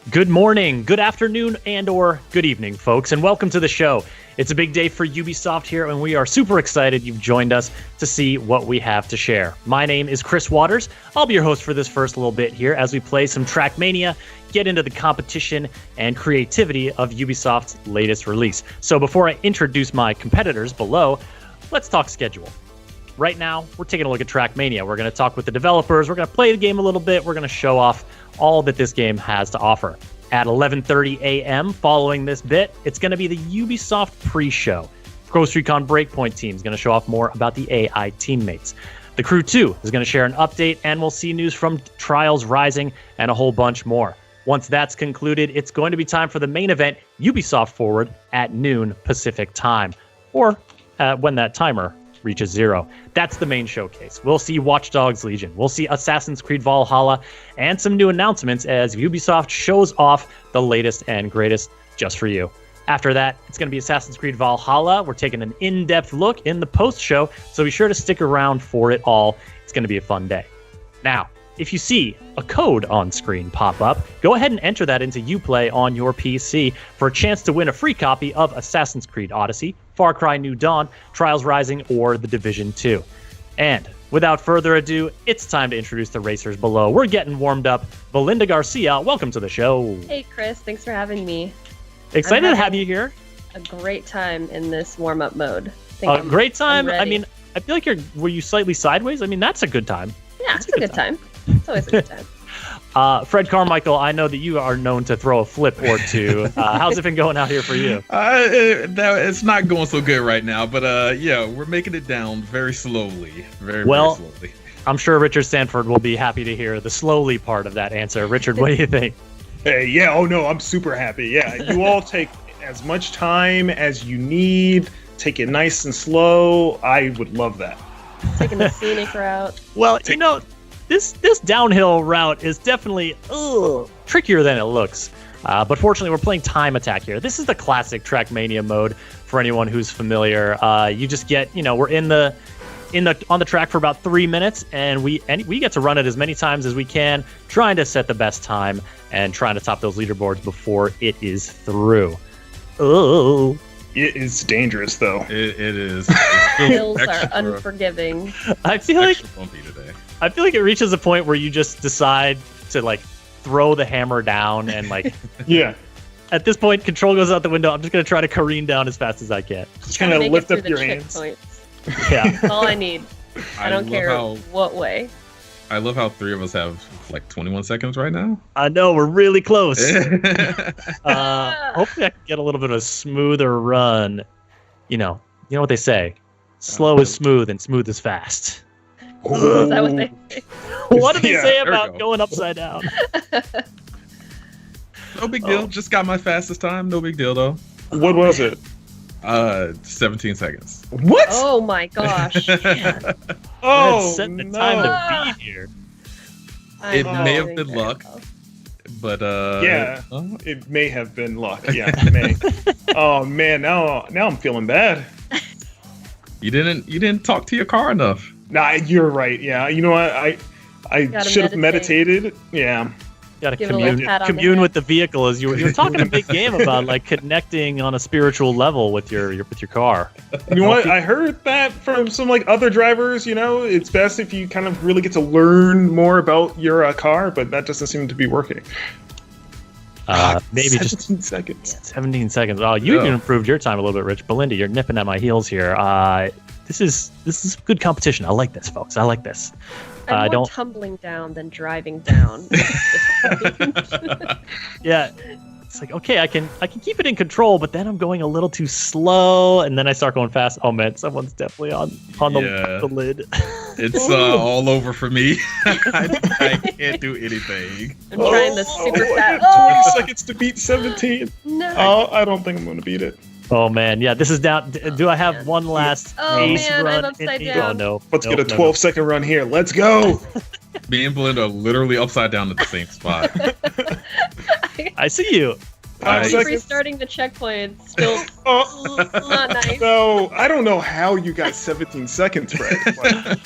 Good morning, good afternoon, and or good evening, folks, and welcome to the show. It's a big day for Ubisoft here, and we are super excited you've joined us to see what we have to share. My name is Chris Waters. I'll be your host for this first little bit here as we play some Trackmania, get into the competition and creativity of Ubisoft's latest release. So before I introduce my competitors below, let's talk schedule. Right now, we're taking a look at Trackmania. We're going to talk with the developers. We're going to play the game a little bit. We're going to show off all that this game has to offer. At 11:30 a.m. following this bit, it's going to be the Ubisoft pre-show. Ghost Recon Breakpoint team is going to show off more about the AI teammates. The Crew 2 is going to share an update, and we'll see news from Trials Rising and a whole bunch more. Once that's concluded, it's going to be time for the main event, Ubisoft Forward, at noon Pacific time, or when that timer reaches 0. That's the main showcase. We'll see Watch Dogs Legion. We'll see Assassin's Creed Valhalla and some new announcements as Ubisoft shows off the latest and greatest just for you. After that, it's going to be Assassin's Creed Valhalla. We're taking an in-depth look in the post-show, so be sure to stick around for it all. It's going to be a fun day. Now, if you see a code on screen pop up, go ahead and enter that into Uplay on your PC for a chance to win a free copy of Assassin's Creed Odyssey, Far Cry New Dawn, Trials Rising, or The Division 2. And without further ado, it's time to introduce the racers below. We're getting warmed up. Belinda Garcia, welcome to the show. Hey, Chris. Thanks for having me. Excited to have you here. A great time in this warm-up mode. Great time? I mean, I feel like were you slightly sideways? I mean, that's a good time. Yeah, it's a good time. It's always a good time. Fred Carmichael, I know that you are known to throw a flip or two. How's it been going out here for you? It's not going so good right now, but yeah, we're making it down very slowly. Very slowly. I'm sure Richard Sanford will be happy to hear the slowly part of that answer. Richard, what do you think? Hey, yeah, oh no, I'm super happy. Yeah, you all take as much time as you need. Take it nice and slow. I would love that. Taking the scenic route. Well, you know, this downhill route is definitely trickier than it looks. But fortunately, we're playing time attack here. This is the classic Trackmania mode for anyone who's familiar. You just get, we're on the track for about 3 minutes, and we get to run it as many times as we can, trying to set the best time and trying to top those leaderboards before it is through. Oh. It is dangerous, though. It is. Hills are unforgiving. I feel like bumpy today. I feel like it reaches a point where you just decide to throw the hammer down and yeah. At this point, control goes out the window. I'm just gonna try to careen down as fast as I can. Just kind of lift up your hands. Yeah, that's all I need. I don't care what way. I love how 3 of us have 21 seconds right now. I know, we're really close. Hopefully I can get a little bit of a smoother run. You know what they say. Slow is smooth and smooth is fast. Is that what they say? What do they say about going upside down? No big deal. Just got my fastest time. No big deal, though. What was it? 17 seconds. What? Oh my gosh. Oh, set the time to be here. It may have been luck, but yeah, it may have been luck. Yeah, it may. Oh man, now I'm feeling bad. You didn't talk to your car enough. Nah, you're right. Yeah, you know what? I should have meditated. Yeah. Got to commune with the vehicle as you were talking a big game about connecting on a spiritual level with your car. You know what? I heard that from some other drivers. It's best if you kind of really get to learn more about your car, but that doesn't seem to be working. Maybe 17 seconds. 17 seconds. Oh, you even improved your time a little bit, Rich. Belinda, you're nipping at my heels here. This is good competition. I like this, folks. I like this. I'm more tumbling down than driving down. Yeah, it's okay, I can keep it in control, but then I'm going a little too slow, and then I start going fast. Oh man, someone's definitely on the lid. It's all over for me. I can't do anything. I'm trying the super fast. 20 seconds to beat 17. No. Oh, I don't think I'm going to beat it. Oh man, yeah, this is down. Do I have one last ace run? I'm upside down. Oh no. Let's get a 12-second run here. Let's go. Me and Belinda are literally upside down at the same spot. I see you. Restarting the checkpoint still not nice. No, I don't know how you got 17 seconds, Fred.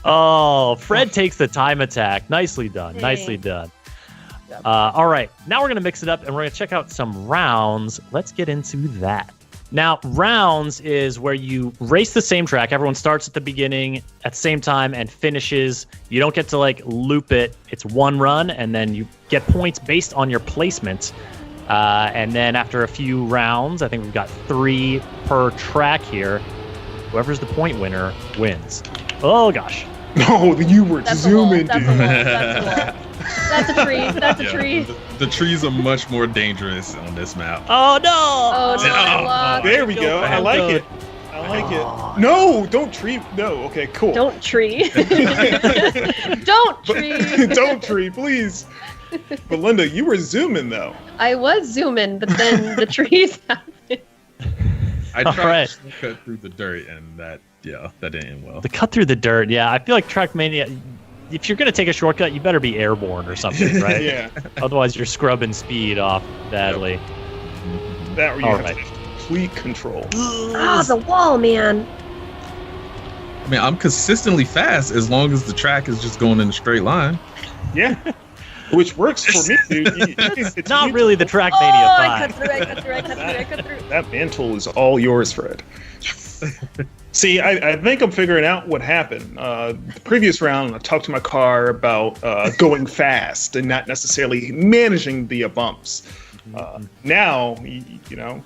Oh, Fred takes the time attack. Nicely done. Nicely done. All right, now we're going to mix it up, and we're going to check out some rounds. Let's get into that. Now, rounds is where you race the same track. Everyone starts at the beginning at the same time and finishes. You don't get to, like, loop it. It's one run, and then you get points based on your placement. And then after a few rounds, I think we've got 3 per track here. Whoever's the point winner wins. Oh, gosh. No, you were zooming, dude. That's a tree. That's a tree. The trees are much more dangerous on this map. Oh, no! Oh, no, I lost. There we go. I like it. I like it. No, don't tree. No, okay, cool. Don't tree. Don't tree. Don't tree, please. But Linda, you were zooming though. I was zooming, but then the trees happened. I tried to cut through the dirt, and that didn't end well. The cut through the dirt, yeah. I feel like Trackmania, if you're going to take a shortcut, you better be airborne or something, right? Yeah. Otherwise, you're scrubbing speed off badly. That you have to have complete control. Ah, the wall, man. I mean, I'm consistently fast as long as the track is just going in a straight line. Yeah. Which works for me, dude. It's not really the Trackmania I vibe. cut through. That mantle is all yours, Fred. See, I think I'm figuring out what happened. The previous round, I talked to my car about going fast and not necessarily managing the bumps. Now, you know,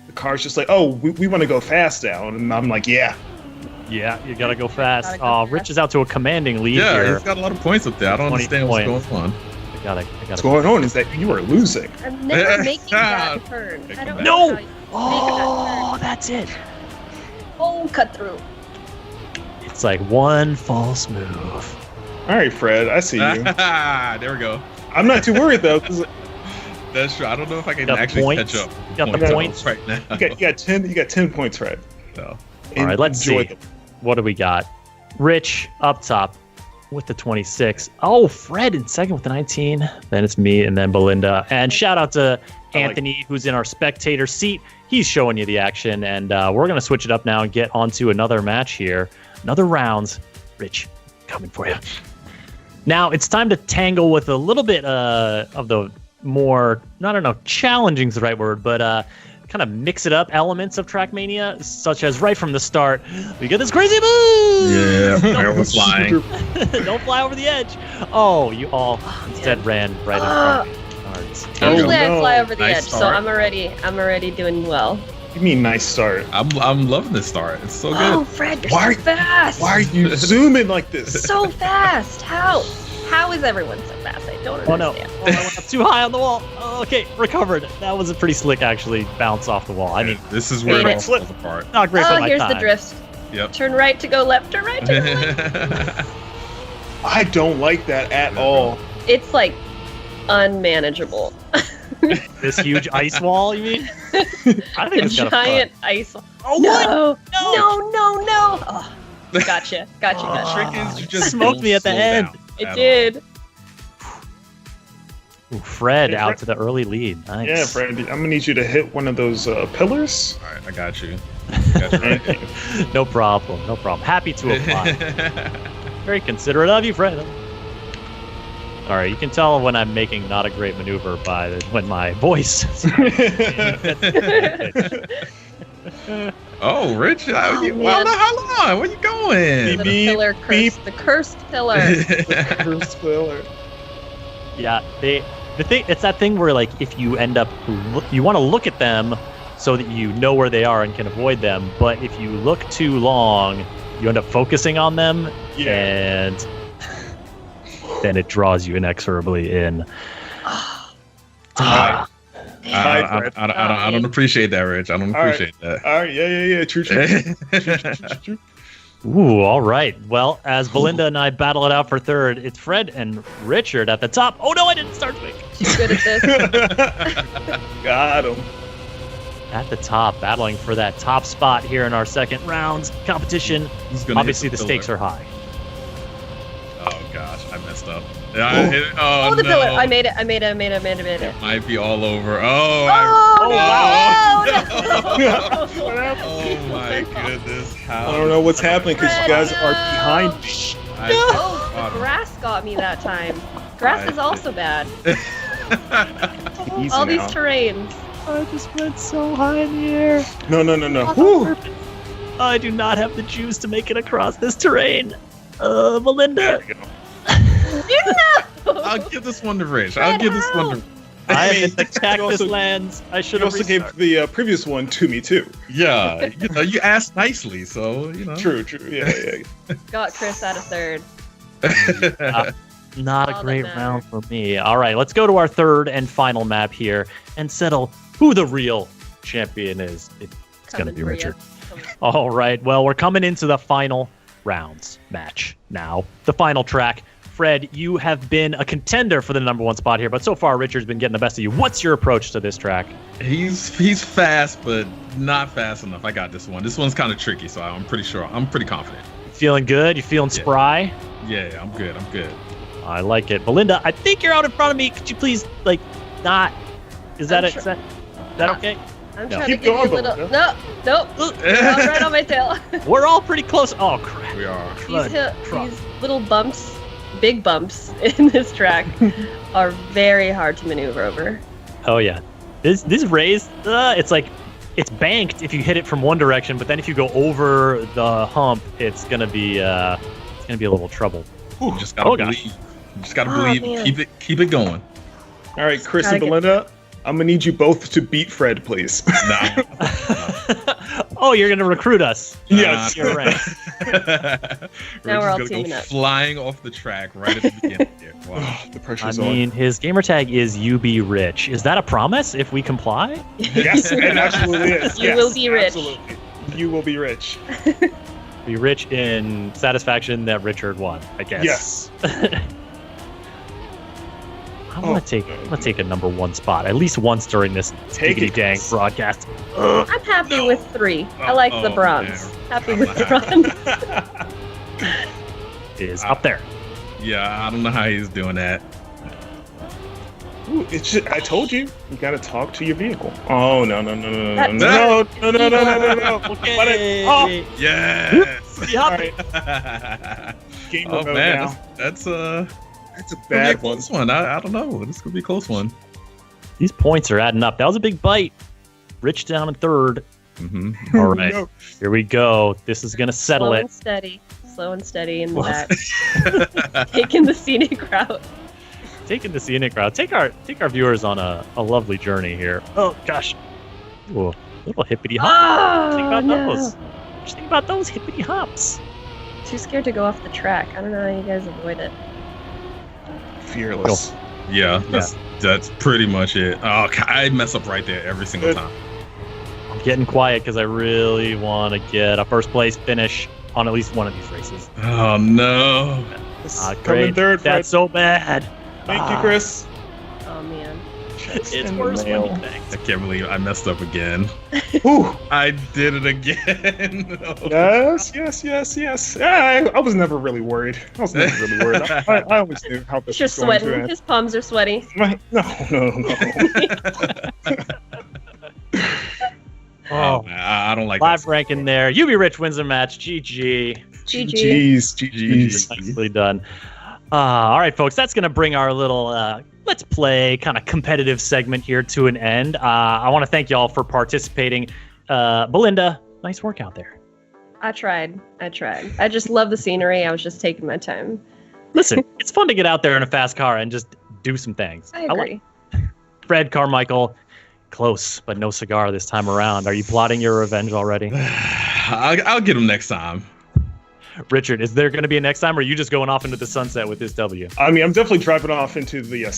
the car's just like, oh, we want to go fast now. And I'm like, yeah. Yeah, you got to go fast. Rich is out to a commanding lead here. Yeah, he's got a lot of points up there. I don't understand what's going on. What's going on is that you are losing. I'm never making that turn. I don't know. how you make that turn. That's it. Oh, cut through. It's like one false move. All right, Fred, I see you. There we go. I'm not too worried though. That's true. I don't know if I can actually catch up. You got the points right now. You got 10 points, Fred. So. All right, let's see. What do we got? Rich up top with the 26. Oh, Fred in second with the 19. Then it's me and then Belinda. And shout out to Anthony, who's in our spectator seat. He's showing you the action. And we're going to switch it up now and get onto another match here. Another rounds. Rich, coming for you. Now, it's time to tangle with a little bit of the more, I don't know, challenging is the right word, but kind of mix it up elements of Trackmania, such as right from the start, we get this crazy move! Yeah, I was flying. Don't fly over the edge. Oh, you all instead ran right in front of me. Usually I fly over the Nice edge, start. so I'm already doing well. You mean nice start? I'm loving this start. It's so good. Oh, Fred, you're so fast. Why are you zooming like this? So fast. How is everyone so fast? I don't understand. Oh no! Oh, I went up too high on the wall. Oh, okay, recovered. That was a pretty slick, actually, bounce off the wall. I mean, this is where it all Flip. falls apart. not great for my here's time. the drift. Yep. Turn right to go left, turn right to go left. I don't like that at all. It's like unmanageable. This huge ice wall, you mean? I think A it's kind of giant ice wall. Oh, No. No. Oh, gotcha. The trick is you just Smoked don't me at the slow end. down It at did. Ooh, Fred Yeah, out Fred. to the early lead. Nice. Yeah, Fred, I'm gonna need you to hit one of those pillars. all. All right, I got you. Got you right. No problem. Happy to apply. Very considerate of you, Fred. All right, you can tell when I'm making not a great maneuver by when my voice. Oh, Rich, man. how long? Where you going? The Beep, pillar beep. curse. The cursed pillar. First pillar. Yeah, the thing, it's that thing where, like, if you end up you want to look at them so that you know where they are and can avoid them, but if you look too long, you end up focusing on them, and then it draws you inexorably in. I don't appreciate that, Rich. I don't appreciate that. All right, yeah. True. Ooh, all right. Well, as Belinda and I battle it out for third, it's Fred and Richard at the top. Oh no, I didn't start quick. She's good at this. Got him. At the top, battling for that top spot here in our second round competition. Obviously, the stakes are high. Oh gosh, I messed up. Yeah, Oh, the no. pillar. I made it. It might be all over. Oh, wow. no. Oh my goodness. How? I don't know what's happening because you guys are behind me. Oh, the grass got me that time. Grass is also bad. Easy All now. these terrains. I just went so high in the air. No. Woo. I do not have the juice to make it across this terrain. Melinda. There we go. I'll give this one to Rich. I'll give this one to. I am in the You cactus also- lands. I should You have also gave the previous one to me too. Yeah, you asked nicely, so True. Yeah. Got Chris out of third. Not a All great that round for me. All right, let's go to our third and final map here and settle who the real champion is. It's going to Coming be for ya. Richard. All right, well, we're coming into the final rounds match now. The final track. Fred, you have been a contender for the number one spot here, but so far Richard's been getting the best of you. What's your approach to this track? He's fast, but not fast enough. I got this one. This one's kind of tricky, so I'm pretty confident. Feeling good? You feeling spry? Yeah, I'm good. I like it. Belinda, I think you're out in front of me. Could you please, not... Is that I'm it? sure- Is that okay? I'm No. trying Keep to give you a going, little. Belinda. Nope. You're right on my tail. We're all pretty close. Oh, crap. We are. These little bumps, big bumps in this track, are very hard to maneuver over. Oh, yeah. This raised, it's like, it's banked if you hit it from one direction, but then if you go over the hump, it's gonna be a little trouble. You just gotta gosh. believe. You just gotta Oh, believe. man. Keep it going. All right, Chris Gotta and get- Belinda, I'm gonna need you both to beat Fred, please. Nah. Oh, you're gonna recruit us. Yes. You're right. Now we're all just gonna teaming go up. flying off the track right at the beginning. Here. Wow. The I pressure's on. mean, his gamer tag is UB Rich. Is that a promise if we comply? Yes, it absolutely is. You Yes, will be rich. Absolutely. You will be rich. Be rich in satisfaction that Richard won, I guess. Yes. I'm gonna take a number one spot at least once during this Take diggity it, dang Chris. broadcast. I'm happy with 3. I like the Oh, bronze. man. Happy I'm with not bronze. Is up there. Yeah, I don't know how he's doing that. Ooh, it's just, I told you, you gotta talk to your vehicle. Oh no. Okay. Oh, Yes. Yeah. all right. Game Oh remote man, now. that's That's a gonna be a bad one. close one. I don't know. This could be a close one. These points are adding up. That was a big bite. Rich down in third. Mm-hmm. All right, No. here we go. This is gonna settle it. Slow and steady in the back. Taking the scenic route. Taking the scenic route. Take our viewers on a lovely journey here. Oh gosh. Ooh, little hippity hop. Think about those. Just think about those hippity hops. Too scared to go off the track. I don't know how you guys avoid it. Fearless. Yeah, that's pretty much it. Oh, I mess up right there every single Good. time. I'm getting quiet because I really want to get a first place finish on at least one of these races. Oh no. Come Great. in third, Fred. That's so bad. Thank you, Chris. Oh man. It's in the worse when mail. you thanks. I can't believe I messed up again. Ooh. I did it again. Yes. Yeah, I was never really worried. I always knew how this You're was going to sweating. end. His palms are sweaty. No. Oh, I don't like live that. ranking there. UB Rich wins the match. GG. GG. GG's. Nicely done. All right, folks, that's going to bring our little Let's Play kind of competitive segment here to an end. I want to thank y'all for participating. Belinda, nice work out there. I tried. I just love the scenery. I was just taking my time. Listen, it's fun to get out there in a fast car and just do some things. I agree. Fred Carmichael, close, but no cigar this time around. Are you plotting your revenge already? I'll get him next time. Richard, is there going to be a next time, or are you just going off into the sunset with this W? I mean, I'm definitely driving off into the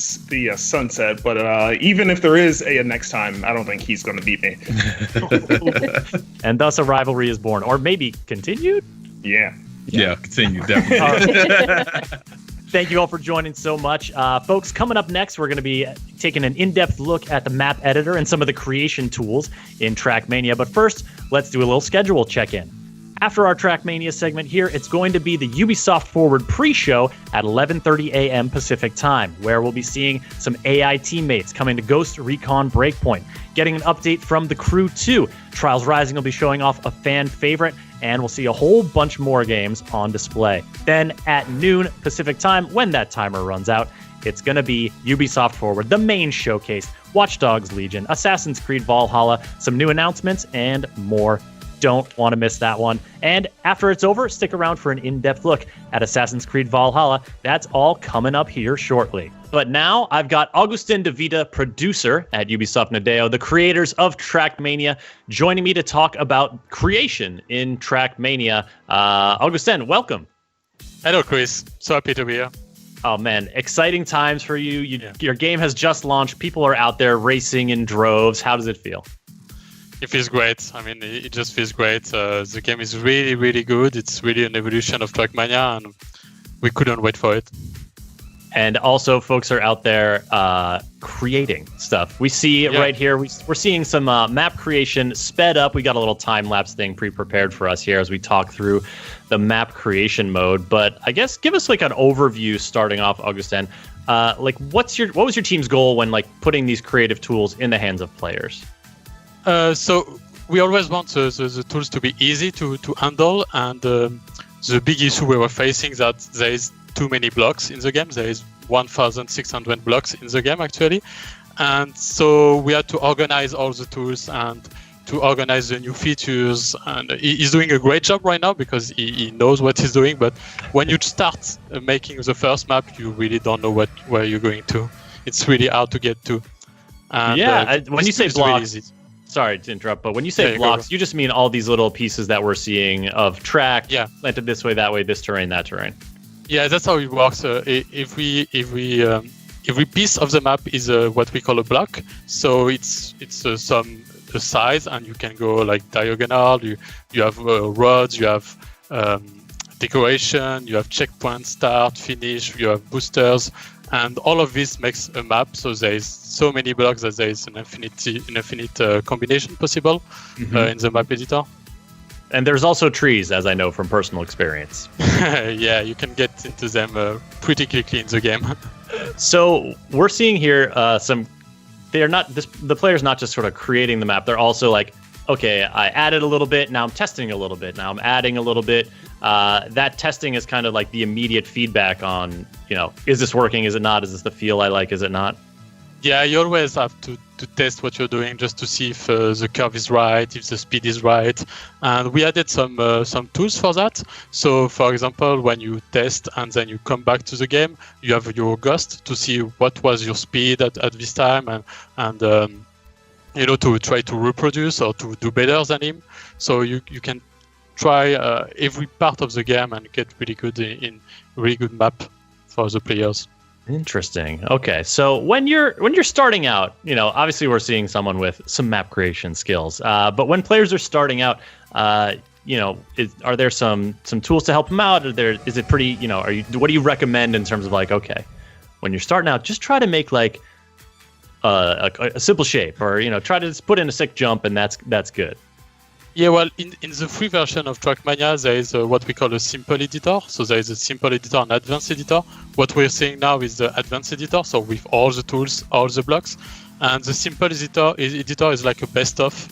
sunset, but even if there is a next time, I don't think he's going to beat me. And thus a rivalry is born, or maybe continued? Yeah. Yeah, continue, definitely. Thank you all for joining so much. Folks, coming up next, we're going to be taking an in-depth look at the map editor and some of the creation tools in Trackmania. But first, let's do a little schedule check-in. After our Trackmania segment here, it's going to be the Ubisoft Forward pre-show at 11:30 a.m. Pacific time, where we'll be seeing some AI teammates coming to Ghost Recon Breakpoint, getting an update from the crew too. Trials Rising will be showing off a fan favorite, and we'll see a whole bunch more games on display. Then at noon Pacific time, when that timer runs out, it's going to be Ubisoft Forward, the main showcase, Watch Dogs Legion, Assassin's Creed Valhalla, some new announcements, and more. Don't want to miss that one. And after it's over, stick around for an in-depth look at Assassin's Creed Valhalla. That's all coming up here shortly. But now I've got Augustin de Vita, producer at Ubisoft Nadeo, the creators of Trackmania, joining me to talk about creation in Trackmania. Augustin, welcome. Hello, Chris. So happy to be here. Oh, man. Exciting times for you. Your game has just launched. People are out there racing in droves. How does it feel? It feels great. I mean, it just feels great. The game is really, really good. It's really an evolution of Trackmania, and we couldn't wait for it. And also, folks are out there creating stuff. We see right here, we're seeing some map creation sped up. We got a little time-lapse thing pre-prepared for us here as we talk through the map creation mode. But I guess give us like an overview starting off, Augustin. What was your team's goal when like putting these creative tools in the hands of players? So we always want the tools to be easy to handle, and the big issue we were facing that there is too many blocks in the game. There is 1,600 blocks in the game actually, and so we had to organize all the tools and to organize the new features. And he's doing a great job right now because he knows what he's doing. But when you start making the first map, you really don't know where you're going to. It's really hard to get to. And, when you say blocks. Really sorry to interrupt, but when you say blocks, you just mean all these little pieces that we're seeing of track, planted this way, that way, this terrain, that terrain. Yeah, that's how it works. Every piece of the map is what we call a block. So it's some size, and you can go like diagonal. You have roads, you have decoration, you have checkpoint, start, finish, you have boosters. And all of this makes a map, so there is so many blocks that there is an infinite combination possible in the map editor. And there's also trees, as I know from personal experience. Yeah, you can get into them pretty quickly in the game. So we're seeing here the player's not just sort of creating the map, they're also like, okay, I added a little bit, now I'm testing a little bit, now I'm adding a little bit. That testing is kind of like the immediate feedback on, is this working, is it not, is this the feel I like, is it not? Yeah, you always have to test what you're doing just to see if the curve is right, if the speed is right. And we added some tools for that. So, for example, when you test and then you come back to the game, you have your ghost to see what was your speed at this time and to try to reproduce or to do better than him. So you can try every part of the game and get really good in really good map for the players. Interesting. Okay, so when you're starting out, obviously we're seeing someone with some map creation skills. But when players are starting out, are there some tools to help them out? Is it pretty? What do you recommend in terms of like, okay, when you're starting out, just try to make like a simple shape, or try to just put in a sick jump, and that's good. Yeah, well, in the free version of Trackmania, there is what we call a simple editor. So there is a simple editor and advanced editor. What we're seeing now is the advanced editor, so with all the tools, all the blocks. And the simple editor is like a best of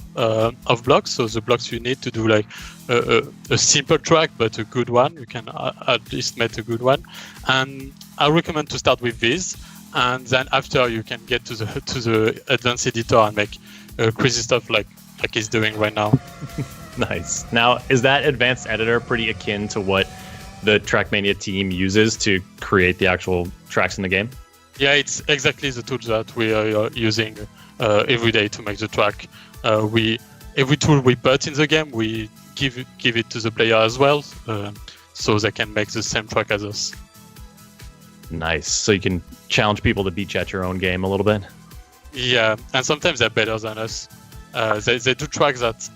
blocks. So the blocks you need to do like a simple track, but a good one. You can at least make a good one. And I recommend to start with this. And then after you can get to the advanced editor and make crazy stuff like he's doing right now. Nice. Now, is that advanced editor pretty akin to what the Trackmania team uses to create the actual tracks in the game? Yeah, it's exactly the tools that we are using every day to make the track. Every tool we put in the game, we give it to the player as well, so they can make the same track as us. Nice. So you can challenge people to beat you at your own game a little bit? Yeah, and sometimes they're better than us. They do tracks that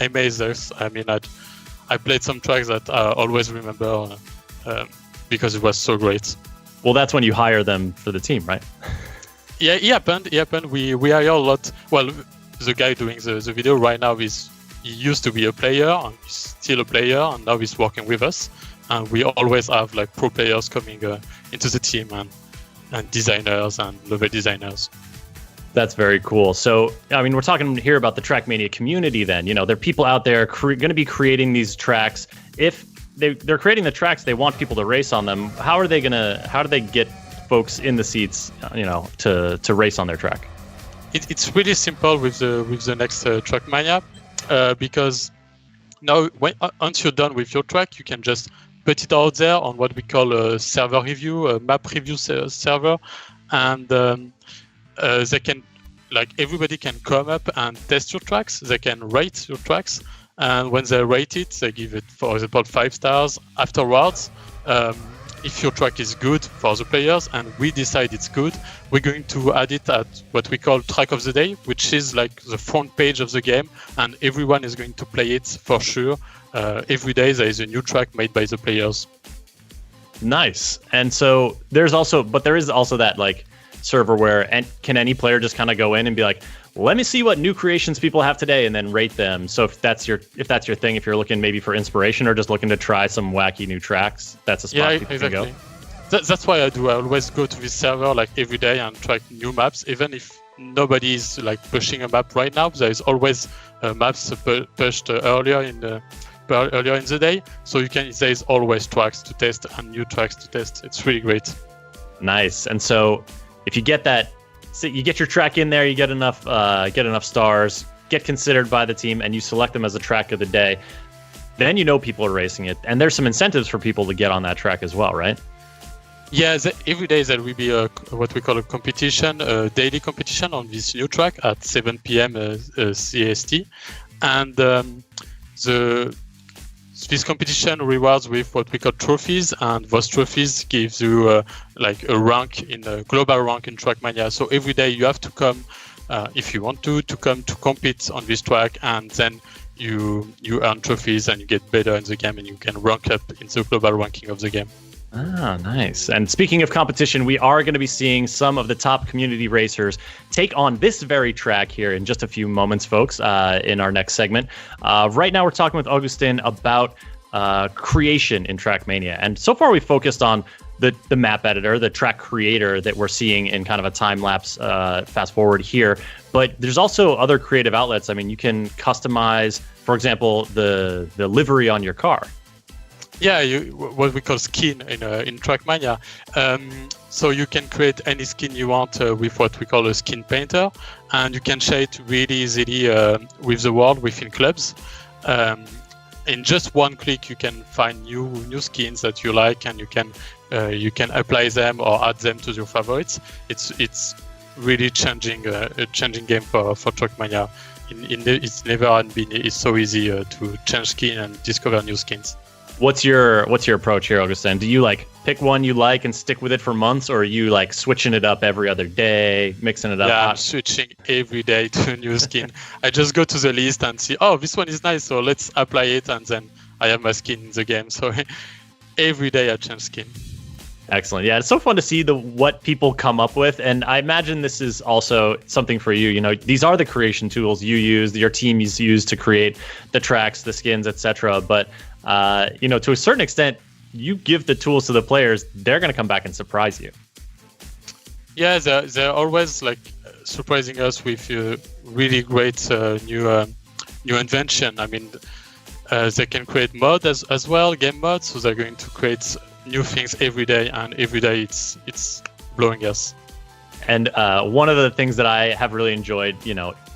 amaze us. I mean, I played some tracks that I always remember because it was so great. Well, that's when you hire them for the team, right? Yeah, it happened. We hire a lot. Well, the guy doing the video right now he used to be a player, and he's still a player, and now he's working with us. And we always have like pro players coming into the team and designers and level designers. That's very cool. So, I mean, we're talking here about the Trackmania community then. There are people out there going to be creating these tracks. If they're creating the tracks, they want people to race on them. How do they get folks in the seats, to race on their track? It's really simple with the next Trackmania, because now once you're done with your track, you can just put it out there on what we call a server review, a map review server, and they can, everybody can come up and test your tracks. They can rate your tracks, and when they rate it, they give it, for example, 5 stars. Afterwards, if your track is good for the players and we decide it's good, we're going to add it at what we call Track of the Day, which is like the front page of the game, and everyone is going to play it for sure. Every day there is a new track made by the players. Nice. And so there is also that server where can any player just kind of go in and be like, let me see what new creations people have today, and then rate them. So if that's your thing, if you're looking maybe for inspiration or just looking to try some wacky new tracks, that's a spot people can go. That's why I do. I always go to this server every day and try new maps, even if nobody is pushing a map right now. There is always maps pushed earlier in the day, so there is always tracks to test and new tracks to test. It's really great. Nice. And so if you get that. So you get your track in there, you get enough stars, get considered by the team, and you select them as a track of the day. Then people are racing it, and there's some incentives for people to get on that track as well, right? Yeah, every day there will be what we call a competition, a daily competition on this new track at 7 p.m. CST, and this competition rewards with what we call trophies, and those trophies gives you a rank in a global rank in Trackmania. So every day you have to come, if you want to come to compete on this track, and then you earn trophies and you get better in the game, and you can rank up in the global ranking of the game. Ah, nice. And speaking of competition, we are going to be seeing some of the top community racers take on this very track here in just a few moments, folks, in our next segment. Right now, we're talking with Augustin about creation in Trackmania. And so far, we've focused on the map editor, the track creator that we're seeing in kind of a time-lapse fast forward here. But there's also other creative outlets. I mean, you can customize, for example, the livery on your car. Yeah, what we call skin in Trackmania. So you can create any skin you want with what we call a skin painter, and you can share it really easily with the world within clubs. In just one click, you can find new skins that you like, and you can apply them or add them to your favorites. It's really changing game for Trackmania. It's never been it's so easy to change skin and discover new skins. What's your approach here, Augustin? Do you pick one you like and stick with it for months, or are you switching it up every other day, mixing it up? Yeah, I'm switching every day to a new skin. I just go to the list and see, oh, this one is nice, so let's apply it, and then I have my skin in the game. So every day I change skin. Excellent. Yeah, it's so fun to see what people come up with, and I imagine this is also something for you. These are the creation tools you use, your team use to create the tracks, the skins, etc. But to a certain extent, you give the tools to the players, they're going to come back and surprise you. Yeah, they're always surprising us with really great new invention. I mean, they can create mods as well, game mods, so they're going to create new things every day, and every day it's blowing us. And one of the things that I have really enjoyed,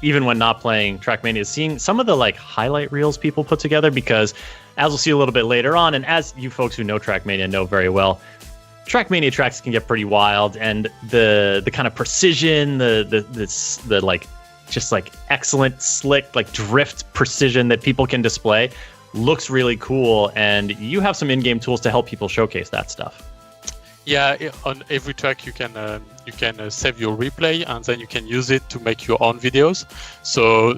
even when not playing Trackmania, is seeing some of the highlight reels people put together, because as we'll see a little bit later on, and as you folks who know Trackmania know very well, Trackmania tracks can get pretty wild, and the kind of precision, the excellent slick drift precision that people can display looks really cool, and you have some in-game tools to help people showcase that stuff. Yeah, on every track you can save your replay, and then you can use it to make your own videos. So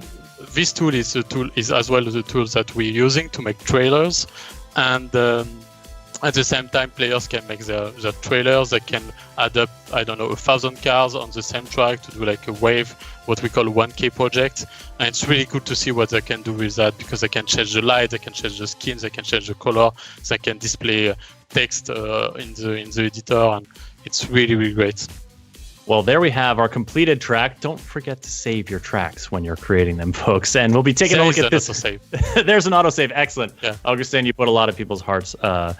this tool is as well as the tools that we're using to make trailers, and at the same time players can make their trailers. They can add up 1,000 cars on the same track to do a wave, what we call a 1K project, and it's really good to see what they can do with that, because they can change the light, they can change the skins, they can change the color, they can display text in the editor, and it's really, really great. Well, there we have our completed track. Don't forget to save your tracks when you're creating them, folks. And we'll be taking a look at this. There's an autosave. Excellent. Yeah. Augustin, you put a lot of people's hearts at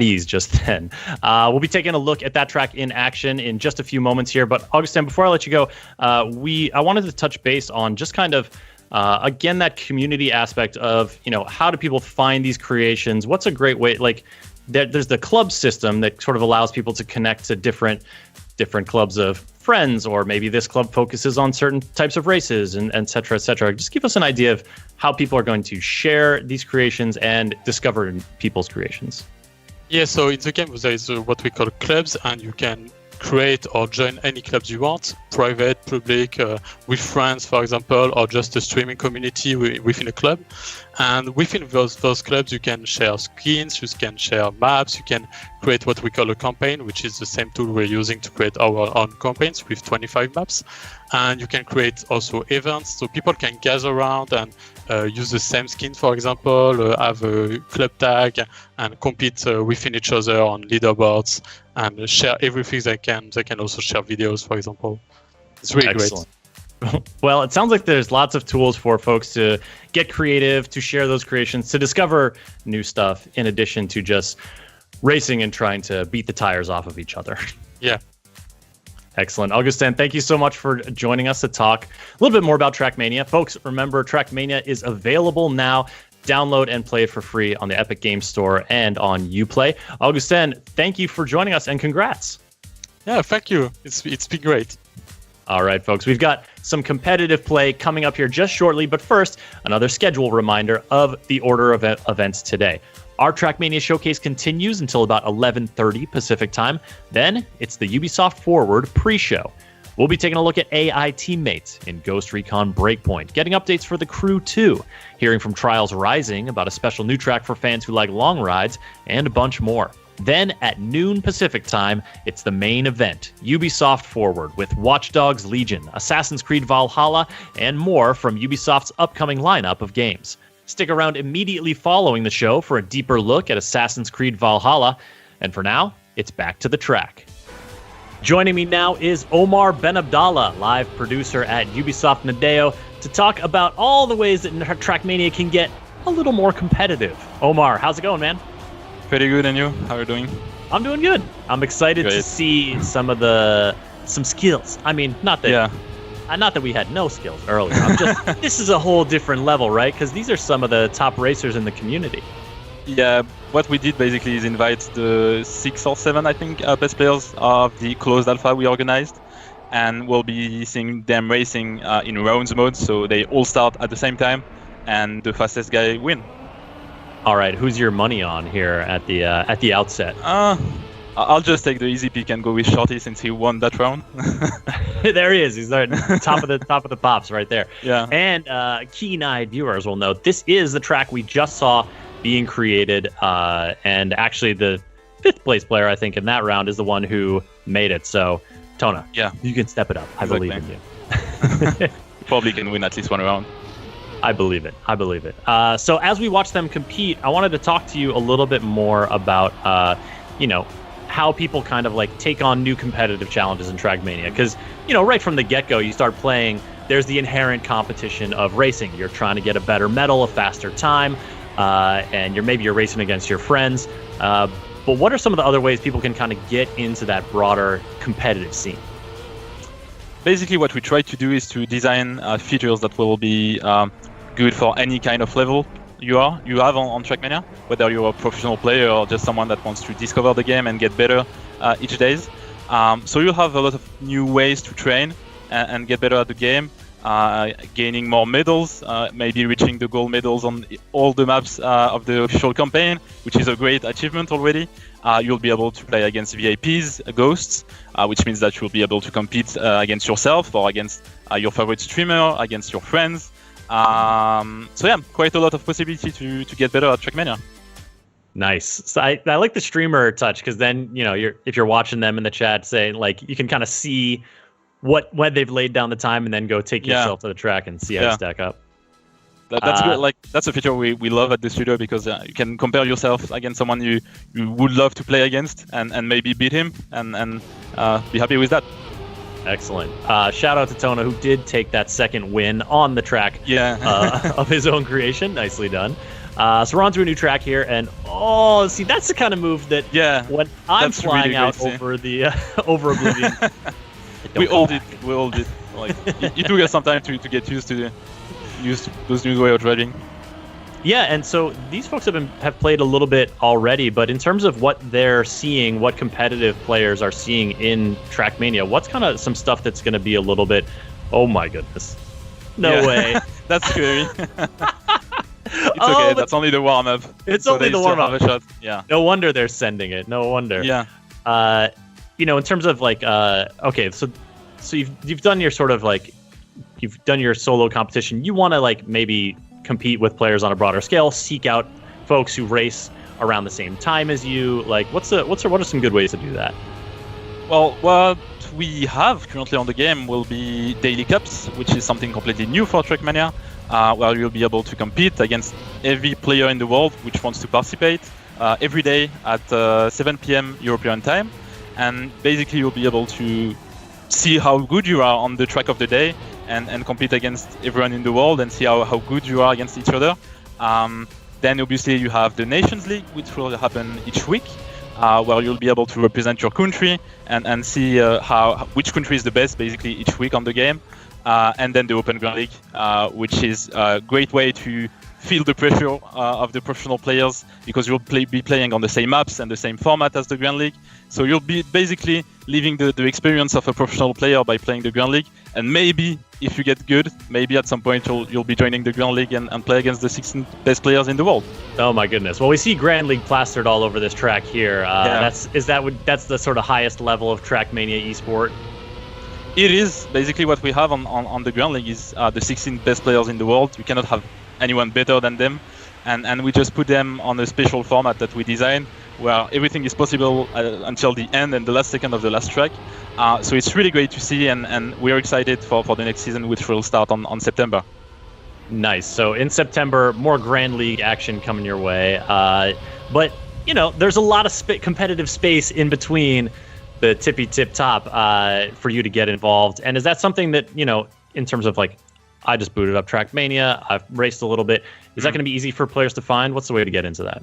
ease just then. We'll be taking a look at that track in action in just a few moments here. But Augustin, before I let you go, I wanted to touch base on just kind of again that community aspect of, you know, how do people find these creations? What's a great way? Like, there's the club system that sort of allows people to connect to different clubs of friends, or maybe this club focuses on certain types of races, and et cetera, et cetera. Just give us an idea of how people are going to share these creations and discover people's creations. Yeah, so in the game there is what we call clubs, and you can create or join any clubs you want, private, public, with friends, for example, or just a streaming community within a club. And within those clubs, you can share skins, you can share maps, you can create what we call a campaign, which is the same tool we're using to create our own campaigns with 25 maps. And you can create also events, so people can gather around and use the same skin, for example, have a club tag and compete within each other on leaderboards and share everything they can. They can also share videos, for example. It's really Excellent. Great. Well, it sounds like there's lots of tools for folks to get creative, to share those creations, to discover new stuff, in addition to just racing and trying to beat the tires off of each other. Yeah. Excellent. Augustin, thank you so much for joining us to talk a little bit more about Trackmania. Folks, remember, Trackmania is available now. Download and play it for free on the Epic Games Store and on Uplay. Augustin, thank you for joining us, and congrats. Yeah, thank you. It's been great. All right, folks, we've got some competitive play coming up here just shortly, but first, another schedule reminder of the order of events today. Our Trackmania showcase continues until about 11:30 Pacific time. Then it's the Ubisoft Forward pre-show. We'll be taking a look at AI teammates in Ghost Recon Breakpoint, getting updates for the Crew 2, hearing from Trials Rising about a special new track for fans who like long rides, and a bunch more. Then at noon Pacific time, it's the main event, Ubisoft Forward, with Watch Dogs Legion, Assassin's Creed Valhalla, and more from Ubisoft's upcoming lineup of games. Stick around immediately following the show for a deeper look at Assassin's Creed Valhalla. And for now, it's back to the track. Joining me now is Omar Ben Abdallah, live producer at Ubisoft Nadeo, to talk about all the ways that Trackmania can get a little more competitive. Omar, how's it going, man? Pretty good, and you? How are you doing? I'm doing good. I'm excited to see some skills. I mean, not that we had no skills earlier. I'm just this is a whole different level, right? Because these are some of the top racers in the community. Yeah, what we did basically is invite the 6 or 7, I think, best players of the closed alpha we organized, and we'll be seeing them racing in rounds mode, so they all start at the same time, and the fastest guy win. All right, who's your money on here at the outset? I'll just take the easy pick and go with Shorty since he won that round. There he is. He's there, top of the pops right there. Yeah. And keen-eyed viewers will note this is the track we just saw being created, and actually the 5th place player, I think, in that round is the one who made it. So, Tona, yeah, you can step it up. I believe in you. You probably can win at least one round. I believe it. So as we watch them compete, I wanted to talk to you a little bit more about, how people kind of like take on new competitive challenges in Trackmania. Because, right from the get-go, you start playing, there's the inherent competition of racing. You're trying to get a better medal, a faster time, and you're racing against your friends. But what are some of the other ways people can kind of get into that broader competitive scene? Basically, what we try to do is to design features that will be good for any kind of level you have on Trackmania, whether you're a professional player or just someone that wants to discover the game and get better each day. So you'll have a lot of new ways to train and get better at the game, gaining more medals, maybe reaching the gold medals on all the maps of the official campaign, which is a great achievement already. You'll be able to play against VIPs, ghosts, which means that you'll be able to compete against yourself or against your favorite streamer, against your friends. So yeah, quite a lot of possibility to get better at Trackmania. Nice. So I like the streamer touch, because then if you're watching them in the chat, saying like you can kind of see when they've laid down the time, and then go take yourself to the track and see how you stack up. That's good. Like that's a feature we love at the studio, because you can compare yourself against someone you would love to play against and maybe beat him and be happy with that. Excellent. Shout out to Tona, who did take that second win on the track of his own creation. Nicely done. So we're on to a new track here, and see, that's the kind of move that when I'm flying really out over the over Oblivion. We all did. Like it took us some time to get used to those new way of driving. Yeah, and so these folks have played a little bit already, but in terms of what they're seeing, what competitive players are seeing in Trackmania, what's kind of some stuff that's going to be a little bit, oh my goodness, no way. That's scary. It's okay, that's only the warm-up. It's only the warm-up. Shot. Yeah. No wonder they're sending it. No wonder. Yeah. In terms of like, okay, so you've done your sort of like, you've done your solo competition. You want to like maybe compete with players on a broader scale, seek out folks who race around the same time as you. Like, what are some good ways to do that? Well, what we have currently on the game will be daily cups, which is something completely new for Trackmania, where you'll be able to compete against every player in the world which wants to participate every day at 7 p.m. European time, and basically you'll be able to see how good you are on the track of the day and compete against everyone in the world and see how good you are against each other. Then obviously you have the Nations League, which will happen each week, where you'll be able to represent your country and see which country is the best basically each week on the game. And then the Open Grand League, which is a great way to feel the pressure of the professional players, because you'll be playing on the same maps and the same format as the Grand League. So you'll be basically living the experience of a professional player by playing the Grand League. And maybe if you get good, maybe at some point you'll be joining the Grand League and play against the 16 best players in the world. Oh my goodness! Well, we see Grand League plastered all over this track here. That's the sort of highest level of Trackmania esport. It is basically what we have on the Grand League is the 16 best players in the world. You cannot have anyone better than them, and we just put them on a special format that we designed, where everything is possible until the end and the last second of the last track. So it's really great to see, and we're excited for the next season, which will start on September. Nice. So in September, more Grand League action coming your way. But there's a lot of competitive space in between the tippy tip top for you to get involved. And is that something that, in terms of like, I just booted up Trackmania, I've raced a little bit, is that going to be easy for players to find? What's the way to get into that?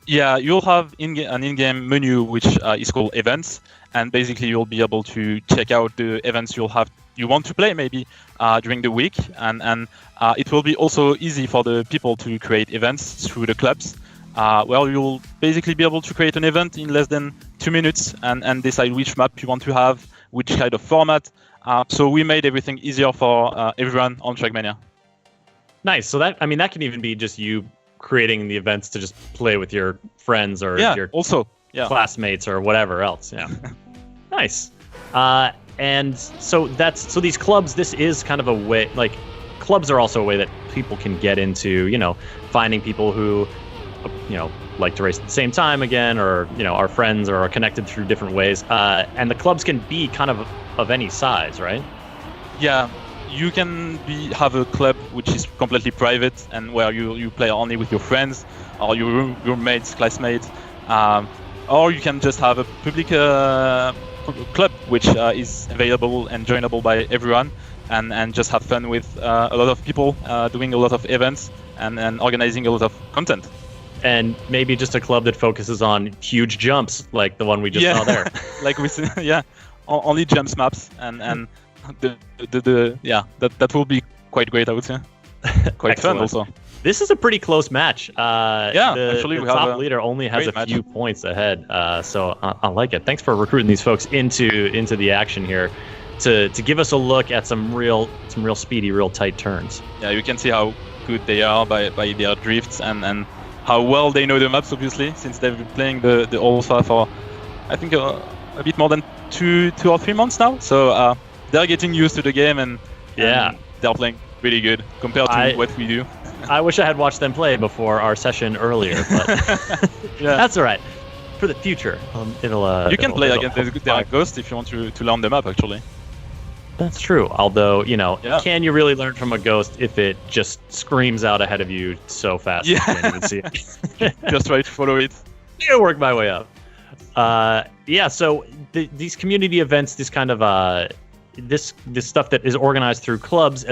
Yeah, you'll have an in-game menu which is called events, and basically you'll be able to check out the events you want to play maybe during the week, and it will be also easy for the people to create events through the clubs, where you'll basically be able to create an event in less than 2 minutes and decide which map you want to have, which kind of format. So we made everything easier for everyone on Trackmania. Nice. So that can even be just you creating the events to just play with your friends or your classmates or whatever else. Yeah. Nice. And so these clubs, this is kind of a way, like clubs are also a way that people can get into, finding people who, like to race at the same time again, or, are friends or are connected through different ways. And the clubs can be kind of any size, right? Yeah. You can have a club which is completely private and where you play only with your friends or your roommates, classmates, or you can just have a public club which is available and joinable by everyone, and just have fun with a lot of people doing a lot of events and organizing a lot of content. And maybe just a club that focuses on huge jumps like the one we just saw there. Like we see, only jumps maps and that will be quite great, I would say. Quite fun also. This is a pretty close match. Actually the top leader only has a few points ahead, so I like it. Thanks for recruiting these folks into the action here to give us a look at some real speedy, real tight turns. Yeah, you can see how good they are by their drifts and how well they know the maps, obviously, since they've been playing the alpha for I think a bit more than two or 3 months now. So they're getting used to the game and they're playing really good compared to what we do. I wish I had watched them play before our session earlier, but that's all right. For the future, you can play against their ghost if you want to learn the map, actually. That's true. Although, can you really learn from a ghost if it just screams out ahead of you so fast you can't even see it? Just try to follow it. I'll work my way up. So these community events, this kind of this stuff that is organized through clubs,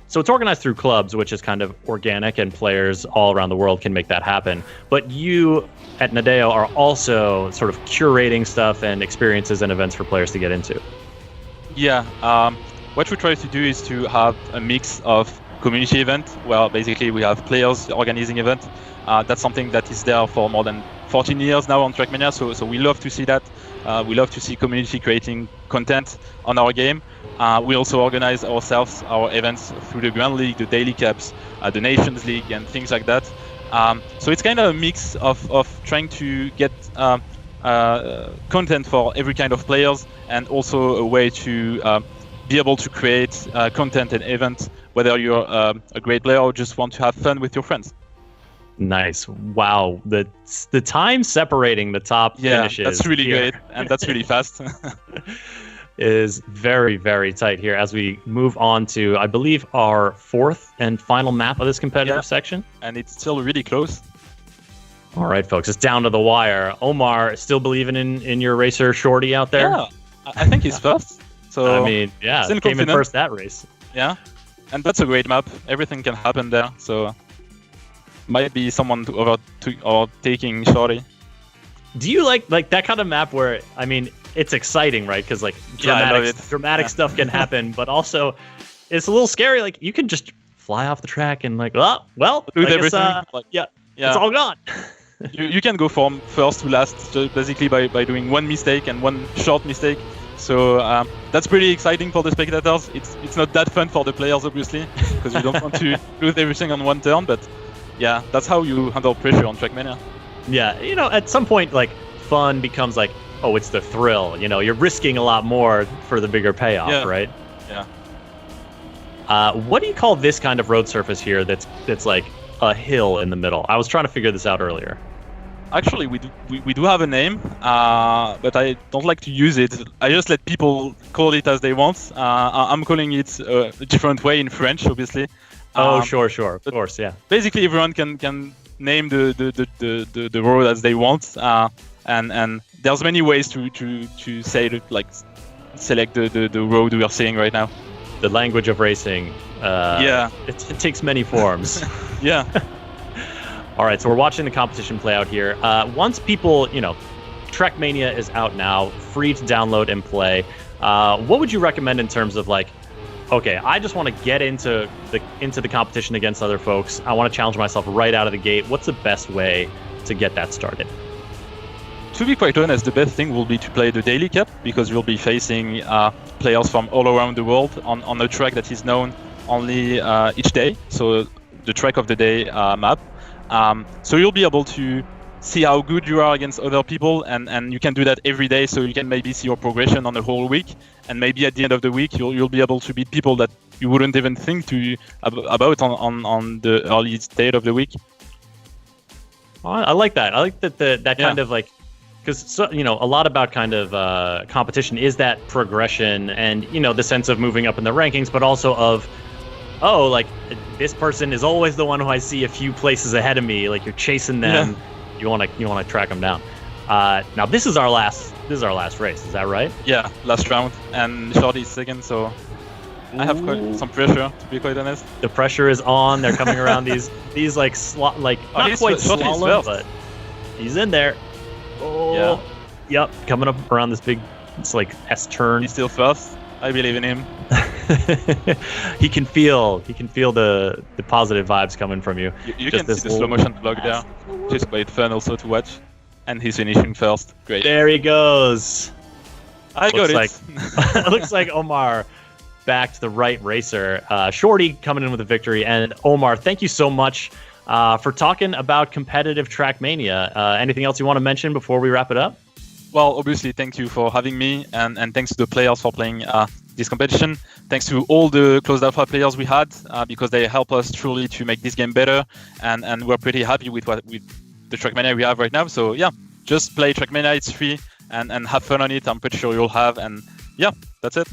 so it's organized through clubs, which is kind of organic, and players all around the world can make that happen. But you at Nadeo are also sort of curating stuff and experiences and events for players to get into. Yeah. What we try to do is to have a mix of community event, where basically we have players organizing event. That's something that is there for more than 14 years now on Trackmania, so we love to see that. We love to see community creating content on our game. We also organize ourselves, our events through the Grand League, the Daily Cups, the Nations League, and things like that. So it's kind of a mix of trying to get content for every kind of players, and also a way to be able to create content and events, whether you're a great player or just want to have fun with your friends. Nice. Wow. The time separating the top finishes. That's really great, and that's really fast. Is very, very tight here as we move on to, I believe, our fourth and final map of this competitive section. And it's still really close. All right, folks, it's down to the wire. Omar, still believing in your racer Shorty out there? Yeah, I think he's first. So I mean, came in first that race. Yeah, and that's a great map. Everything can happen there. So might be someone overtaking Shorty. Do you like that kind of map where, I mean, it's exciting, right? Because dramatic stuff can happen, but also it's a little scary. Like, you can just fly off the track and lose everything. It's all gone. you can go from first to last just basically by doing one mistake and one short mistake. So that's pretty exciting for the spectators. It's not that fun for the players, obviously, because you don't want to lose everything on one turn. But yeah, that's how you handle pressure on Trackmania. Yeah, at some point, fun becomes it's the thrill. You're risking a lot more for the bigger payoff, right? Yeah. What do you call this kind of road surface here that's like a hill in the middle? I was trying to figure this out earlier. Actually, we do have a name, but I don't like to use it. I just let people call it as they want. I'm calling it a different way in French, obviously. Sure, of course, yeah. Basically, everyone can name the road as they want, and there's many ways to say it, select the road we are seeing right now. The language of racing. It takes many forms. Yeah. All right, so we're watching the competition play out here. Once people, Trackmania is out now, free to download and play. What would you recommend in terms of okay, I just want to get into the competition against other folks. I want to challenge myself right out of the gate. What's the best way to get that started? To be quite honest, the best thing will be to play the Daily Cup, because you'll be facing players from all around the world on a track that is known only each day. So the track of the day map. So you'll be able to see how good you are against other people, and you can do that every day, so you can maybe see your progression on the whole week, and maybe at the end of the week you'll be able to beat people that you wouldn't even think about on the early state of the week. I like that. I like that kind of because a lot about kind of competition is that progression and the sense of moving up in the rankings, but also of this person is always the one who I see a few places ahead of me. You're chasing them. Yeah. You want to track them down. Now this is our last race. Is that right? Yeah, last round, and Shorty is second. So I have quite some pressure, to be quite honest. The pressure is on. They're coming around these not quite slalom, but he's in there. Oh, yeah. Yep, coming up around this big, it's S turn. He's still first. I believe in him. He can feel the positive vibes coming from you. You can see the slow motion vlog there. Just quite fun also to watch. And he's finishing first. Great. There he goes. I got it. It looks like Omar backed the right racer. Shorty coming in with a victory. And Omar, thank you so much for talking about competitive Trackmania. Anything else you want to mention before we wrap it up? Well, obviously, thank you for having me, and thanks to the players for playing this competition. Thanks to all the closed alpha players we had, because they help us truly to make this game better, and we're pretty happy with the Trackmania we have right now. So yeah, just play Trackmania, it's free, and have fun on it. I'm pretty sure you'll have, and yeah, that's it.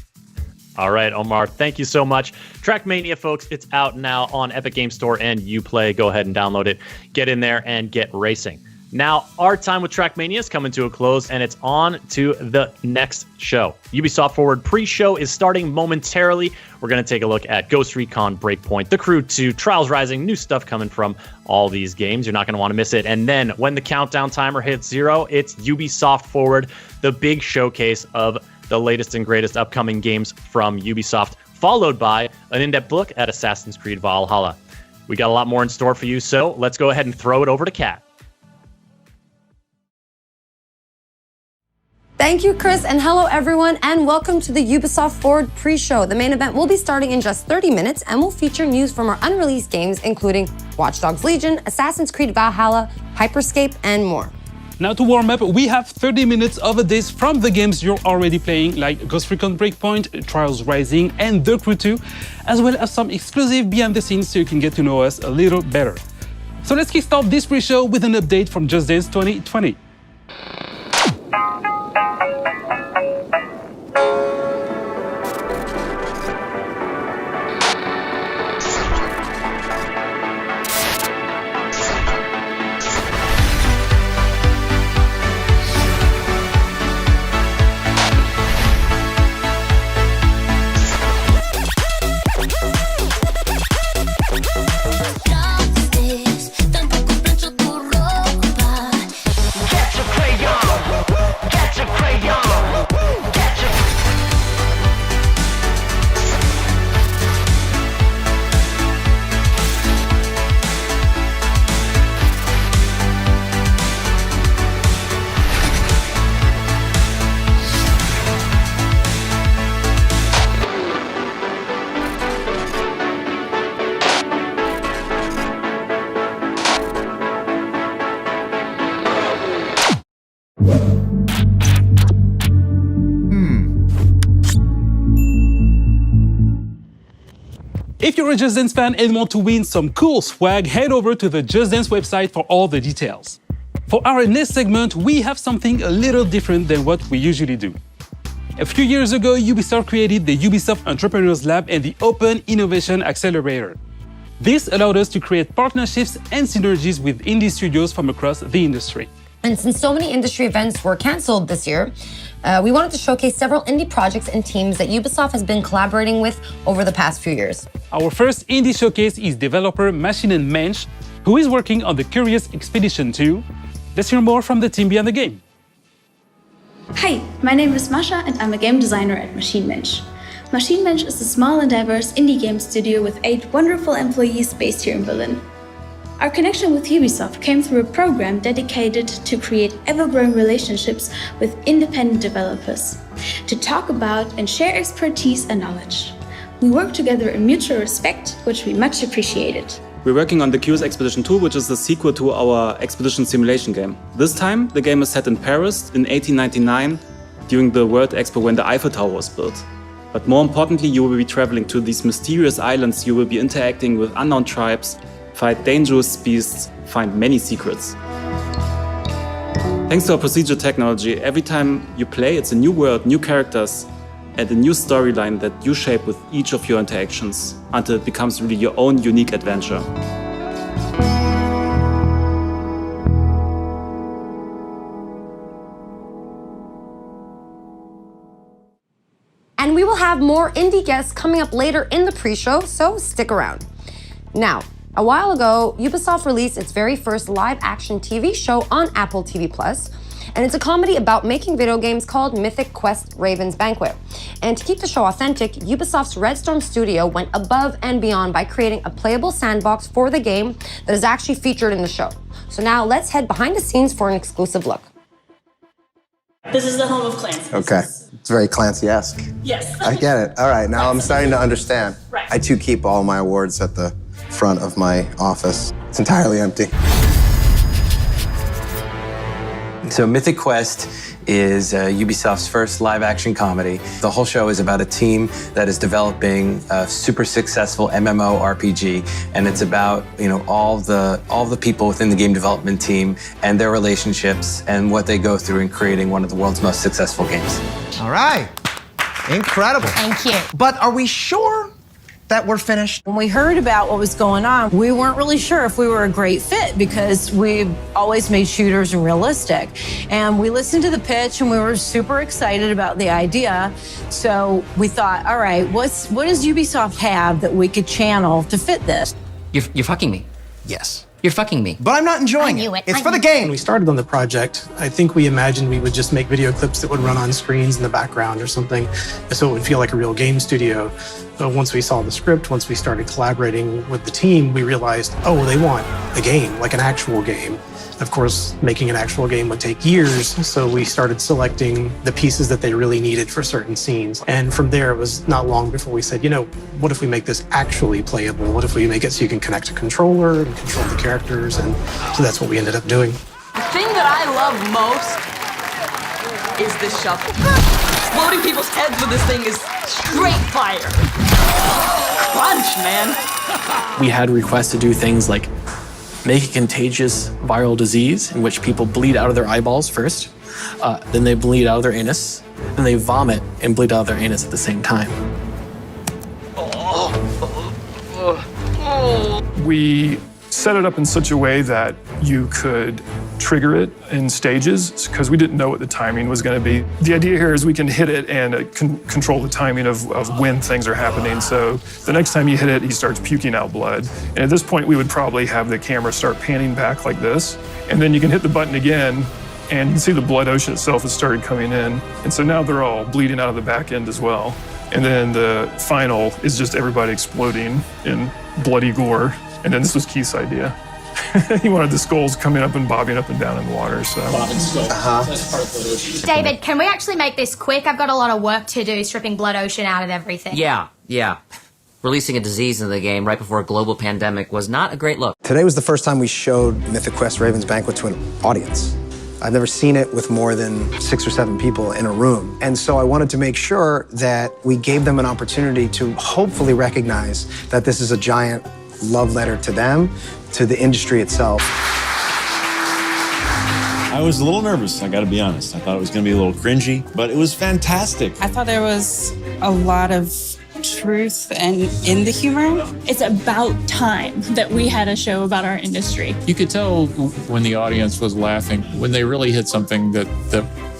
All right, Omar, thank you so much. Trackmania, folks, it's out now on Epic Games Store and Uplay. Go ahead and download it. Get in there and get racing. Now, our time with Trackmania is coming to a close, and it's on to the next show. Ubisoft Forward pre-show is starting momentarily. We're going to take a look at Ghost Recon Breakpoint, The Crew 2, Trials Rising, new stuff coming from all these games. You're not going to want to miss it. And then when the countdown timer hits 0, it's Ubisoft Forward, the big showcase of the latest and greatest upcoming games from Ubisoft, followed by an in-depth look at Assassin's Creed Valhalla. We got a lot more in store for you, so let's go ahead and throw it over to Kat. Thank you, Chris, and hello, everyone, and welcome to the Ubisoft Forward pre-show. The main event will be starting in just 30 minutes and will feature news from our unreleased games, including Watch Dogs Legion, Assassin's Creed Valhalla, Hyperscape, and more. Now to warm up, we have 30 minutes of a days from the games you're already playing, like Ghost Recon Breakpoint, Trials Rising, and The Crew 2, as well as some exclusive behind the scenes so you can get to know us a little better. So let's kickstart this pre-show with an update from Just Dance 2020. If you're a Just Dance fan and want to win some cool swag, head over to the Just Dance website for all the details. For our next segment, we have something a little different than what we usually do. A few years ago, Ubisoft created the Ubisoft Entrepreneurs Lab and the Open Innovation Accelerator. This allowed us to create partnerships and synergies with indie studios from across the industry. And since so many industry events were canceled this year, we wanted to showcase several indie projects and teams that Ubisoft has been collaborating with over the past few years. Our first indie showcase is developer Machine and Mensch, who is working on the Curious Expedition 2. Let's hear more from the team behind the game. Hi, my name is Masha and I'm a game designer at Machine Mensch. Machine Mensch is a small and diverse indie game studio with 8 wonderful employees based here in Berlin. Our connection with Ubisoft came through a program dedicated to create ever-growing relationships with independent developers, to talk about and share expertise and knowledge. We work together in mutual respect, which we much appreciated. We're working on the Curious Expedition 2, which is the sequel to our expedition simulation game. This time, the game is set in Paris in 1899, during the World Expo when the Eiffel Tower was built. But more importantly, you will be traveling to these mysterious islands, you will be interacting with unknown tribes, fight dangerous beasts, find many secrets. Thanks to our procedure technology, every time you play, it's a new world, new characters, and a new storyline that you shape with each of your interactions until it becomes really your own unique adventure. And we will have more indie guests coming up later in the pre-show, so stick around. Now, a while ago, Ubisoft released its very first live-action TV show on Apple TV+, and it's a comedy about making video games called Mythic Quest Raven's Banquet. And to keep the show authentic, Ubisoft's Red Storm studio went above and beyond by creating a playable sandbox for the game that is actually featured in the show. So now let's head behind the scenes for an exclusive look. This is the home of Clancy. Okay. It's very Clancy-esque. Yes. I get it. All right, now I'm starting to understand. Right. I too keep all my awards at the front of my office. It's entirely empty. So Mythic Quest is Ubisoft's first live-action comedy. The whole show is about a team that is developing a super successful MMORPG, and it's about all the people within the game development team and their relationships and what they go through in creating one of the world's most successful games. All right, incredible. Thank you. But are we sure that we're finished. When we heard about what was going on, we weren't really sure if we were a great fit because we always made shooters realistic. And we listened to the pitch and we were super excited about the idea. So we thought, all right, what does Ubisoft have that we could channel to fit this? You're fucking me. Yes. You're fucking me. But I'm not enjoying it. It's for the game. When we started on the project, I think we imagined we would just make video clips that would run on screens in the background or something, so it would feel like a real game studio. But once we saw the script, once we started collaborating with the team, we realized, oh, they want a game, like an actual game. Of course, making an actual game would take years, so we started selecting the pieces that they really needed for certain scenes. And from there, it was not long before we said, you know, what if we make this actually playable? What if we make it so you can connect a controller and control the characters? And so that's what we ended up doing. The thing that I love most is the shovel. Exploding people's heads with this thing is straight fire. Crunch, man. We had requests to do things like make a contagious viral disease in which people bleed out of their eyeballs first, then they bleed out of their anus, then they vomit and bleed out of their anus at the same time. We set it up in such a way that you could trigger it in stages because we didn't know what the timing was going to be. The idea here is we can hit it and control the timing of when things are happening. So the next time you hit it, he starts puking out blood. And at this point, we would probably have the camera start panning back like this. And then you can hit the button again and you can see the blood ocean itself has started coming in. And so now they're all bleeding out of the back end as well. And then the final is just everybody exploding in bloody gore. And then this was Keith's idea. He wanted the skulls coming up and bobbing up and down in the water, so. David, can we actually make this quick? I've got a lot of work to do stripping Blood Ocean out of everything. Yeah. Releasing a disease into the game right before a global pandemic was not a great look. Today was the first time we showed Mythic Quest Raven's Banquet to an audience. I've never seen it with more than 6 or 7 people in a room. And so I wanted to make sure that we gave them an opportunity to hopefully recognize that this is a giant love letter to them, to the industry itself. I was a little nervous, I gotta be honest. I thought it was gonna be a little cringy, but it was fantastic. I thought there was a lot of truth and in the humor. It's about time that we had a show about our industry. You could tell when the audience was laughing, when they really hit something that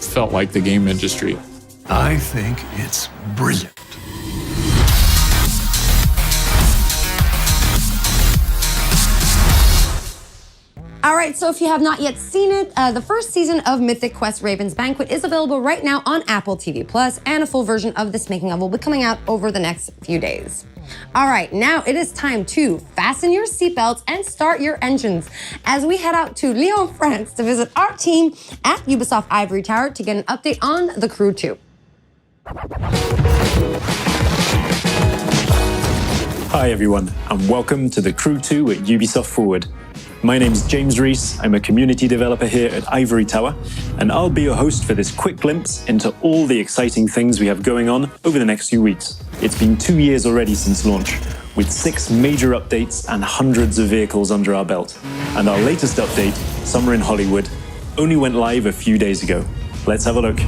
felt like the game industry. I think it's brilliant. All right, so if you have not yet seen it, the first season of Mythic Quest Raven's Banquet is available right now on Apple TV+, and a full version of this making of will be coming out over the next few days. All right, now it is time to fasten your seatbelts and start your engines as we head out to Lyon, France to visit our team at Ubisoft Ivory Tower to get an update on The Crew 2. Hi everyone, and welcome to The Crew 2 at Ubisoft Forward. My name's James Reese, I'm a community developer here at Ivory Tower, and I'll be your host for this quick glimpse into all the exciting things we have going on over the next few weeks. It's been 2 years already since launch, with 6 major updates and hundreds of vehicles under our belt. And our latest update, Summer in Hollywood, only went live a few days ago. Let's have a look.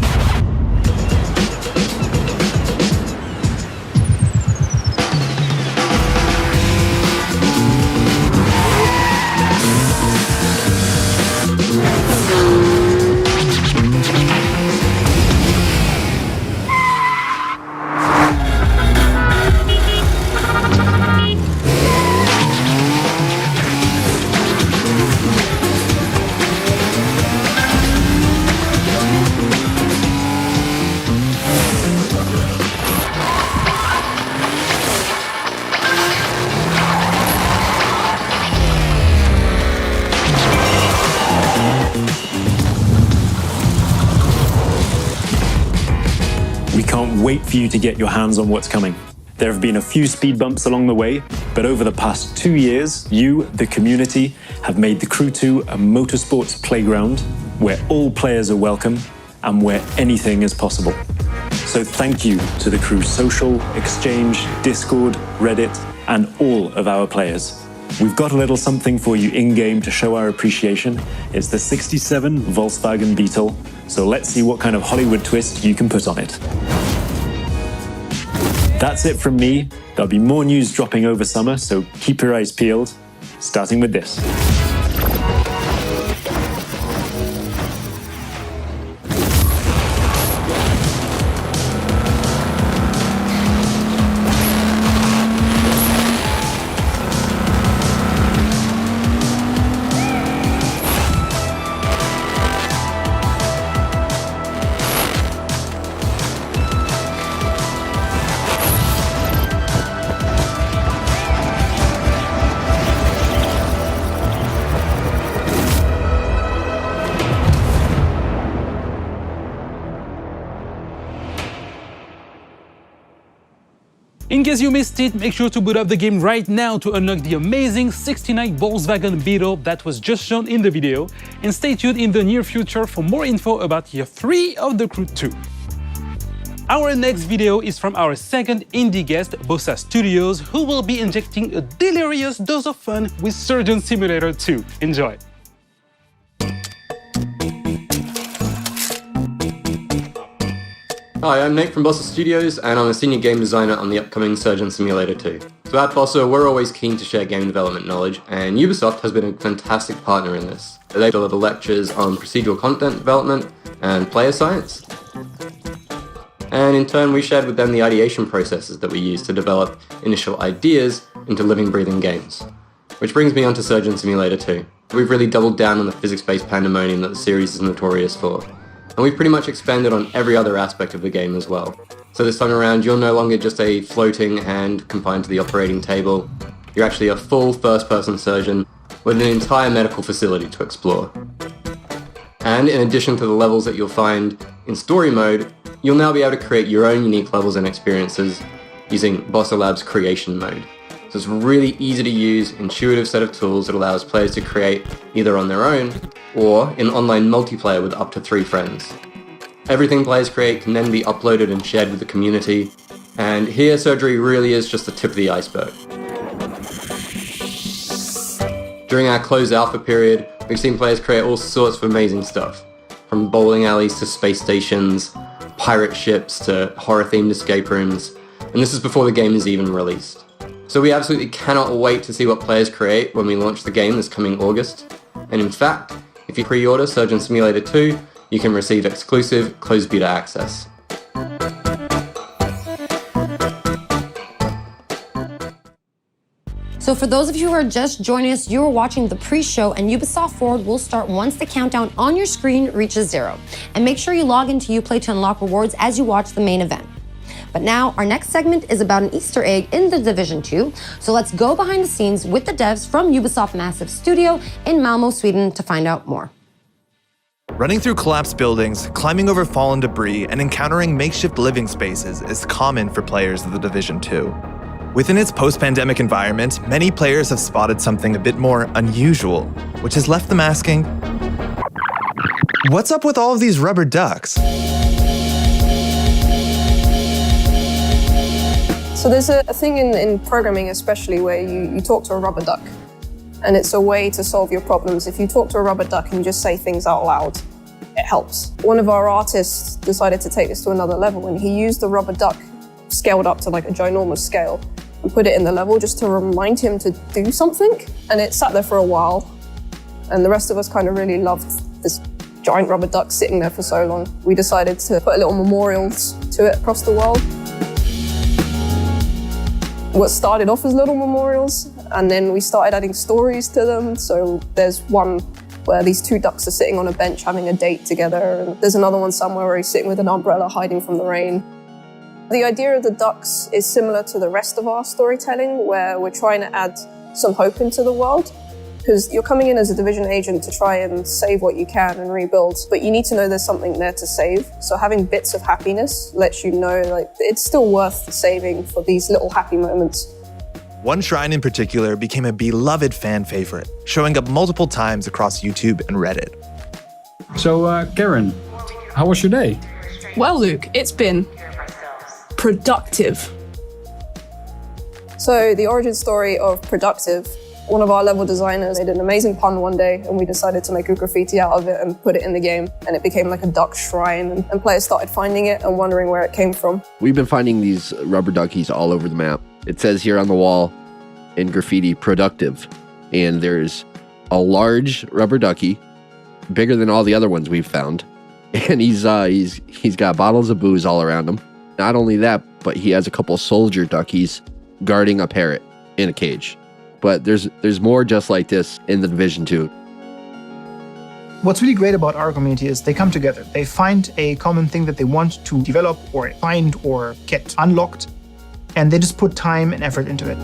Wait for you to get your hands on what's coming. There have been a few speed bumps along the way, but over the past 2 years, you, the community, have made The Crew 2 a motorsports playground where all players are welcome and where anything is possible. So thank you to The Crew Social, Exchange, Discord, Reddit, and all of our players. We've got a little something for you in-game to show our appreciation. It's the 67 Volkswagen Beetle, so let's see what kind of Hollywood twist you can put on it. That's it from me. There'll be more news dropping over summer, so keep your eyes peeled, starting with this. In case you missed it, make sure to boot up the game right now to unlock the amazing 69 Volkswagen Beetle that was just shown in the video, and stay tuned in the near future for more info about Year 3 of The Crew 2. Our next video is from our second indie guest, Bossa Studios, who will be injecting a delirious dose of fun with Surgeon Simulator 2. Enjoy! Hi, I'm Nate from Bossa Studios, and I'm a senior game designer on the upcoming Surgeon Simulator 2. So at Bossa, we're always keen to share game development knowledge, and Ubisoft has been a fantastic partner in this. They deliver lectures on procedural content development and player science. And in turn, we shared with them the ideation processes that we use to develop initial ideas into living, breathing games. Which brings me on to Surgeon Simulator 2. We've really doubled down on the physics-based pandemonium that the series is notorious for. And we've pretty much expanded on every other aspect of the game as well. So this time around, you're no longer just a floating hand confined to the operating table. You're actually a full first-person surgeon with an entire medical facility to explore. And in addition to the levels that you'll find in story mode, you'll now be able to create your own unique levels and experiences using Bossa Labs creation mode. So it's a really easy to use, intuitive set of tools that allows players to create either on their own or in online multiplayer with up to 3 friends. Everything players create can then be uploaded and shared with the community, and here surgery really is just the tip of the iceberg. During our closed alpha period, we've seen players create all sorts of amazing stuff, from bowling alleys to space stations, pirate ships to horror-themed escape rooms, and this is before the game is even released. So we absolutely cannot wait to see what players create when we launch the game this coming August. And in fact, if you pre-order Surgeon Simulator 2, you can receive exclusive closed beta access. So for those of you who are just joining us, you are watching the pre-show, and Ubisoft Forward will start once the countdown on your screen reaches 0. And make sure you log into Uplay to unlock rewards as you watch the main event. But now, our next segment is about an Easter egg in The Division 2, so let's go behind the scenes with the devs from Ubisoft Massive Studio in Malmo, Sweden to find out more. Running through collapsed buildings, climbing over fallen debris, and encountering makeshift living spaces is common for players of The Division 2. Within its post-pandemic environment, many players have spotted something a bit more unusual, which has left them asking, what's up with all of these rubber ducks? So there's a thing in programming especially where you talk to a rubber duck, and it's a way to solve your problems. If you talk to a rubber duck and you just say things out loud, it helps. One of our artists decided to take this to another level, and he used the rubber duck scaled up to like a ginormous scale and put it in the level just to remind him to do something. And it sat there for a while, and the rest of us kind of really loved this giant rubber duck sitting there for so long. We decided to put a little memorials to it across the world. What started off as little memorials, and then we started adding stories to them. So there's one where these 2 ducks are sitting on a bench having a date together, and there's another one somewhere where he's sitting with an umbrella hiding from the rain. The idea of the ducks is similar to the rest of our storytelling, where we're trying to add some hope into the world. Because you're coming in as a Division agent to try and save what you can and rebuild, but you need to know there's something there to save. So having bits of happiness lets you know like it's still worth the saving for these little happy moments. One shrine in particular became a beloved fan favorite, showing up multiple times across YouTube and Reddit. So, Karen, how was your day? Well, Luke, it's been productive. So the origin story of productive One of our level designers made an amazing pun one day, and we decided to make a graffiti out of it and put it in the game, and it became like a duck shrine, and players started finding it and wondering where it came from. We've been finding these rubber duckies all over the map. It says here on the wall in graffiti, productive, and there's a large rubber ducky, bigger than all the other ones we've found, and he's got bottles of booze all around him. Not only that, but he has a couple soldier duckies guarding a parrot in a cage. But there's more just like this in the Division 2. What's really great about our community is they come together. They find a common thing that they want to develop or find or get unlocked, and they just put time and effort into it.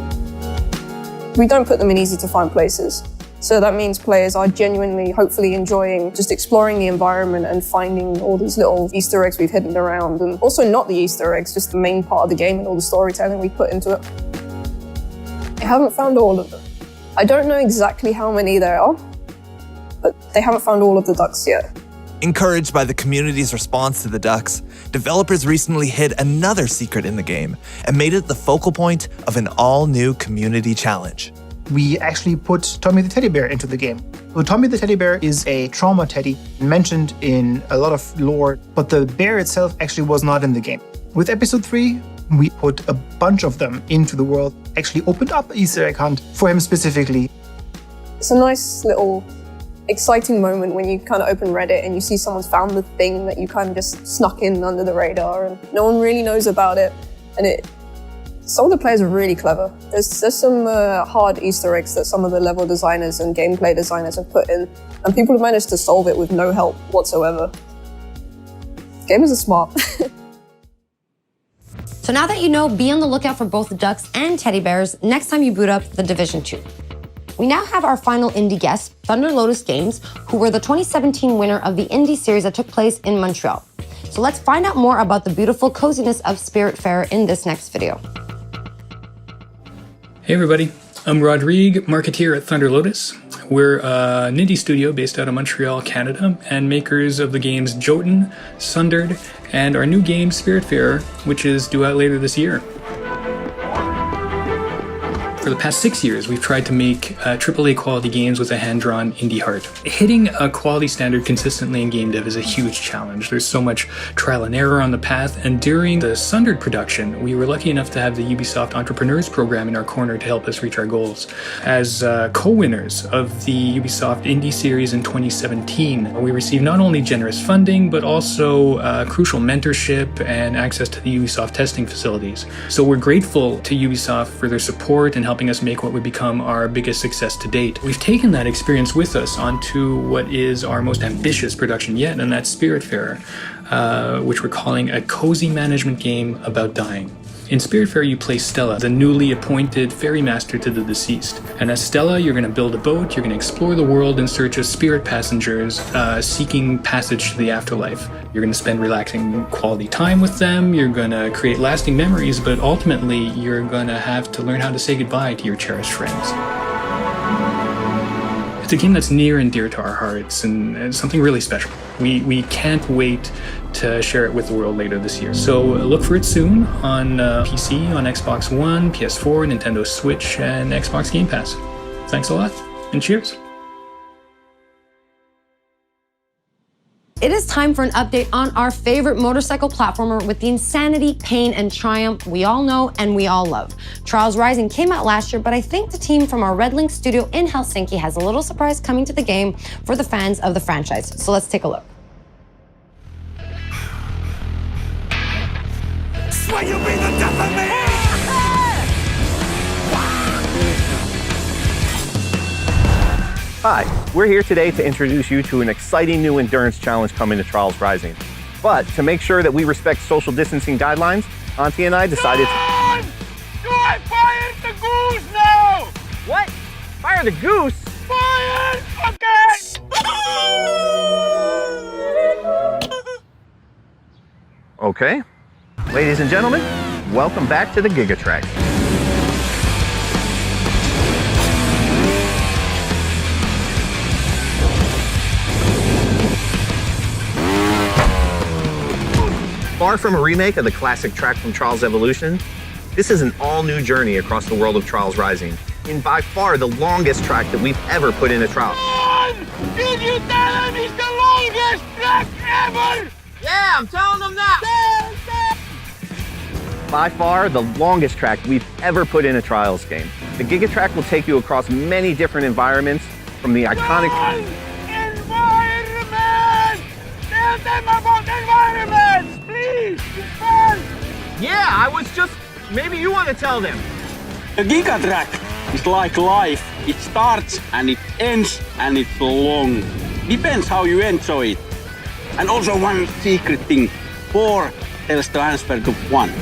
We don't put them in easy to find places. So that means players are genuinely, hopefully enjoying just exploring the environment and finding all these little Easter eggs we've hidden around. And also not the Easter eggs, just the main part of the game and all the storytelling we put into it. I haven't found all of them. I don't know exactly how many there are, but they haven't found all of the ducks yet. Encouraged by the community's response to the ducks, developers recently hid another secret in the game and made it the focal point of an all-new community challenge. We actually put Tommy the teddy bear into the game. So Tommy the teddy bear is a trauma teddy mentioned in a lot of lore, but the bear itself actually was not in the game. With episode 3, we put a bunch of them into the world, actually opened up an Easter egg hunt for him specifically. It's a nice little exciting moment when you kind of open Reddit and you see someone's found the thing that you kind of just snuck in under the radar and no one really knows about it. And some of the players are really clever. There's some hard Easter eggs that some of the level designers and gameplay designers have put in, and people have managed to solve it with no help whatsoever. Gamers are smart. So now that you know, be on the lookout for both the ducks and teddy bears next time you boot up the Division 2. We now have our final indie guest, Thunder Lotus Games, who were the 2017 winner of the indie series that took place in Montreal. So let's find out more about the beautiful coziness of Spiritfarer in this next video. Hey everybody, I'm Rodrigue, marketeer at Thunder Lotus. We're an indie studio based out of Montreal, Canada, and makers of the games Jotun, Sundered, and our new game Spiritfarer, which is due out later this year. For the past 6 years, we've tried to make AAA quality games with a hand-drawn indie heart. Hitting a quality standard consistently in game dev is a huge challenge. There's so much trial and error on the path, and during the Sundered production, we were lucky enough to have the Ubisoft Entrepreneurs program in our corner to help us reach our goals. As co-winners of the Ubisoft Indie Series in 2017, we received not only generous funding, but also crucial mentorship and access to the Ubisoft testing facilities. So we're grateful to Ubisoft for their support and helping us make what would become our biggest success to date. We've taken that experience with us onto what is our most ambitious production yet, and that's Spiritfarer, which we're calling a cozy management game about dying. In Spiritfarer, you play Stella, the newly appointed ferry master to the deceased. And as Stella, you're going to build a boat, you're going to explore the world in search of spirit passengers seeking passage to the afterlife. You're going to spend relaxing quality time with them, you're going to create lasting memories, but ultimately, you're going to have to learn how to say goodbye to your cherished friends. It's a game that's near and dear to our hearts and it's something really special. We can't wait to share it with the world later this year. So look for it soon on PC, on Xbox One, PS4, Nintendo Switch, and Xbox Game Pass. Thanks a lot, and cheers. It is time for an update on our favorite motorcycle platformer with the insanity, pain, and triumph we all know and we all love. Trials Rising came out last year, but I think the team from our Red Link studio in Helsinki has a little surprise coming to the game for the fans of the franchise. So let's take a look. Swear you'll be the death of me! Hi, we're here today to introduce you to an exciting new endurance challenge coming to Trials Rising. But to make sure that we respect social distancing guidelines, Auntie and I decided to... Do I fire the goose now? What? Fire the goose? Fire! Okay. Ladies and gentlemen, welcome back to the Gigatrack. Far from a remake of the classic track from Trials Evolution, this is an all-new journey across the world of Trials Rising, in by far the longest track that we've ever put in a trial. Did you tell him it's the longest track ever? Yeah, I'm telling them that. By far the longest track we've ever put in a Trials game. The Giga Track will take you across many different environments, from the iconic... Environment! Tell them about environments, please! Yeah, I was just... Maybe you want to tell them. The Giga Track is like life. It starts and it ends and it's long. Depends how you enjoy it. And also one secret thing. 4 tells the answer to 1.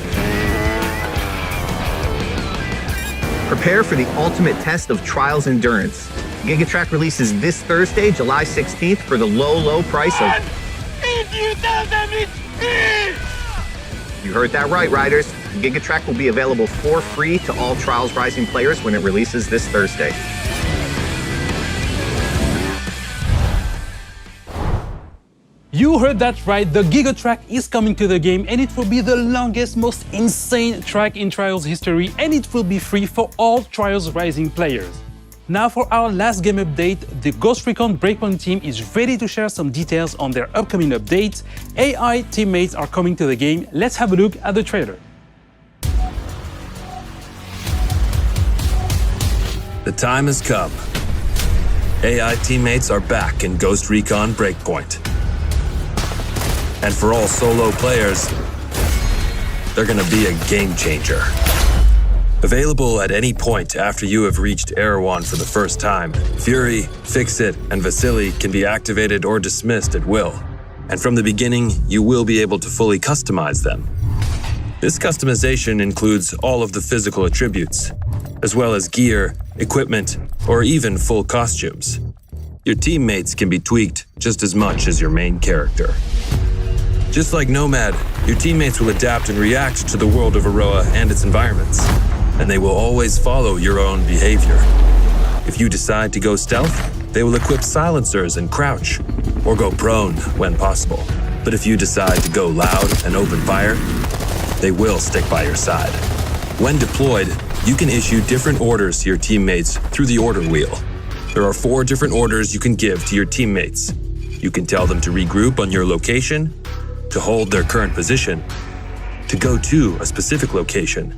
Prepare for the ultimate test of Trials endurance. Giga Track releases this Thursday, July 16th for the low price of... Did you tell them it's free? You heard that right, riders. Giga Track will be available for free to all Trials Rising players when it releases this Thursday. You heard that right, the Giga Track is coming to the game and it will be the longest, most insane track in Trials history, and it will be free for all Trials Rising players. Now for our last game update, the Ghost Recon Breakpoint team is ready to share some details on their upcoming updates. AI teammates are coming to the game. Let's have a look at the trailer. The time has come. AI teammates are back in Ghost Recon Breakpoint. And for all solo players, they're gonna be a game changer. Available at any point after you have reached Erewhon for the first time, Fury, Fix-It, and Vasily can be activated or dismissed at will. And from the beginning, you will be able to fully customize them. This customization includes all of the physical attributes, as well as gear, equipment, or even full costumes. Your teammates can be tweaked just as much as your main character. Just like Nomad, your teammates will adapt and react to the world of Aroa and its environments, and they will always follow your own behavior. If you decide to go stealth, they will equip silencers and crouch, or go prone when possible. But if you decide to go loud and open fire, they will stick by your side. When deployed, you can issue different orders to your teammates through the order wheel. There are 4 different orders you can give to your teammates. You can tell them to regroup on your location, to hold their current position, to go to a specific location,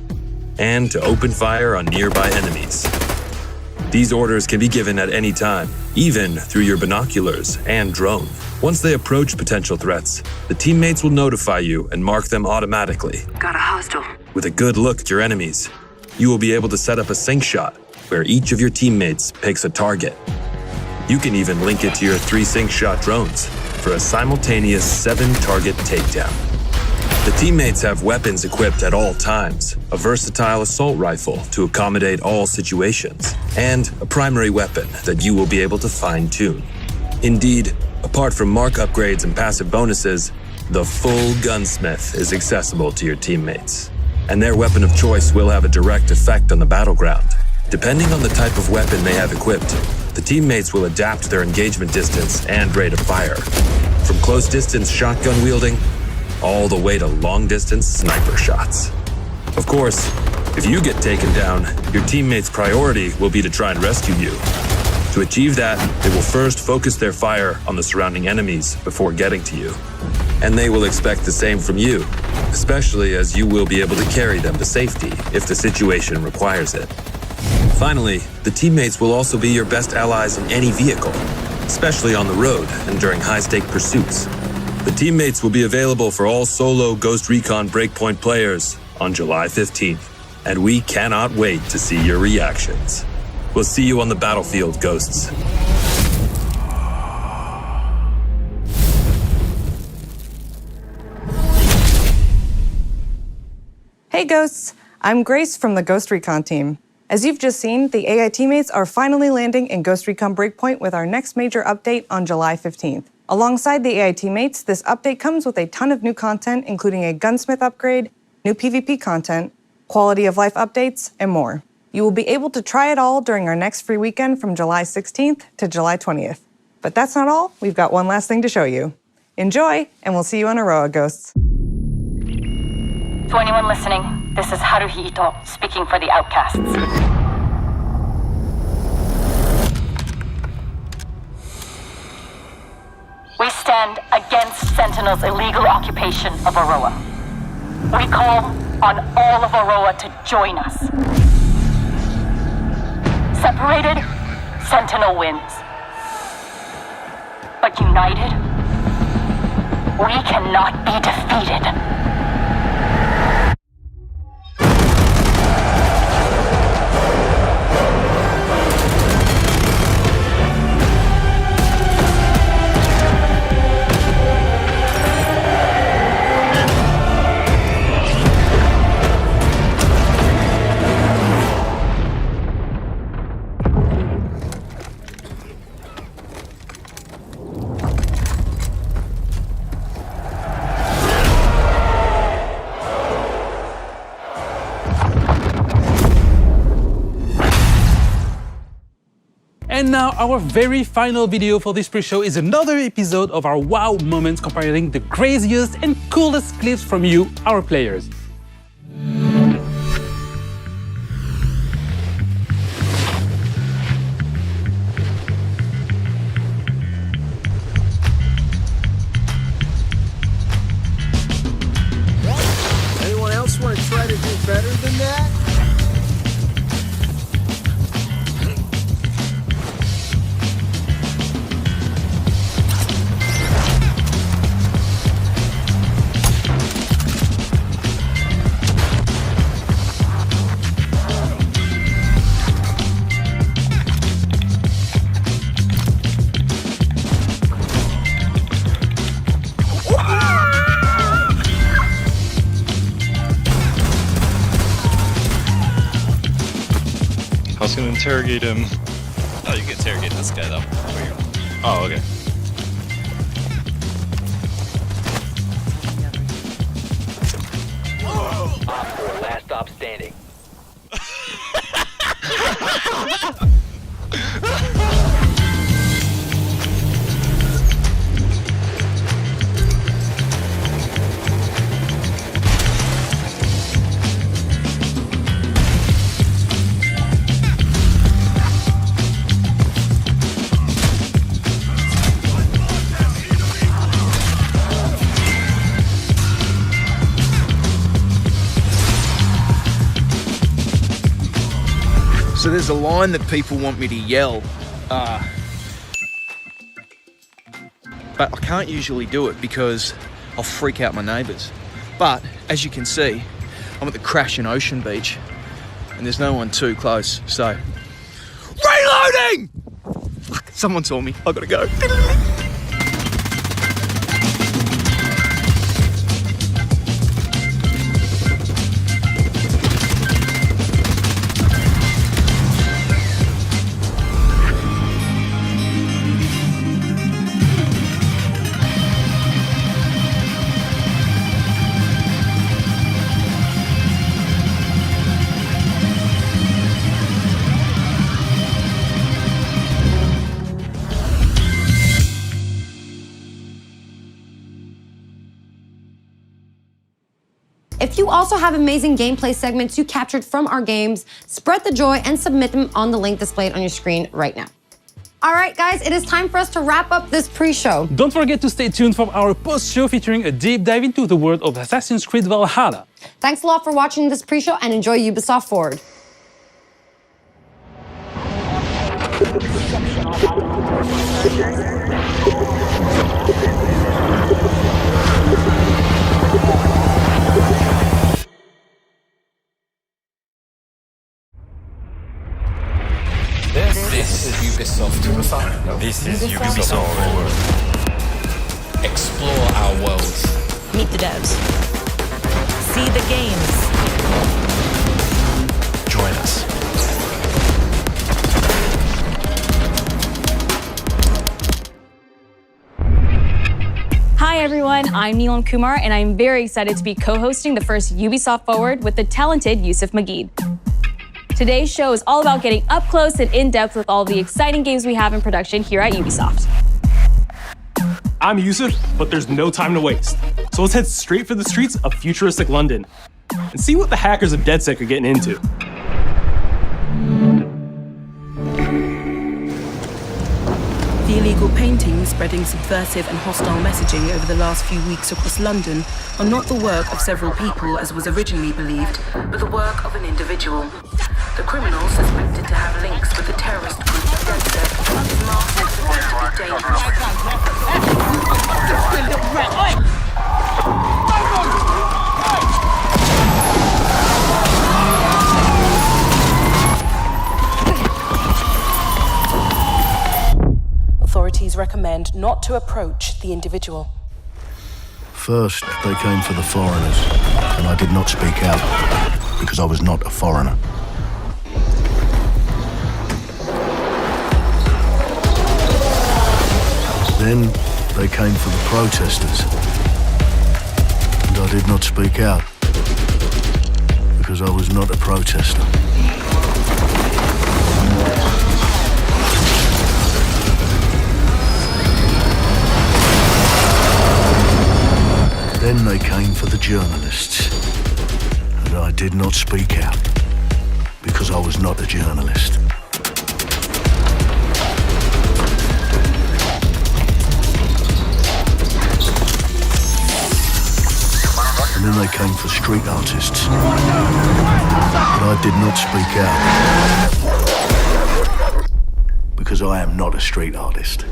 and to open fire on nearby enemies. These orders can be given at any time, even through your binoculars and drone. Once they approach potential threats, the teammates will notify you and mark them automatically. Got a hostile. With a good look at your enemies, you will be able to set up a sync shot where each of your teammates picks a target. You can even link it to your 3 sync shot drones for a simultaneous 7-target takedown. The teammates have weapons equipped at all times, a versatile assault rifle to accommodate all situations, and a primary weapon that you will be able to fine-tune. Indeed, apart from mark upgrades and passive bonuses, the full gunsmith is accessible to your teammates, and their weapon of choice will have a direct effect on the battleground. Depending on the type of weapon they have equipped, the teammates will adapt their engagement distance and rate of fire, from close-distance shotgun wielding all the way to long-distance sniper shots. Of course, if you get taken down, your teammates' priority will be to try and rescue you. To achieve that, they will first focus their fire on the surrounding enemies before getting to you. And they will expect the same from you, especially as you will be able to carry them to safety if the situation requires it. Finally, the teammates will also be your best allies in any vehicle, especially on the road and during high-stake pursuits. The teammates will be available for all solo Ghost Recon Breakpoint players on July 15th, and we cannot wait to see your reactions. We'll see you on the battlefield, Ghosts. Hey Ghosts, I'm Grace from the Ghost Recon team. As you've just seen, the AI teammates are finally landing in Ghost Recon Breakpoint with our next major update on July 15th. Alongside the AI teammates, this update comes with a ton of new content, including a gunsmith upgrade, new PvP content, quality of life updates, and more. You will be able to try it all during our next free weekend from July 16th to July 20th. But that's not all, we've got one last thing to show you. Enjoy, and we'll see you on Aroa, Ghosts. To anyone listening, this is Haruhi Ito speaking for the Outcasts. against Sentinel's illegal occupation of Aroa. We call on all of Aroa to join us. Separated, Sentinel wins. But united, we cannot be defeated. And now our very final video for this pre-show is another episode of our wow moments comparing the craziest and coolest clips from you, our players. Anyone else want to try to do better than that? I was gonna interrogate him. Oh, you can interrogate this guy though. Oh, okay. Last stop standing. So there's a line that people want me to yell, but I can't usually do it because I'll freak out my neighbours. But as you can see, I'm at the Crashing Ocean Beach and there's no one too close, so... Reloading! Fuck, someone saw me, I gotta go. If you also have amazing gameplay segments you captured from our games, spread the joy and submit them on the link displayed on your screen right now. All right, guys, it is time for us to wrap up this pre-show. Don't forget to stay tuned for our post-show featuring a deep dive into the world of Assassin's Creed Valhalla. Thanks a lot for watching this pre-show and enjoy Ubisoft Forward. This is Ubisoft Forward. This is Ubisoft Forward. Explore our worlds. Meet the devs. See the games. Join us. Hi everyone, I'm Neelam Kumar and I'm very excited to be co-hosting the first Ubisoft Forward with the talented Yusuf Mageed. Today's show is all about getting up close and in-depth with all the exciting games we have in production here at Ubisoft. I'm Yusuf, but there's no time to waste. So let's head straight for the streets of futuristic London and see what the hackers of DedSec are getting into. The illegal paintball paintings spreading subversive and hostile messaging over the last few weeks across London are not the work of several people as was originally believed, but the work of an individual. The criminal suspected to have links with the terrorist group Delta is marked as supposed to be dangerous. Authorities recommend not to approach the individual. First, they came for the foreigners, and I did not speak out because I was not a foreigner. Then they came for the protesters, and I did not speak out because I was not a protester. Then they came for the journalists, and I did not speak out because I was not a journalist. And then they came for street artists, but I did not speak out because I am not a street artist.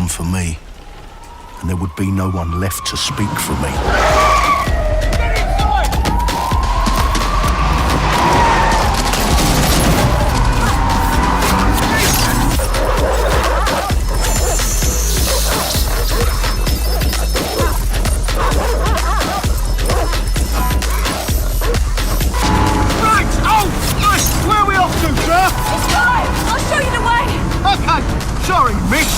For me, and there would be no one left to speak for me. Right! Oh! Nice! Where are we off to, sir? It's fine! I'll show you the way! Okay, sorry, miss.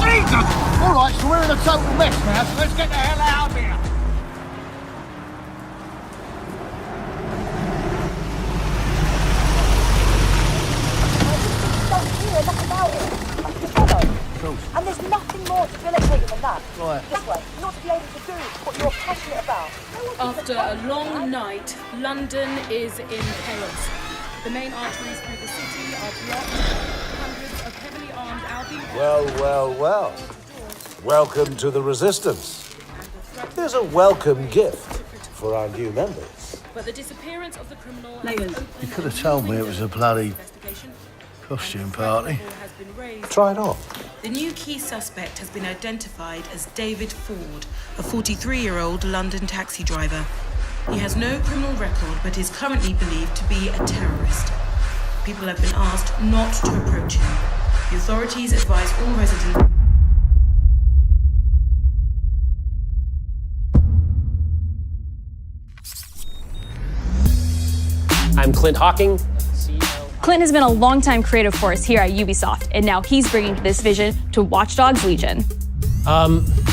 Jesus! All right, so we're in a total mess now, so let's get the hell out of here. And there's nothing more debilitating than that. Right. This way, not to be able to do what you're passionate about. After a long night, London is in chaos. The main arteries through the city are blocked. Hundreds of heavily armed Albion... Well. Welcome to the Resistance. Here's a welcome gift for our new members. But the disappearance of the criminal... You could have told me it was a bloody costume party. Try it on. The new key suspect has been identified as David Ford, a 43-year-old London taxi driver. He has no criminal record, but is currently believed to be a terrorist. People have been asked not to approach him. The authorities advise all residents... I'm Clint Hawking. Clint has been a longtime creative force here at Ubisoft, and now he's bringing this vision to Watch Dogs Legion.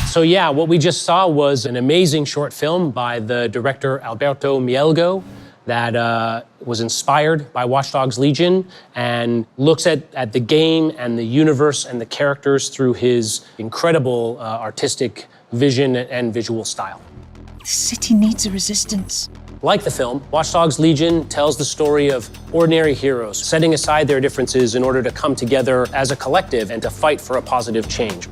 So yeah, what we just saw was an amazing short film by the director Alberto Mielgo that was inspired by Watch Dogs Legion and looks at the game and the universe and the characters through his incredible artistic vision and visual style. The city needs a resistance. Like the film, Watch Dogs Legion tells the story of ordinary heroes setting aside their differences in order to come together as a collective and to fight for a positive change.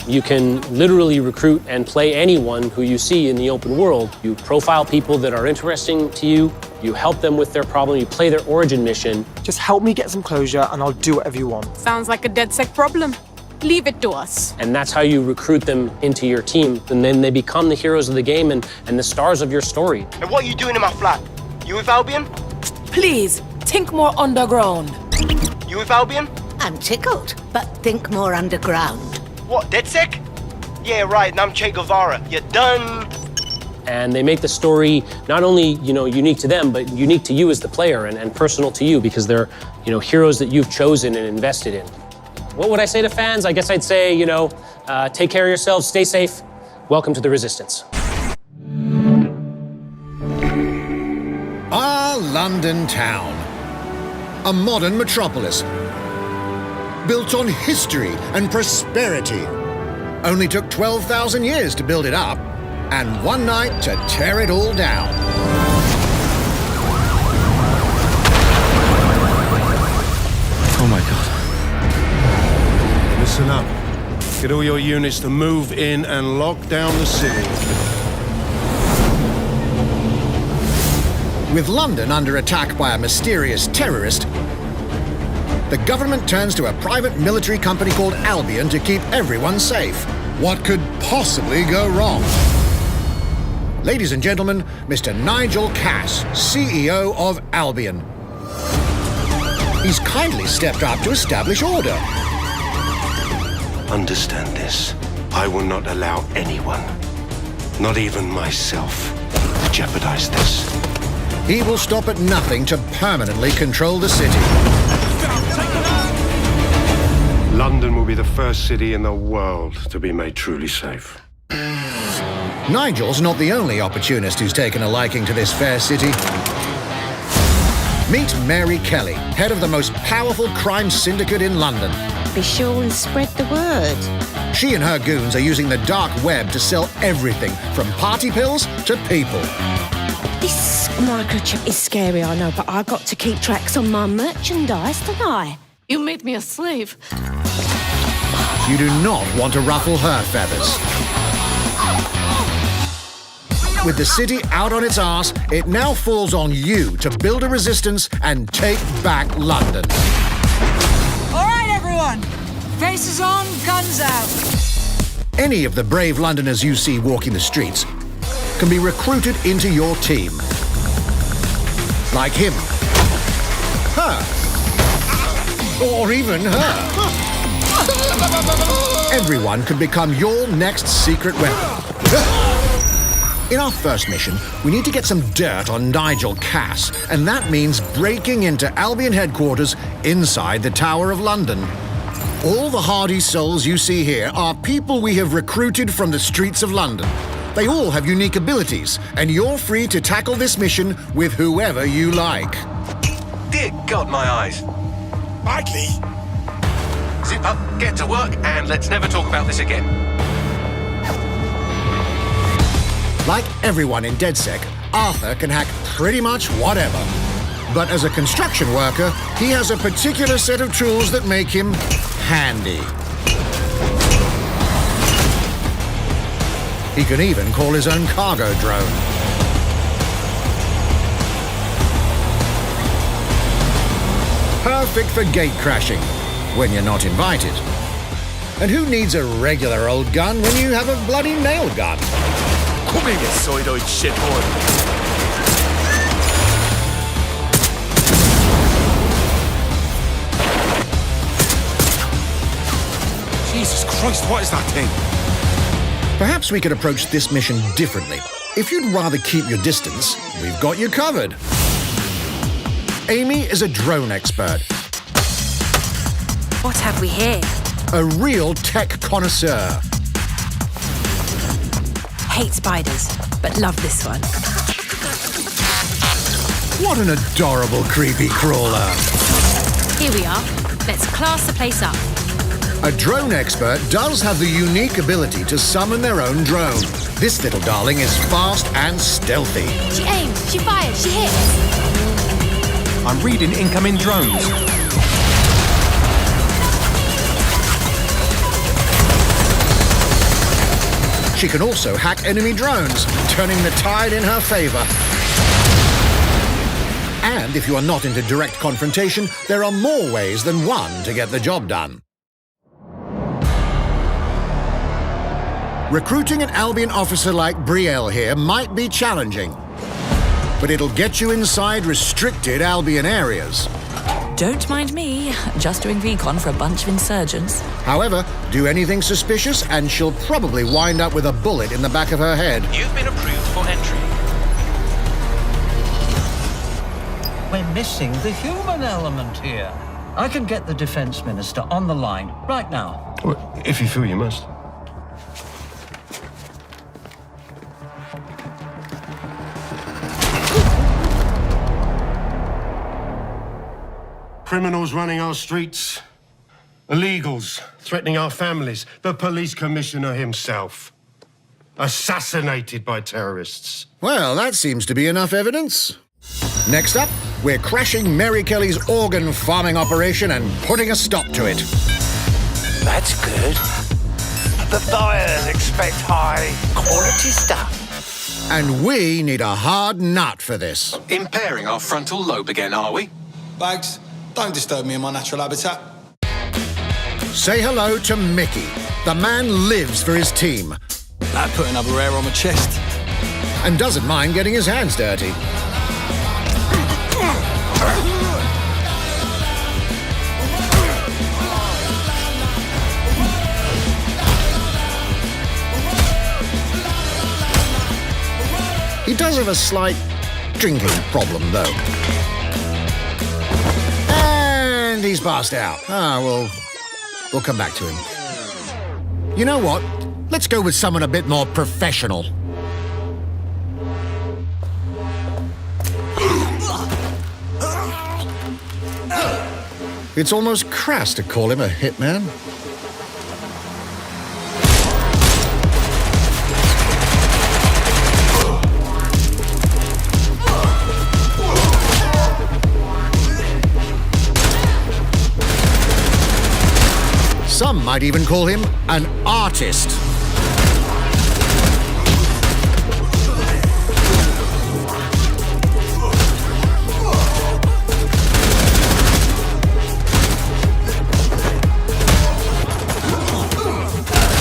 You can literally recruit and play anyone who you see in the open world. You profile people that are interesting to you, you help them with their problem, you play their origin mission. Just help me get some closure and I'll do whatever you want. Sounds like a DedSec problem. Leave it to us. And that's how you recruit them into your team. And then they become the heroes of the game and the stars of your story. And what are you doing in my flat? You with Albion? Please, think more underground. You with Albion? I'm tickled, but think more underground. What, DedSec? Yeah, right, and I'm Che Guevara. You done? And they make the story not only, unique to them, but unique to you as the player and personal to you because they're, heroes that you've chosen and invested in. What would I say to fans? I guess I'd say, take care of yourselves, stay safe. Welcome to the Resistance. Our London town. A modern metropolis. Built on history and prosperity. Only took 12,000 years to build it up, and one night to tear it all down. Oh my God. Listen up. Get all your units to move in and lock down the city. With London under attack by a mysterious terrorist, the government turns to a private military company called Albion to keep everyone safe. What could possibly go wrong? Ladies and gentlemen, Mr. Nigel Cass, CEO of Albion. He's kindly stepped up to establish order. Understand this. I will not allow anyone, not even myself, to jeopardize this. He will stop at nothing to permanently control the city. London will be the first city in the world to be made truly safe. Nigel's not the only opportunist who's taken a liking to this fair city. Meet Mary Kelly, head of the most powerful crime syndicate in London. Be sure and spread the word. She and her goons are using the dark web to sell everything from party pills to people. This microchip is scary, I know, but I got to keep tracks on my merchandise, don't I? You made me a slave. You do not want to ruffle her feathers. With the city out on its arse, it now falls on you to build a resistance and take back London. All right, everyone. Faces on, guns out. Any of the brave Londoners you see walking the streets can be recruited into your team. Like him, her, or even her. Everyone could become your next secret weapon. In our first mission, we need to get some dirt on Nigel Cass, and that means breaking into Albion headquarters inside the Tower of London. All the hardy souls you see here are people we have recruited from the streets of London. They all have unique abilities, and you're free to tackle this mission with whoever you like. Dear God, my eyes. Mikey! Zip up, get to work, and let's never talk about this again. Like everyone in DedSec, Arthur can hack pretty much whatever. But as a construction worker, he has a particular set of tools that make him handy. He can even call his own cargo drone. Perfect for gate crashing, when you're not invited. And who needs a regular old gun when you have a bloody nail gun? Come here, you side-eyed shithole. Jesus Christ, what is that thing? Perhaps we could approach this mission differently. If you'd rather keep your distance, we've got you covered. Amy is a drone expert. What have we here? A real tech connoisseur. Hate spiders, but love this one. What an adorable creepy crawler. Here we are. Let's class the place up. A drone expert does have the unique ability to summon their own drone. This little darling is fast and stealthy. She aims, she fires, she hits. I'm reading incoming drones. She can also hack enemy drones, turning the tide in her favor. And if you are not into direct confrontation, there are more ways than one to get the job done. Recruiting an Albion officer like Brielle here might be challenging. but it'll get you inside restricted Albion areas. Don't mind me, just doing recon for a bunch of insurgents. However, do anything suspicious and she'll probably wind up with a bullet in the back of her head. You've been approved for entry. We're missing the human element here. I can get the Defence Minister on the line right now. Well, if you feel you must. Criminals running our streets, illegals threatening our families, the police commissioner himself, assassinated by terrorists. Well, that seems to be enough evidence. Next up, we're crashing Mary Kelly's organ farming operation and putting a stop to it. That's good. The buyers expect high quality stuff. And we need a hard nut for this. Impairing our frontal lobe again, are we? Bags, don't disturb me in my natural habitat. Say hello to Mickey. The man lives for his team. That put another hair on my chest. And doesn't mind getting his hands dirty. He does have a slight drinking problem, though. And he's passed out. We'll come back to him. You know what? Let's go with someone a bit more professional. It's almost crass to call him a hitman. Some might even call him an artist.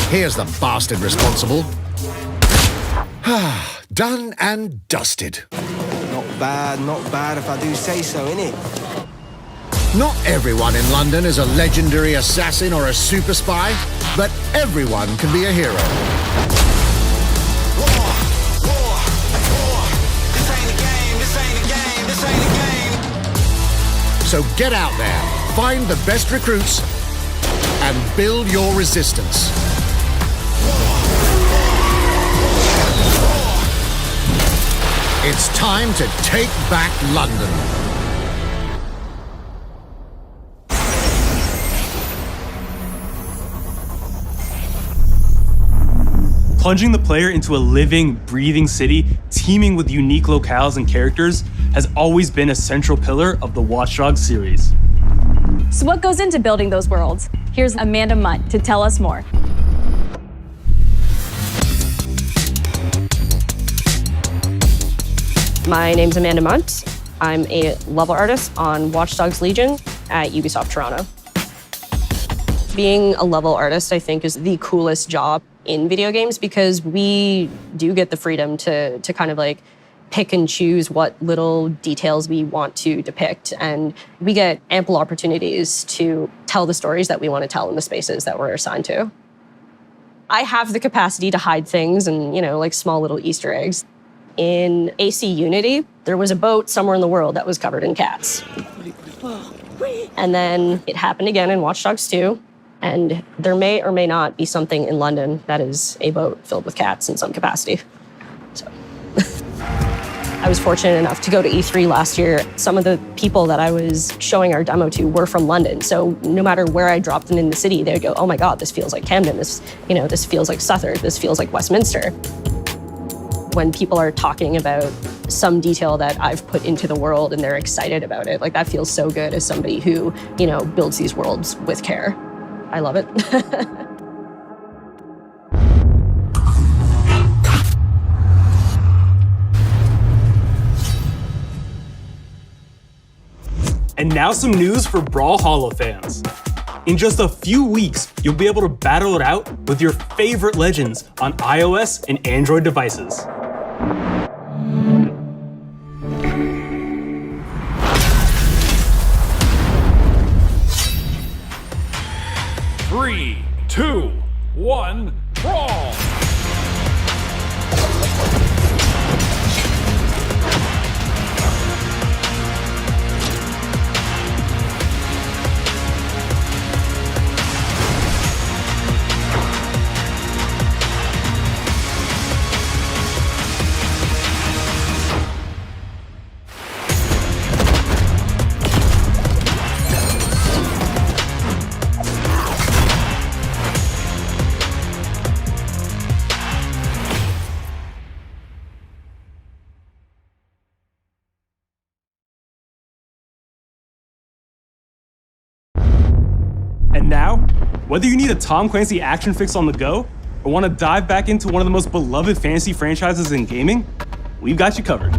Here's the bastard responsible. Done and dusted. Not bad if I do say so, innit? Not everyone in London is a legendary assassin or a super spy, but everyone can be a hero. So get out there, find the best recruits, and build your resistance. It's time to take back London. Plunging the player into a living, breathing city teeming with unique locales and characters has always been a central pillar of the Watch Dogs series. So what goes into building those worlds? Here's Amanda Munt to tell us more. My name's Amanda Munt. I'm a level artist on Watch Dogs Legion at Ubisoft Toronto. Being a level artist, I think, is the coolest job in video games because we do get the freedom to kind of like pick and choose what little details we want to depict. And we get ample opportunities to tell the stories that we want to tell in the spaces that we're assigned to. I have the capacity to hide things and, like small little Easter eggs. In AC Unity, there was a boat somewhere in the world that was covered in cats. And then it happened again in Watch Dogs 2. And there may or may not be something in London that is a boat filled with cats in some capacity. So I was fortunate enough to go to E3 last year. Some of the people that I was showing our demo to were from London. So no matter where I dropped them in the city, they'd go, oh my God, this feels like Camden. This feels like Southwark. This feels like Westminster. When people are talking about some detail that I've put into the world and they're excited about it, like that feels so good as somebody who, builds these worlds with care. I love it. And now some news for Brawlhalla fans. In just a few weeks, you'll be able to battle it out with your favorite legends on iOS and Android devices. 2, 1, brawl! And now, whether you need a Tom Clancy action fix on the go, or want to dive back into one of the most beloved fantasy franchises in gaming, we've got you covered.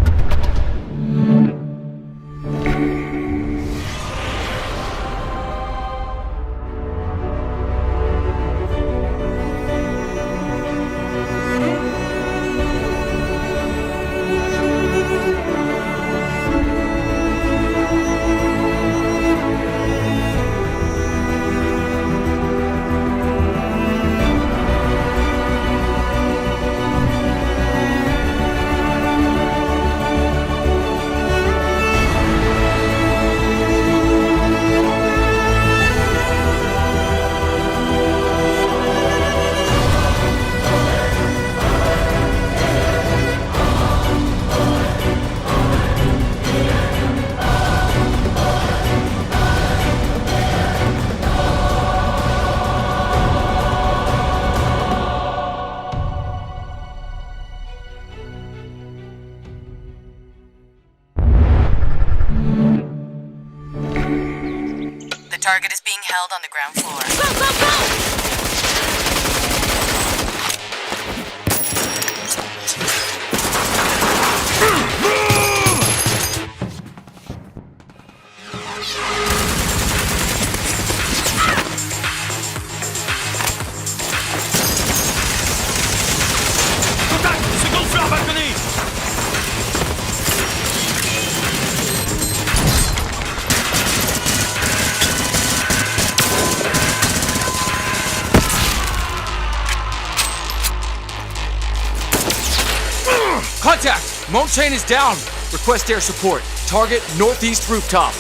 Target is being held on the ground floor. Go, go, go! Contact! Second floor balcony! Contact! Moat chain is down. Request air support. Target northeast rooftop.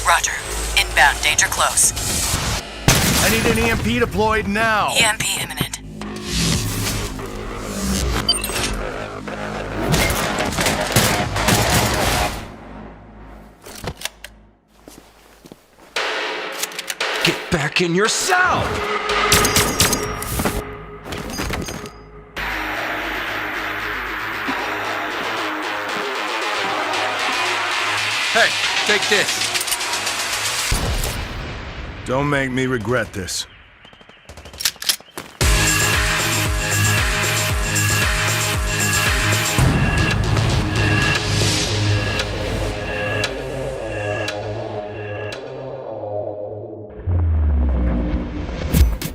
Roger. Inbound. Danger close. I need an EMP deployed now. EMP imminent. Get back in your cell! Hey, take this. Don't make me regret this.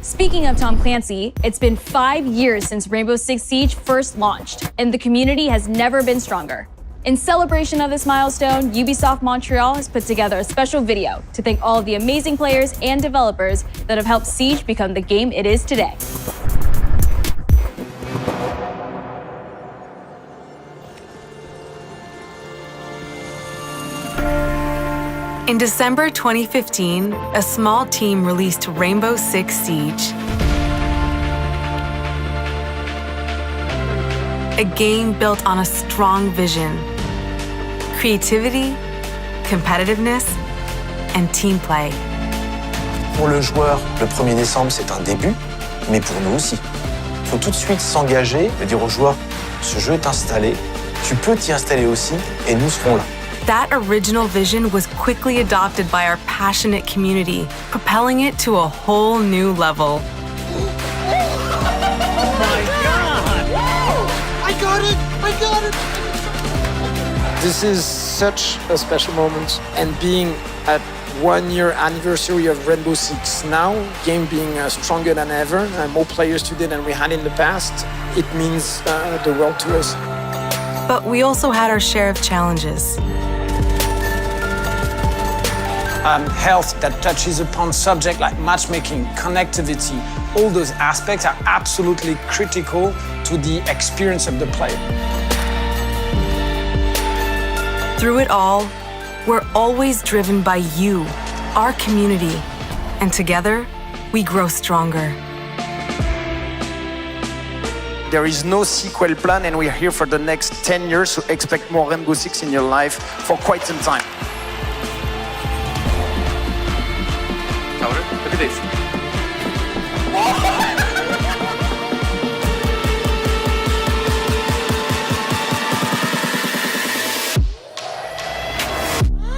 Speaking of Tom Clancy, it's been 5 years since Rainbow Six Siege first launched, and the community has never been stronger. In celebration of this milestone, Ubisoft Montreal has put together a special video to thank all of the amazing players and developers that have helped Siege become the game it is today. In December 2015, a small team released Rainbow Six Siege. A game built on a strong vision, creativity, competitiveness, and team play. Pour le joueur, le 1er décembre, c'est un début, mais pour nous aussi. Il faut tout de suite s'engager et dire aux joueurs, ce jeu est installé, tu peux t'y installer aussi, et nous serons là. That original vision was quickly adopted by our passionate community, propelling it to a whole new level. I got it! This is such a special moment, and being at 1 year anniversary of Rainbow Six now, game being stronger than ever, more players today than we had in the past, it means the world to us. But we also had our share of challenges. health that touches upon subjects like matchmaking, connectivity. All those aspects are absolutely critical to the experience of the player. Through it all, we're always driven by you, our community, and together, we grow stronger. There is no sequel plan, and we're here for the next 10 years, so expect more Rainbow Six in your life for quite some time. Look at this.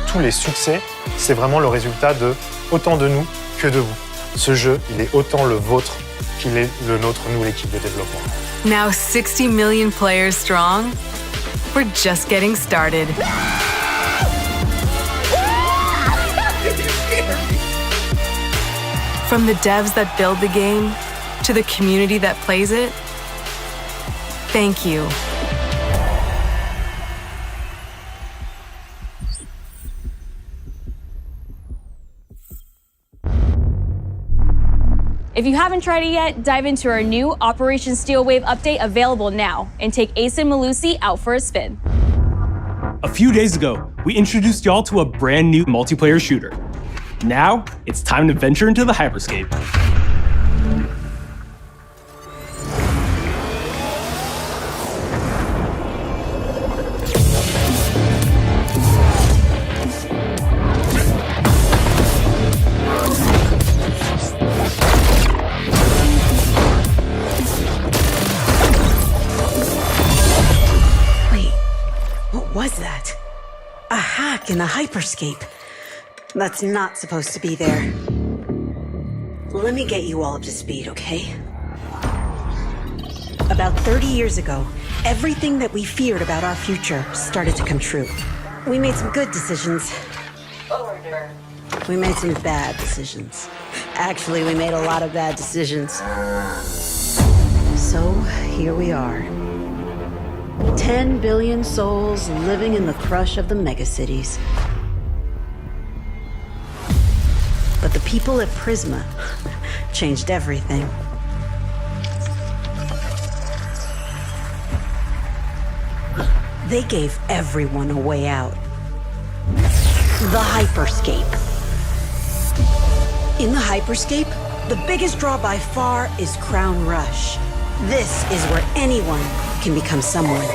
Tous les succès, c'est vraiment le résultat de autant de nous que de vous. Ce jeu, il est autant le vôtre qu'il est le nôtre, nous, l'équipe de développement. Now 60 million players strong, we're just getting started. From the devs that build the game to the community that plays it, thank you. If you haven't tried it yet, dive into our new Operation Steel Wave update available now and take Ace and Malusi out for a spin. A few days ago, we introduced y'all to a brand new multiplayer shooter. Now, it's time to venture into the Hyperscape. Was that? A hack in the Hyperscape. That's not supposed to be there. Let me get you all up to speed, okay? About 30 years ago, everything that we feared about our future started to come true. We made some good decisions. We made some bad decisions. Actually, we made a lot of bad decisions. So, here we are. 10 billion souls living in the crush of the megacities. But the people at Prisma changed everything. They gave everyone a way out. The Hyperscape. In the Hyperscape, the biggest draw by far is Crown Rush. This is where anyone can become someone.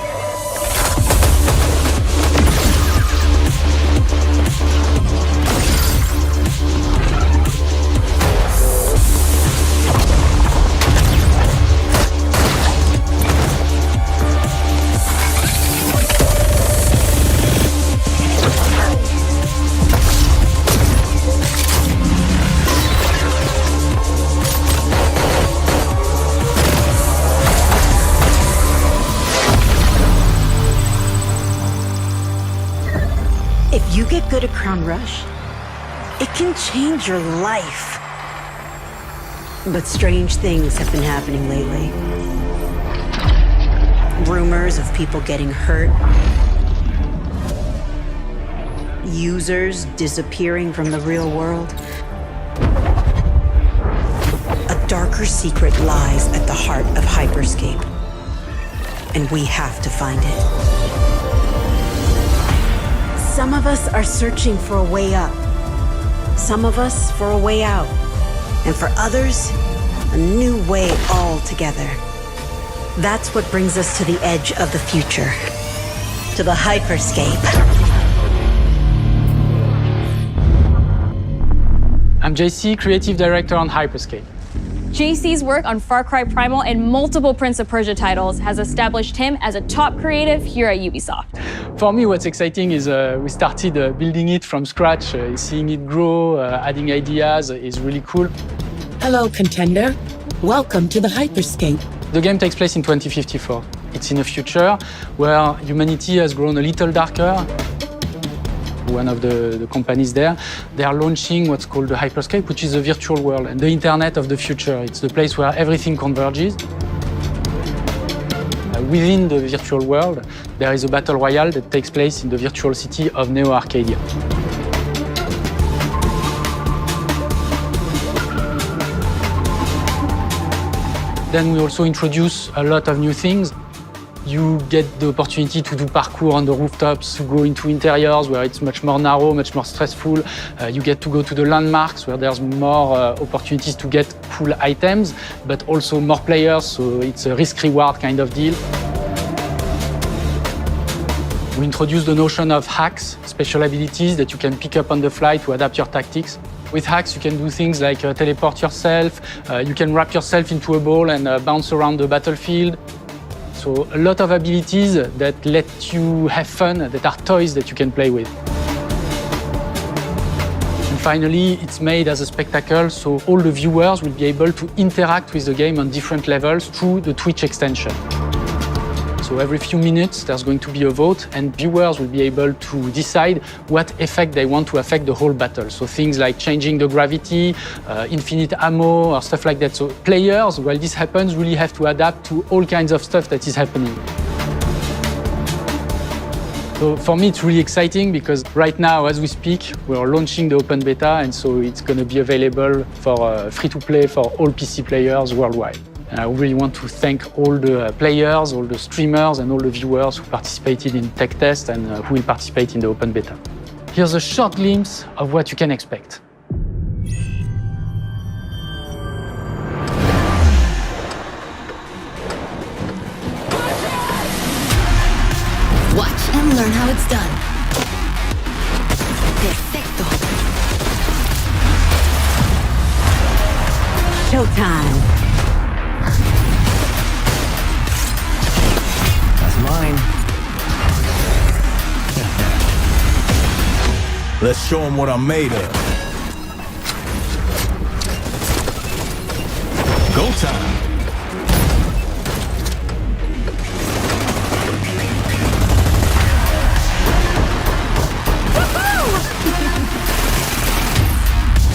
If you get good at Crown Rush, it can change your life. But strange things have been happening lately. Rumors of people getting hurt. Users disappearing from the real world. A darker secret lies at the heart of Hyperscape. And we have to find it. Some of us are searching for a way up. Some of us for a way out. And for others, a new way altogether. That's what brings us to the edge of the future. To the Hyperscape. I'm JC, Creative Director on Hyperscape. JC's work on Far Cry Primal and multiple Prince of Persia titles has established him as a top creative here at Ubisoft. For me, what's exciting is we started building it from scratch. Seeing it grow, adding ideas is really cool. Hello, contender. Welcome to the Hyperscape. The game takes place in 2054. It's in a future where humanity has grown a little darker. One of the companies there, they are launching what's called the Hyperscape, which is a virtual world and the internet of the future. It's the place where everything converges. Within the virtual world, there is a battle royale that takes place in the virtual city of Neo Arcadia. Then we also introduce a lot of new things. You get the opportunity to do parkour on the rooftops, to go into interiors where it's much more narrow, much more stressful. You get to go to the landmarks where there's more opportunities to get cool items, but also more players, so it's a risk-reward kind of deal. We introduce the notion of hacks, special abilities that you can pick up on the fly to adapt your tactics. With hacks, you can do things like teleport yourself, you can wrap yourself into a ball and bounce around the battlefield. So a lot of abilities that let you have fun, that are toys that you can play with. And finally, it's made as a spectacle, so all the viewers will be able to interact with the game on different levels through the Twitch extension. So every few minutes, there's going to be a vote, and viewers will be able to decide what effect they want to affect the whole battle. So things like changing the gravity, infinite ammo, or stuff like that. So players, while this happens, really have to adapt to all kinds of stuff that is happening. So for me, it's really exciting because right now, as we speak, we are launching the open beta, and so it's going to be available for free-to-play for all PC players worldwide. And I really want to thank all the players, all the streamers, and all the viewers who participated in tech test and who will participate in the open beta. Here's a short glimpse of what you can expect. Watch and learn how it's done. Perfecto. Showtime. Mine. Let's show them what I'm made of. Go time.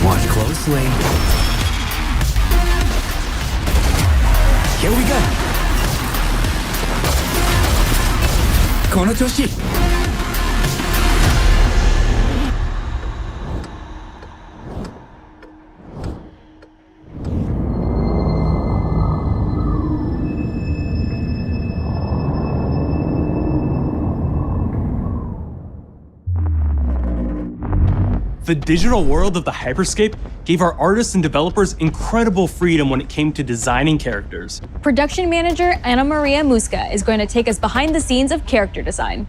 Watch closely. Here we go. この調子。The digital world of the Hyperscape gave our artists and developers incredible freedom when it came to designing characters. Production manager Ana Maria Musca is going to take us behind the scenes of character design.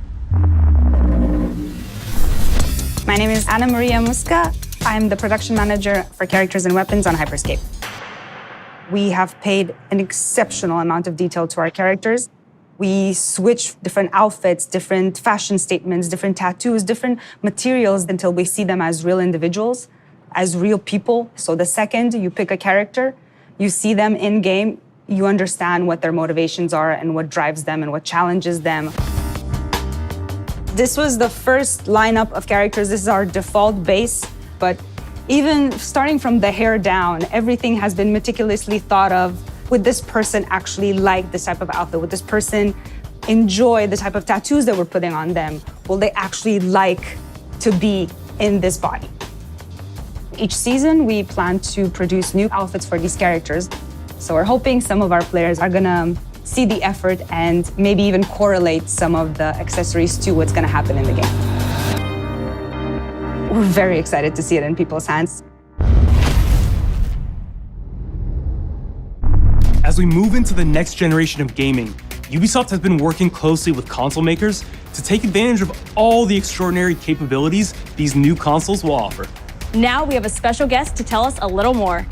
My name is Ana Maria Musca. I'm the production manager for characters and weapons on Hyperscape. We have paid an exceptional amount of detail to our characters. We switch different outfits, different fashion statements, different tattoos, different materials until we see them as real individuals, as real people. So the second you pick a character, you see them in game, you understand what their motivations are and what drives them and what challenges them. This was the first lineup of characters. This is our default base, but even starting from the hair down, everything has been meticulously thought of. Would this person actually like this type of outfit? Would this person enjoy the type of tattoos that we're putting on them? Will they actually like to be in this body? Each season, we plan to produce new outfits for these characters. So we're hoping some of our players are gonna see the effort and maybe even correlate some of the accessories to what's gonna happen in the game. We're very excited to see it in people's hands. As we move into the next generation of gaming, Ubisoft has been working closely with console makers to take advantage of all the extraordinary capabilities these new consoles will offer. Now we have a special guest to tell us a little more.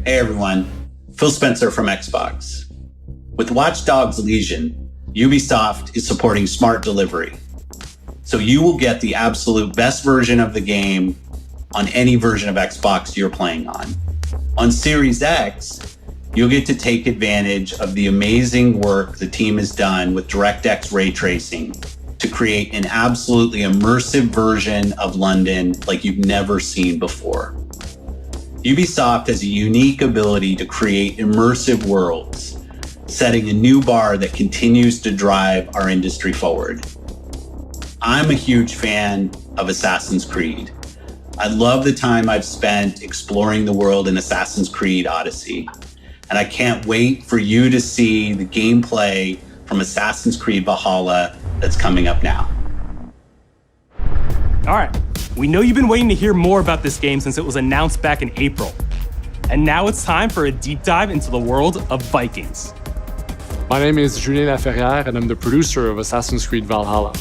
Hey everyone, Phil Spencer from Xbox. With Watch Dogs Legion, Ubisoft is supporting smart delivery. So you will get the absolute best version of the game on any version of Xbox you're playing on. On Series X, you'll get to take advantage of the amazing work the team has done with DirectX ray tracing to create an absolutely immersive version of London like you've never seen before. Ubisoft has a unique ability to create immersive worlds, setting a new bar that continues to drive our industry forward. I'm a huge fan of Assassin's Creed. I love the time I've spent exploring the world in Assassin's Creed Odyssey. and I can't wait for you to see the gameplay from Assassin's Creed Valhalla that's coming up now. All right, we know you've been waiting to hear more about this game since it was announced back in April. And now it's time for a deep dive into the world of Vikings. My name is Julien Laferrière, and I'm the producer of Assassin's Creed Valhalla.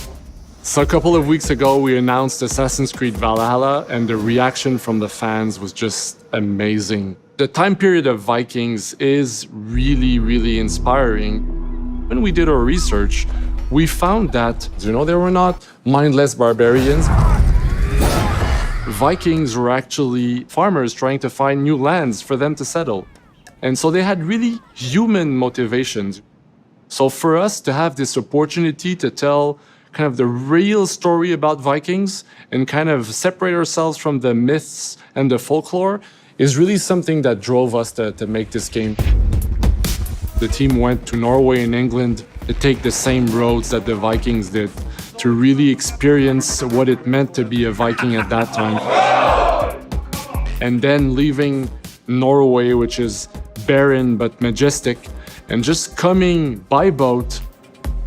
So a couple of weeks ago, we announced Assassin's Creed Valhalla, and the reaction from the fans was just amazing. The time period of Vikings is really, really inspiring. When we did our research, we found that, they were not mindless barbarians. Vikings were actually farmers trying to find new lands for them to settle. And so they had really human motivations. So for us to have this opportunity to tell kind of the real story about Vikings and kind of separate ourselves from the myths and the folklore is really something that drove us to make this game. The team went to Norway and England to take the same roads that the Vikings did, to really experience what it meant to be a Viking at that time. And then leaving Norway, which is barren but majestic, and just coming by boat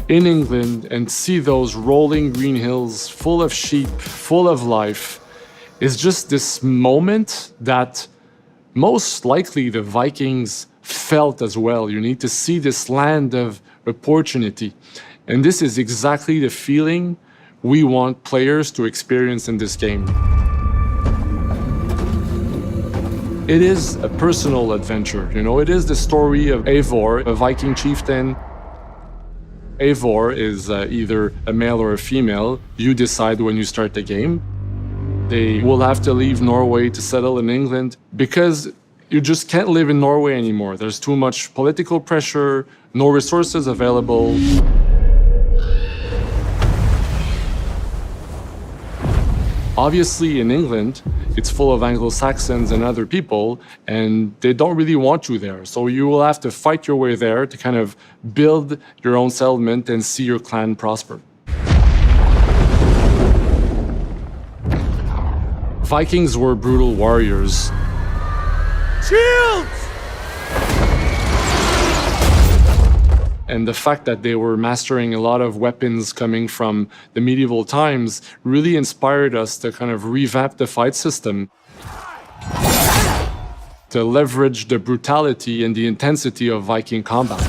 in England and see those rolling green hills full of sheep, full of life, is just this moment that most likely the Vikings felt as well. You need to see this land of opportunity. And this is exactly the feeling we want players to experience in this game. It is a personal adventure, it is the story of Eivor, a Viking chieftain. Eivor is either a male or a female. You decide when you start the game. They will have to leave Norway to settle in England because you just can't live in Norway anymore. There's too much political pressure, no resources available. Obviously, in England, it's full of Anglo-Saxons and other people, and they don't really want you there. So you will have to fight your way there to kind of build your own settlement and see your clan prosper. Vikings were brutal warriors. Shields! And the fact that they were mastering a lot of weapons coming from the medieval times really inspired us to kind of revamp the fight system, to leverage the brutality and the intensity of Viking combat.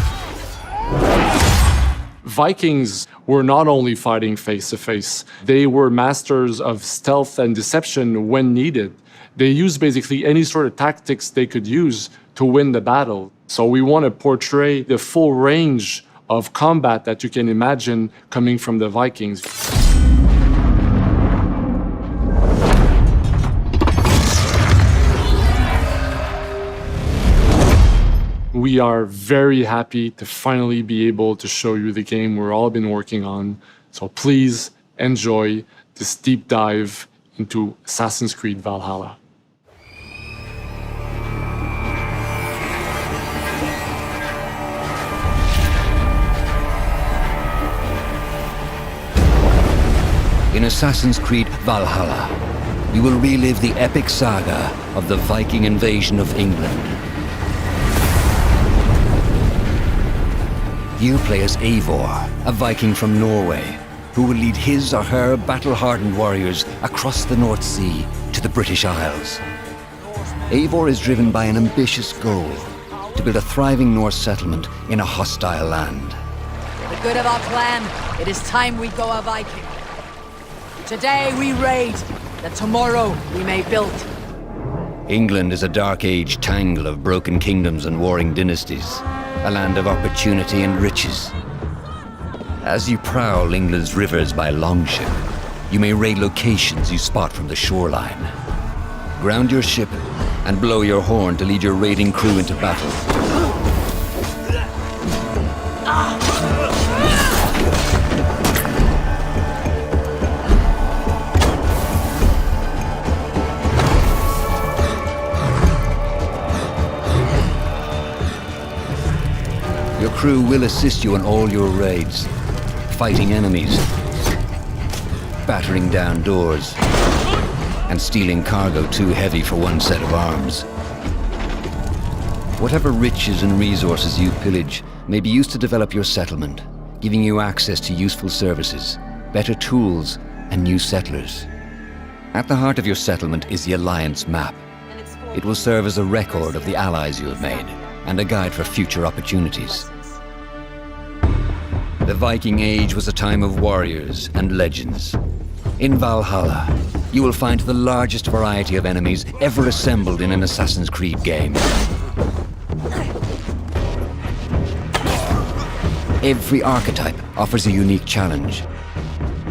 Vikings were not only fighting face-to-face, they were masters of stealth and deception when needed. They used basically any sort of tactics they could use to win the battle. So we want to portray the full range of combat that you can imagine coming from the Vikings. We are very happy to finally be able to show you the game we've all been working on. So please enjoy this deep dive into Assassin's Creed Valhalla. In Assassin's Creed Valhalla, you will relive the epic saga of the Viking invasion of England. You play as Eivor, a Viking from Norway, who will lead his or her battle-hardened warriors across the North Sea to the British Isles. Eivor is driven by an ambitious goal, to build a thriving Norse settlement in a hostile land. For the good of our clan, it is time we go a Viking. Today we raid, that tomorrow we may build. England is a dark age tangle of broken kingdoms and warring dynasties, a land of opportunity and riches. As you prowl England's rivers by longship, you may raid locations you spot from the shoreline. Ground your ship and blow your horn to lead your raiding crew into battle. Your crew will assist you on all your raids, fighting enemies, battering down doors, and stealing cargo too heavy for one set of arms. Whatever riches and resources you pillage may be used to develop your settlement, giving you access to useful services, better tools, and new settlers. At the heart of your settlement is the Alliance map. It will serve as a record of the allies you have made, and a guide for future opportunities. The Viking Age was a time of warriors and legends. In Valhalla, you will find the largest variety of enemies ever assembled in an Assassin's Creed game. Every archetype offers a unique challenge.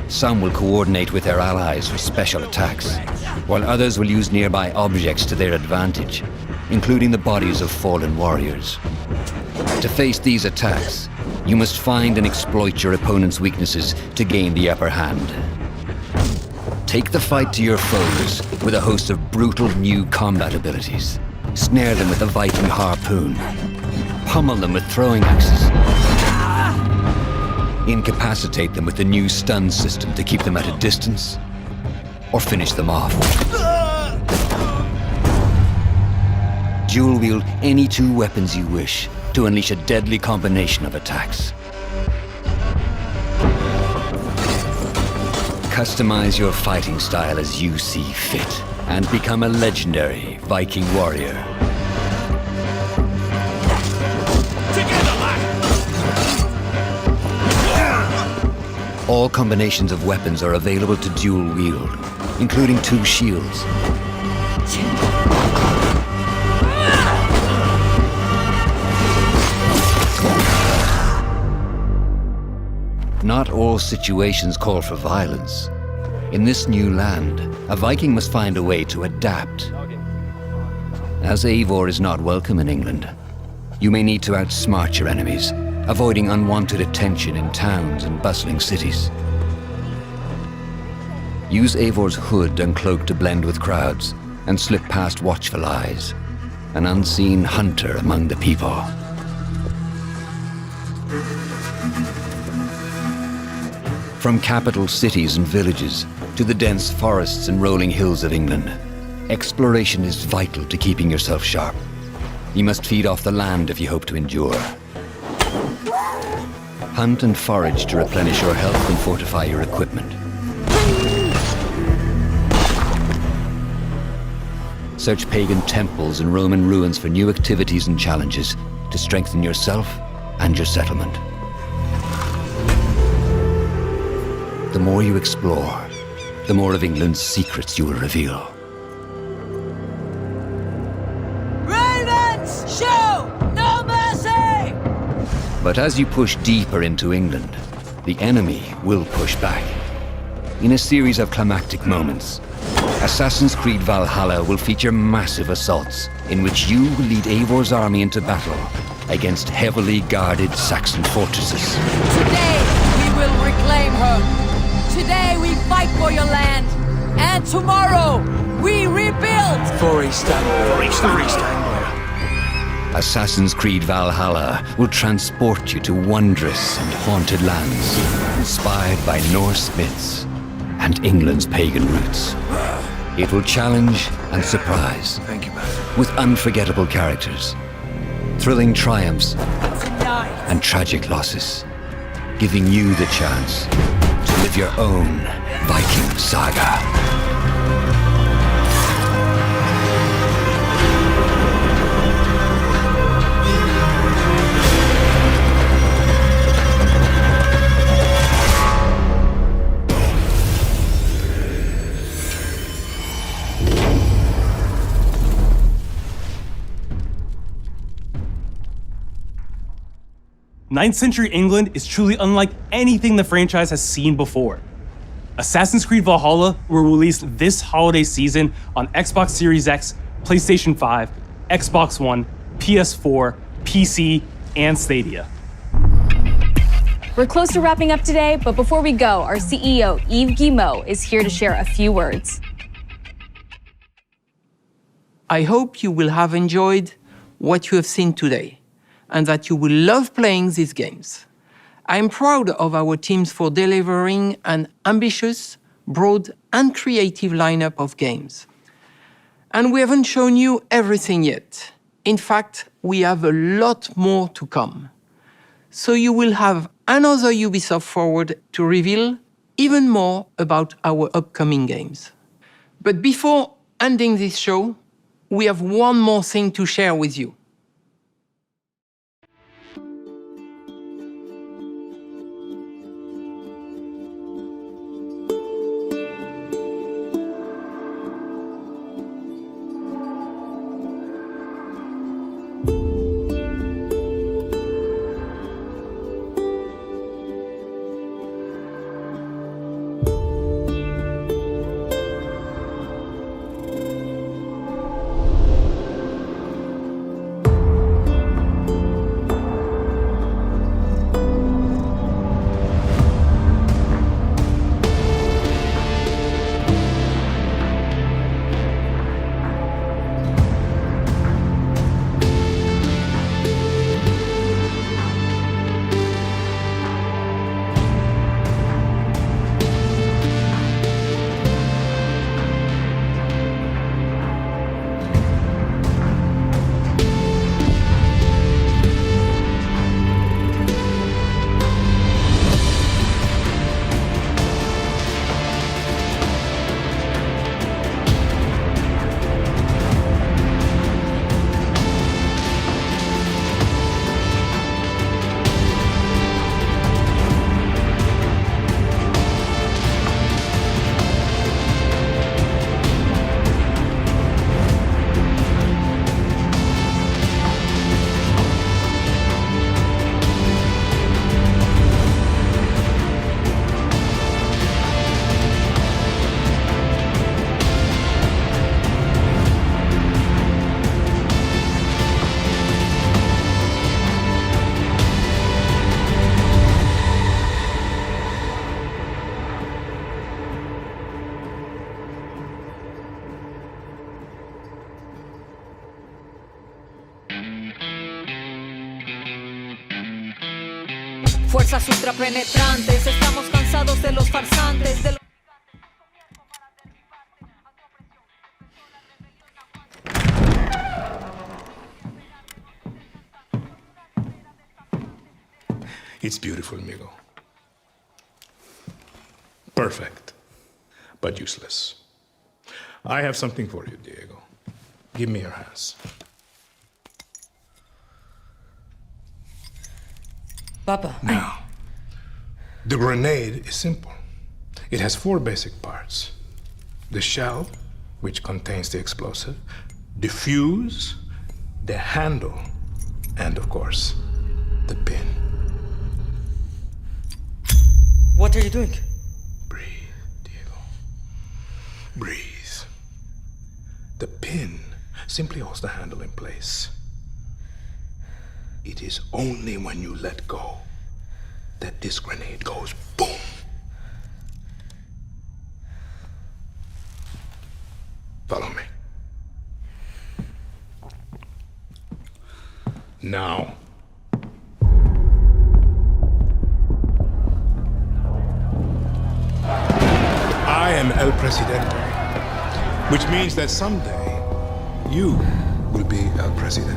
Some will coordinate with their allies for special attacks, while others will use nearby objects to their advantage, including the bodies of fallen warriors. To face these attacks, you must find and exploit your opponent's weaknesses to gain the upper hand. Take the fight to your foes with a host of brutal new combat abilities. Snare them with a Viking harpoon. Pummel them with throwing axes. Incapacitate them with the new stun system to keep them at a distance, or finish them off. Dual wield any two weapons you wish to unleash a deadly combination of attacks. Customize your fighting style as you see fit, and become a legendary Viking warrior. All combinations of weapons are available to dual wield, including two shields. Not all situations call for violence. In this new land, a Viking must find a way to adapt. As Eivor is not welcome in England, you may need to outsmart your enemies, avoiding unwanted attention in towns and bustling cities. Use Eivor's hood and cloak to blend with crowds, and slip past watchful eyes, an unseen hunter among the people. From capital cities and villages to the dense forests and rolling hills of England, exploration is vital to keeping yourself sharp. You must feed off the land if you hope to endure. Hunt and forage to replenish your health and fortify your equipment. Search pagan temples and Roman ruins for new activities and challenges to strengthen yourself and your settlement. The more you explore, the more of England's secrets you will reveal. Ravens, show no mercy! But as you push deeper into England, the enemy will push back. In a series of climactic moments, Assassin's Creed Valhalla will feature massive assaults in which you will lead Eivor's army into battle against heavily guarded Saxon fortresses. Today, we will reclaim her. Today we fight for your land, and tomorrow we rebuild! For East Assassin's Creed Valhalla will transport you to wondrous and haunted lands, inspired by Norse myths and England's pagan roots. It will challenge and surprise. Thank you, with unforgettable characters, thrilling triumphs, and tragic losses, giving you the chance to live your own Viking saga. Ninth century England is truly unlike anything the franchise has seen before. Assassin's Creed Valhalla will release this holiday season on Xbox Series X, PlayStation 5, Xbox One, PS4, PC, and Stadia. We're close to wrapping up today, but before we go, our CEO, Yves Guillemot, is here to share a few words. I hope you will have enjoyed what you have seen today, and that you will love playing these games. I'm proud of our teams for delivering an ambitious, broad, and creative lineup of games. And we haven't shown you everything yet. In fact, we have a lot more to come. So you will have another Ubisoft Forward to reveal even more about our upcoming games. But before ending this show, we have one more thing to share with you. Fuerzas ultrapenetrantes, estamos cansados de los farsantes, de los... It's beautiful, Migo. Perfect, but useless. I have something for you, Diego. Give me your hands. Papa. Now, the grenade is simple. It has 4 basic parts. The shell, which contains the explosive, the fuse, the handle, and of course, the pin. What are you doing? Breathe, Diego. Breathe. The pin simply holds the handle in place. It is only when you let go that this grenade goes boom. Follow me. Now, I am El Presidente, which means that someday you will be El Presidente.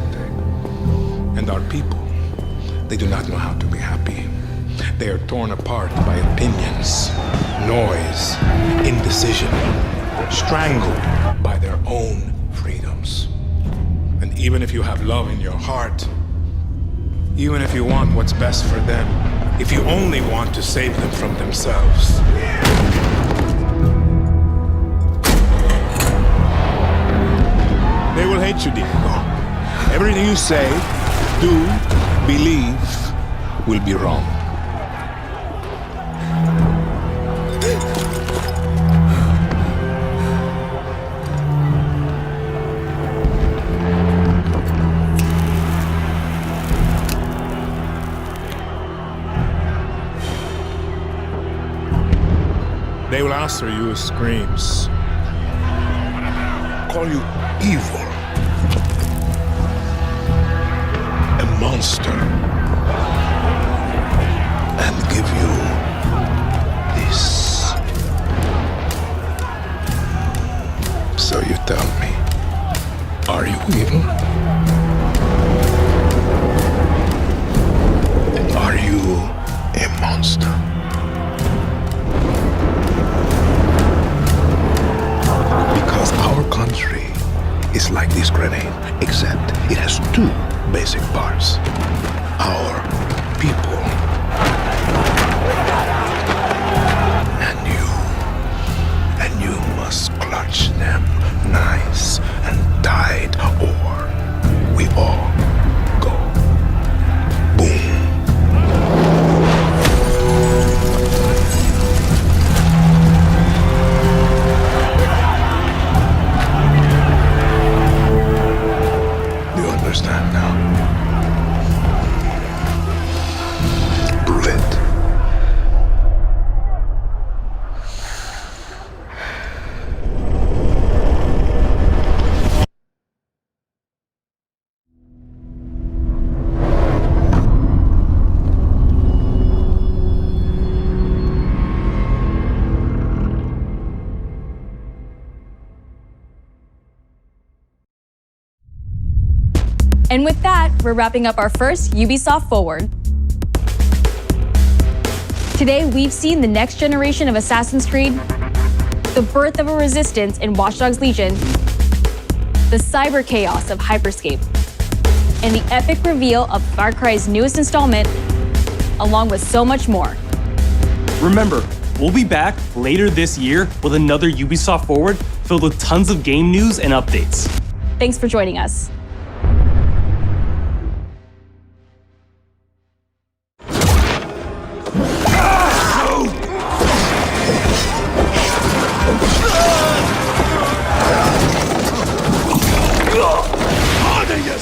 And our people, they do not know how to be happy. They are torn apart by opinions, noise, indecision, strangled by their own freedoms. And even if you have love in your heart, even if you want what's best for them, if you only want to save them from themselves, they will hate you, Diego. Everything you say, do, believe, will be wrong. They will answer you with screams, call you evil, a monster, and give you this. So you tell me, are you evil? And with that, we're wrapping up our first Ubisoft Forward. Today, we've seen the next generation of Assassin's Creed, the birth of a resistance in Watch Dogs Legion, the cyber chaos of Hyperscape, and the epic reveal of Far Cry's newest installment, along with so much more. Remember, we'll be back later this year with another Ubisoft Forward filled with tons of game news and updates. Thanks for joining us.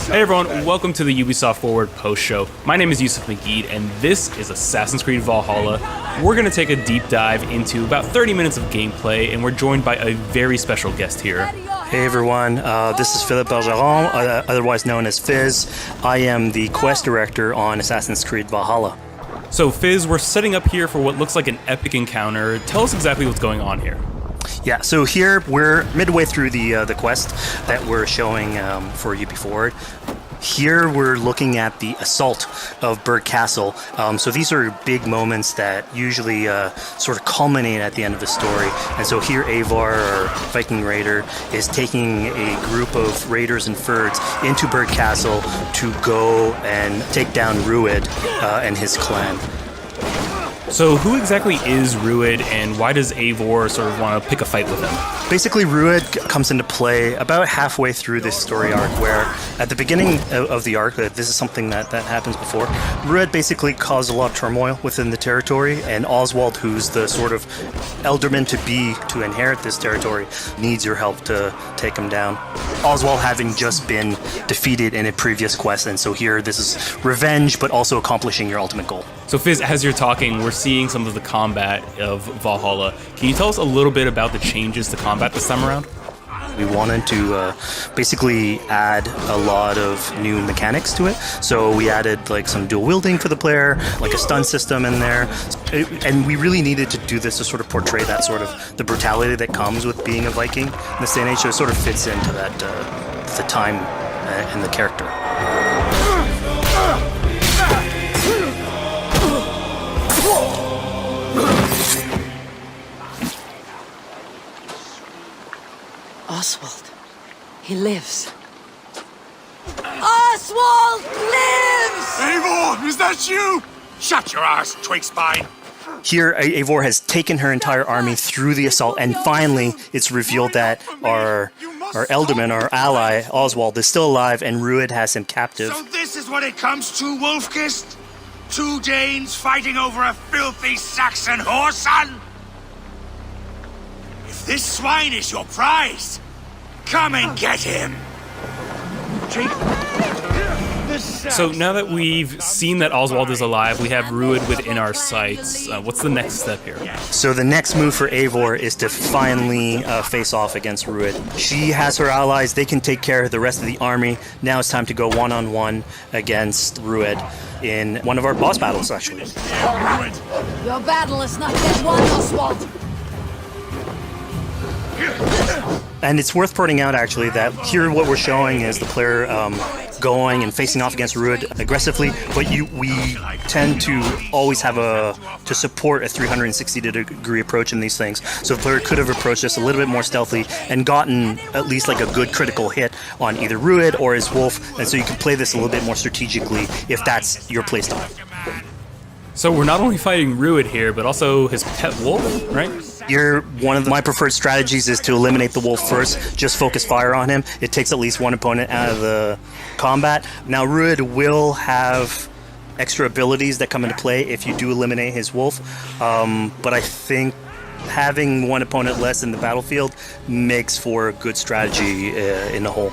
Hey everyone, welcome to the Ubisoft Forward post show. My name is Yusuf Magid, and this is Assassin's Creed Valhalla. We're going to take a deep dive into about 30 minutes of gameplay, and we're joined by a very special guest here. Hey everyone, this is Philippe Bergeron, otherwise known as Fizz. I am the quest director on Assassin's Creed Valhalla. So Fizz, we're setting up here for what looks like an epic encounter. Tell us exactly what's going on here. Yeah, so here we're midway through the quest that we're showing for UB Forward. Here we're looking at the assault of Burg Castle. So these are big moments that usually sort of culminate at the end of the story. And so here Eivor, our Viking raider, is taking a group of raiders and Fyrds into Burg Castle to go and take down Rued and his clan. So who exactly is Rued, and why does Eivor sort of want to pick a fight with him? Basically, Rued comes into play about halfway through this story arc, where at the beginning of the arc, this is something that happens before, Rued basically caused a lot of turmoil within the territory, and Oswald, who's the sort of elderman to inherit this territory, needs your help to take him down. Oswald having just been defeated in a previous quest, and so here this is revenge, but also accomplishing your ultimate goal. So Fizz, as you're talking, we're seeing some of the combat of Valhalla. Can you tell us a little bit about the changes to combat this time around? We wanted to basically add a lot of new mechanics to it. So we added like some dual wielding for the player, like a stun system in there. And we really needed to do this to sort of portray that sort of the brutality that comes with being a Viking in this day and age. So it sort of fits into that, the time and the character. Oswald. He lives. Oswald lives! Eivor, is that you? Shut your ass, twig spine. Here, Eivor has taken her entire army through the assault, and finally it's revealed that our Elderman, our ally, Oswald, is still alive, and Rued has him captive. So this is what it comes to, Wolfkist? 2 Danes fighting over a filthy Saxon whoreson? If this swine is your prize, come and get him! So now that we've seen that Oswald is alive, we have Rued within our sights. What's the next step here? So the next move for Eivor is to finally face off against Rued. She has her allies, they can take care of the rest of the army. Now it's time to go one-on-one against Rued in one of our boss battles, actually. Your battle is not yet won, Oswald. And it's worth pointing out, actually, that here what we're showing is the player going and facing off against Rued aggressively, but we tend to always have to support a 360-degree approach in these things. So the player could have approached this a little bit more stealthily and gotten at least like a good critical hit on either Rued or his wolf, and so you can play this a little bit more strategically if that's your playstyle. So we're not only fighting Rued here, but also his pet wolf, right? Here, one of my preferred strategies is to eliminate the wolf first, just focus fire on him. It takes at least one opponent out of the combat. Now, Rued will have extra abilities that come into play if you do eliminate his wolf, but I think having one opponent less in the battlefield makes for a good strategy in the whole.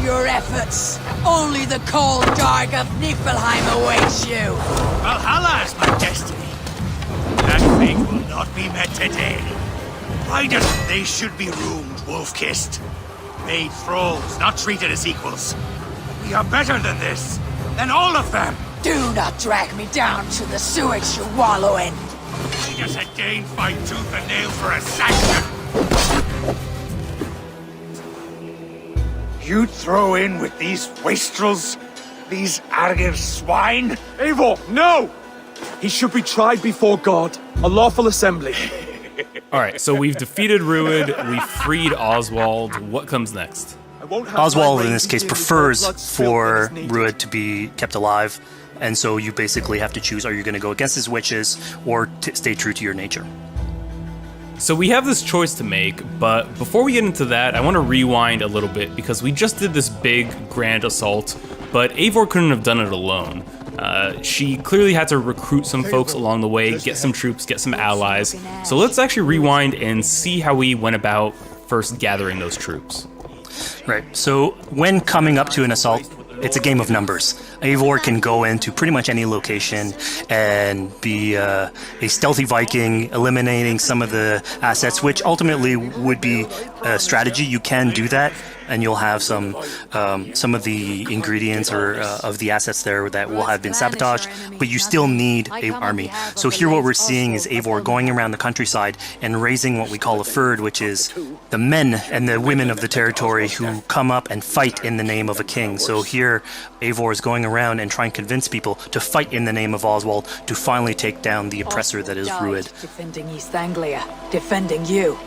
Your efforts. Only the cold dark of Niflheim awaits you. Valhalla is my destiny. That fate will not be met today. Riders, they should be roomed, wolf-kissed. Made thralls, not treated as equals. We are better than this. Than all of them. Do not drag me down to the sewage you wallow in. Made us again fight tooth and nail for a sanction. You'd throw in with these wastrels? These arrogant swine? Eivor, no! He should be tried before God, a lawful assembly. All right, so we've defeated Rued, we freed Oswald. What comes next? Oswald, in this case, prefers for Rued to be kept alive, and so you basically have to choose, are you going to go against his wishes or stay true to your nature? So we have this choice to make, but before we get into that, I want to rewind a little bit because we just did this big, grand assault, but Eivor couldn't have done it alone. She clearly had to recruit some folks along the way, get some troops, get some allies. So let's actually rewind and see how we went about first gathering those troops. Right, so when coming up to an assault, it's a game of numbers. Eivor can go into pretty much any location and be a stealthy Viking, eliminating some of the assets, which ultimately would be a strategy. You can do that, and you'll have some of the ingredients or of the assets there that will have been sabotaged, but you still need an army. So here what we're seeing is Eivor going around the countryside and raising what we call a fyrd, which is the men and the women of the territory who come up and fight in the name of a king. So here Eivor is going around and trying to convince people to fight in the name of Oswald to finally take down the oppressor that is Rued. Defending East Anglia, defending you.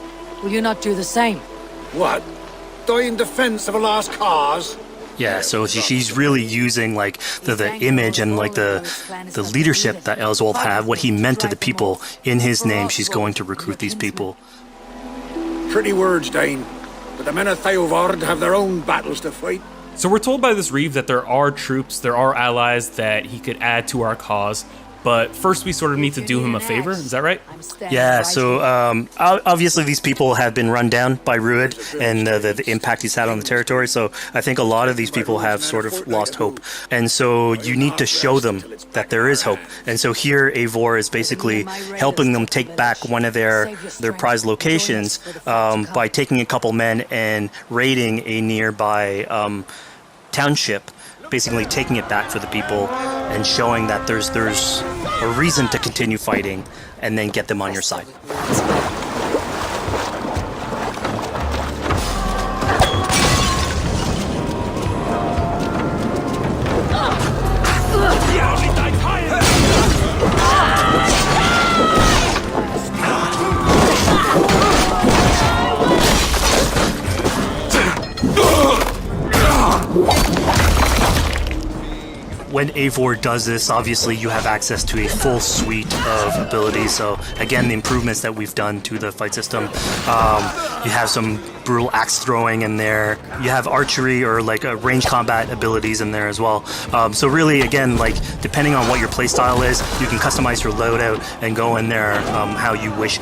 Will you not do the same? What? Die in defense of a lost cause? Yeah, so she's really using like the image and like the leadership that Oswald had, what he meant to the people in his name. She's going to recruit these people. Pretty words, Dane. But the men of Theovard have their own battles to fight. So we're told by this Reeve that there are troops, there are allies that he could add to our cause, but first we sort of need to do him a favor, is that right? Yeah, so obviously these people have been run down by Rued and the impact he's had on the territory, so I think a lot of these people have sort of lost hope. And so you need to show them that there is hope. And so here Eivor is basically helping them take back one of their prized locations by taking a couple men and raiding a nearby township, basically taking it back for the people and showing that there's a reason to continue fighting and then get them on your side. When Eivor does this, obviously you have access to a full suite of abilities. So again, the improvements that we've done to the fight system. You have some brutal axe throwing in there. You have archery or like range combat abilities in there as well. So really, again, like depending on what your playstyle is, you can customize your loadout and go in there how you wish.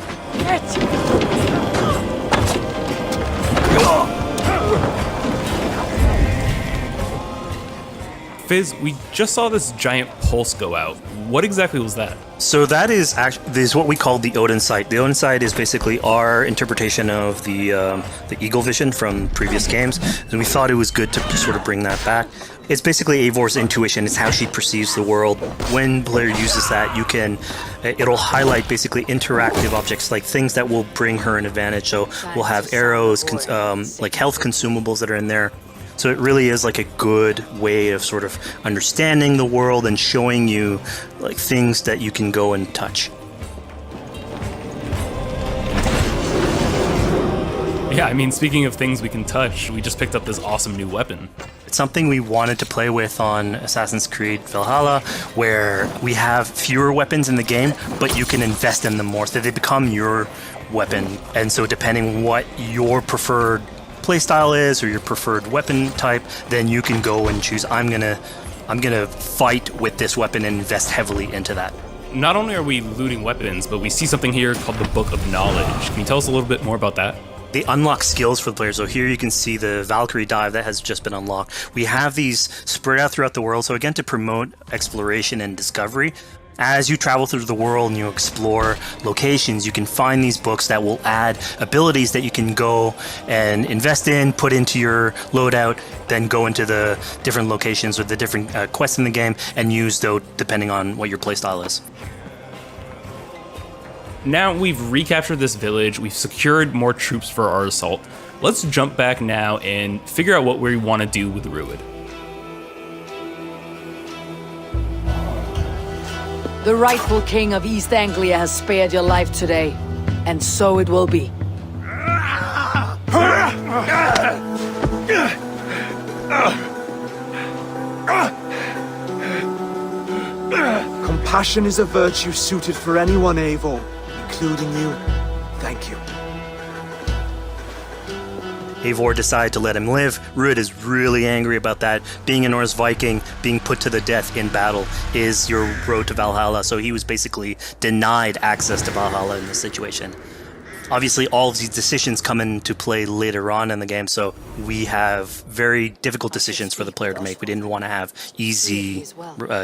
Fizz, we just saw this giant pulse go out. What exactly was that? So that is what we call the Odin sight. The Odin sight is basically our interpretation of the eagle vision from previous games, and we thought it was good to sort of bring that back. It's basically Eivor's intuition. It's how she perceives the world. When the player uses that, it'll highlight basically interactive objects, like things that will bring her an advantage. So we'll have arrows, like health consumables that are in there. So it really is like a good way of sort of understanding the world and showing you like things that you can go and touch. Yeah, I mean, speaking of things we can touch, we just picked up this awesome new weapon. It's something we wanted to play with on Assassin's Creed Valhalla, where we have fewer weapons in the game, but you can invest in them more, so they become your weapon. And so depending what your preferred playstyle is or your preferred weapon type, then you can go and choose, I'm gonna fight with this weapon and invest heavily into that. Not only are we looting weapons, but we see something here called the Book of Knowledge. Can you tell us a little bit more about that? They unlock skills for the players. So here you can see the Valkyrie dive that has just been unlocked. We have these spread out throughout the world, so again, to promote exploration and discovery. As you travel through the world and you explore locations, you can find these books that will add abilities that you can go and invest in, put into your loadout, then go into the different locations or the different quests in the game and use those depending on what your playstyle is. now we've recaptured this village, we've secured more troops for our assault. Let's jump back now and figure out what we want to do with Rued. The rightful king of East Anglia has spared your life today, and so it will be. Compassion is a virtue suited for anyone, Eivor, including you. Thank you. Eivor decided to let him live. Rued is really angry about that. Being a Norse Viking, being put to the death in battle is your road to Valhalla, so he was basically denied access to Valhalla in this situation. Obviously, all of these decisions come into play later on in the game, so we have very difficult decisions for the player to make. We didn't want to have easy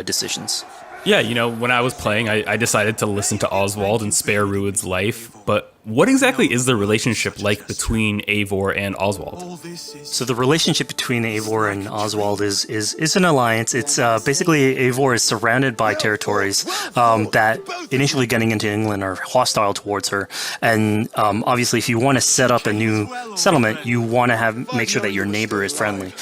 decisions. Yeah, you know, when I was playing, I decided to listen to Oswald and spare Rued's life, but what exactly is the relationship like between Eivor and Oswald? So the relationship between Eivor and Oswald is an alliance. It's basically Eivor is surrounded by territories that initially getting into England are hostile towards her, and obviously if you want to set up a new settlement, you want to make sure that your neighbor is friendly.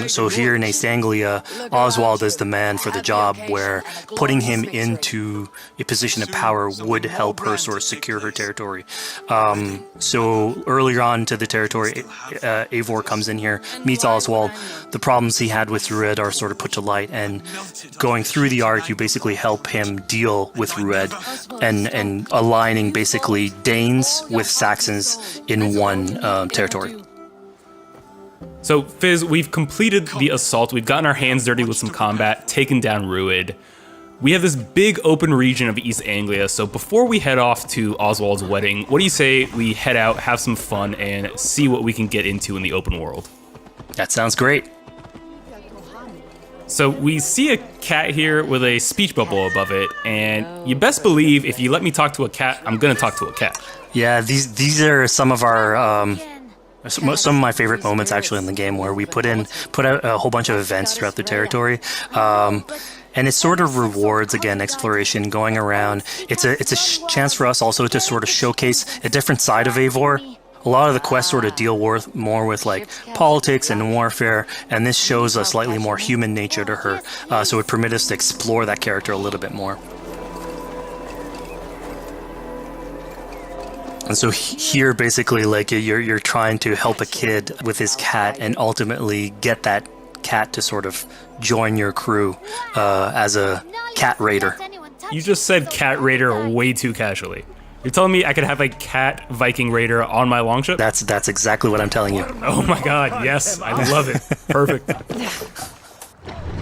So here in East Anglia, Oswald is the man for the job, where putting him into a position of power would help her sort of secure her territory. So earlier on to the territory, Eivor comes in here, meets Oswald. The problems he had with Rued are sort of put to light, and going through the arc, you basically help him deal with Rued and aligning basically Danes with Saxons in one territory. So, Fizz, we've completed the assault. We've gotten our hands dirty with some combat, taken down Rued. We have this big open region of East Anglia, so before we head off to Oswald's wedding, what do you say we head out, have some fun, and see what we can get into in the open world? That sounds great. So we see a cat here with a speech bubble above it, and you best believe if you let me talk to a cat, I'm gonna talk to a cat. Yeah, these are some of our some of my favorite moments actually in the game, where we put out a whole bunch of events throughout the territory. And it sort of rewards, again, exploration, going around. It's a chance for us also to sort of showcase a different side of Eivor. A lot of the quests sort of deal more with like politics and warfare, and this shows a slightly more human nature to her. So it permits us to explore that character a little bit more. And so here, basically, like you're trying to help a kid with his cat, and ultimately get that cat to sort of join your crew as a cat raider. You just said cat raider way too casually. You're telling me I could have a cat Viking raider on my longship? That's exactly what I'm telling you. Oh my god, yes, I love it. Perfect.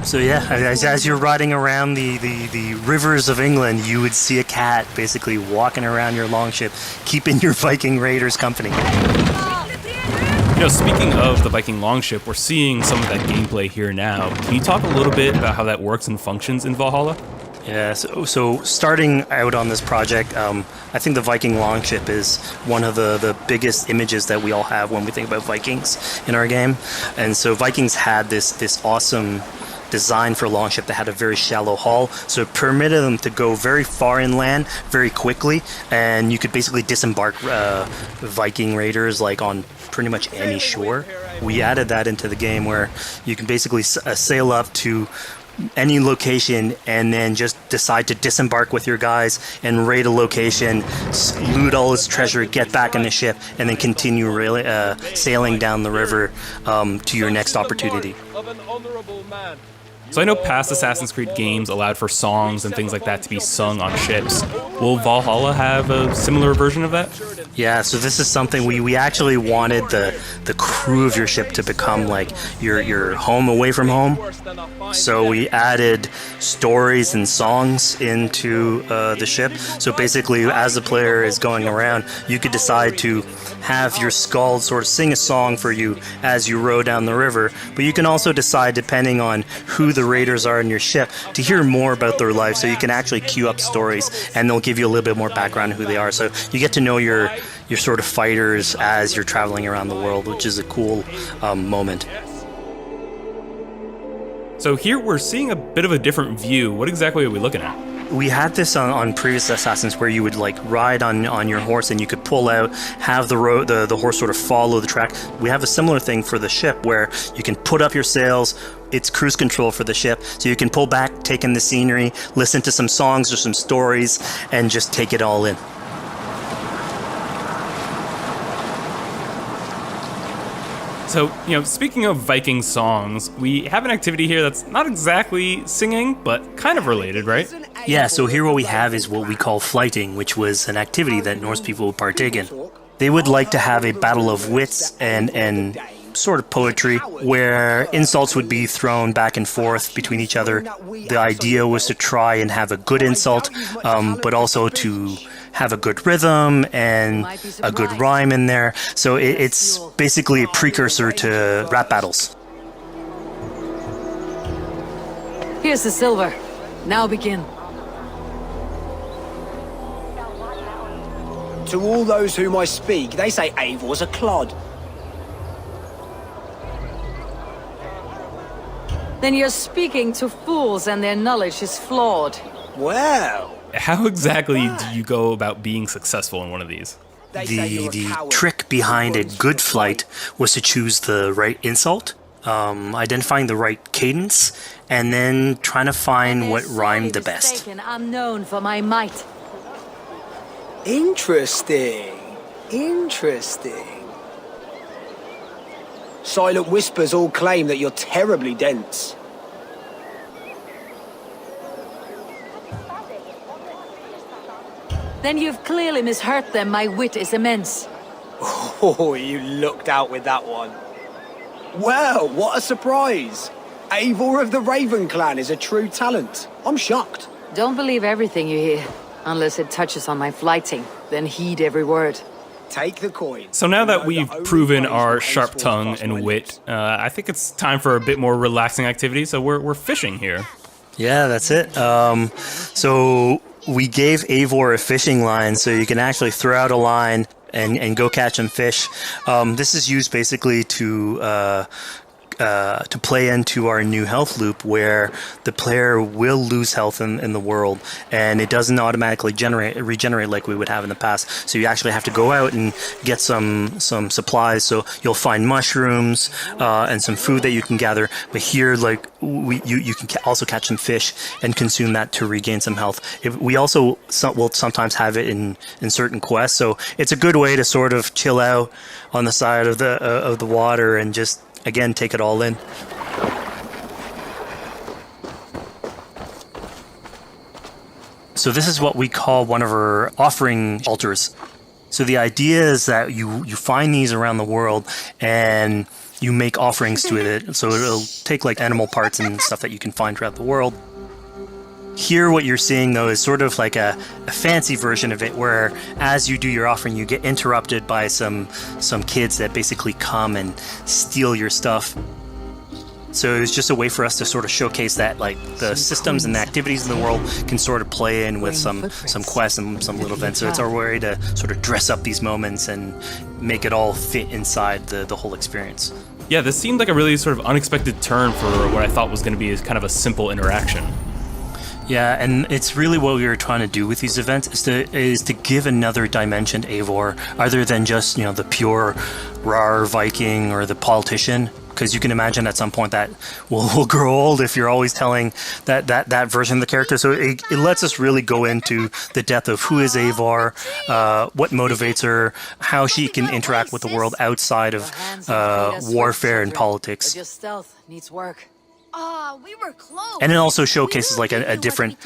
So yeah, as you're riding around the rivers of England, you would see a cat basically walking around your longship, keeping your Viking raiders company. You know, speaking of the Viking longship, we're seeing some of that gameplay here now. Can you talk a little bit about how that works and functions in Valhalla? Yeah, so starting out on this project, I think the Viking longship is one of the biggest images that we all have when we think about Vikings in our game. And so Vikings had this awesome design for a longship that had a very shallow hull, so it permitted them to go very far inland very quickly, and you could basically disembark Viking raiders like on pretty much any shore. We added that into the game, where you can basically sail up to any location and then just decide to disembark with your guys and raid a location, loot all its treasure, get back in the ship, and then continue sailing down the river to your next opportunity. So I know past Assassin's Creed games allowed for songs and things like that to be sung on ships. Will Valhalla have a similar version of that? Yeah, so this is something we actually wanted the crew of your ship to become like your home away from home. So we added stories and songs into the ship. So basically, as the player is going around, you could decide to have your skald sort of sing a song for you as you row down the river. But you can also decide, depending on who the raiders are in your ship, to hear more about their life. So you can actually queue up stories, and they'll give you a little bit more background on who they are. So you get to know your sort of fighters as you're traveling around the world, which is a cool moment. So here we're seeing a bit of a different view. What exactly are we looking at? We had this on previous Assassins where you would like ride on your horse and you could pull out, have the horse sort of follow the track. We have a similar thing for the ship where you can put up your sails. It's cruise control for the ship, so you can pull back, take in the scenery, listen to some songs or some stories, and just take it all in. So, speaking of Viking songs, we have an activity here that's not exactly singing, but kind of related, right? Yeah, so here what we have is what we call flighting, which was an activity that Norse people would partake in. They would like to have a battle of wits and sort of poetry where insults would be thrown back and forth between each other. The idea was to try and have a good insult, but also to have a good rhythm and a good rhyme in there. So it's basically a precursor to rap battles. Here's the silver. Now begin. To all those whom I speak, they say Eivor's a clod. Then you're speaking to fools and their knowledge is flawed. Well... How exactly do you go about being successful in one of these? The trick behind a good flight was to choose the right insult, identifying the right cadence, and then trying to find what rhymed the best. I'm known for my might. Interesting. Silent whispers all claim that you're terribly dense. Then you've clearly misheard them. My wit is immense. Oh, you looked out with that one. Well, what a surprise. Eivor of the Raven Clan is a true talent. I'm shocked. Don't believe everything you hear, unless it touches on my flighting. Then heed every word. Take the coin. So now that we've proven our sharp tongue and wit, I think it's time for a bit more relaxing activity. So we're fishing here. Yeah, that's it. So we gave Eivor a fishing line, so you can actually throw out a line and go catch some fish. This is used basically to play into our new health loop where the player will lose health in the world, and it doesn't automatically regenerate like we would have in the past. So you actually have to go out and get some supplies. So you'll find mushrooms and some food that you can gather. But here, you can also catch some fish and consume that to regain some health. We also will sometimes have it in certain quests. So it's a good way to sort of chill out on the side of the water and just, again, take it all in. So this is what we call one of our offering altars. So the idea is that you find these around the world and you make offerings to it. So it'll take like animal parts and stuff that you can find throughout the world. Here what you're seeing though is sort of like a fancy version of it where as you do your offering you get interrupted by some kids that basically come and steal your stuff. So it was just a way for us to sort of showcase that like the systems and the activities in the world can sort of play in with some quests and some little events. So it's our way to sort of dress up these moments and make it all fit inside the whole experience. Yeah, this seemed like a really sort of unexpected turn for what I thought was going to be kind of a simple interaction. Yeah, and it's really what we were trying to do with these events is to give another dimension to Eivor, other than just, the pure rar Viking or the politician. Because you can imagine at some point that will grow old if you're always telling that version of the character. So it lets us really go into the depth of who is Eivor, what motivates her, how she can interact with the world outside of warfare and politics. Your stealth needs work. We were close. And it also showcases like a different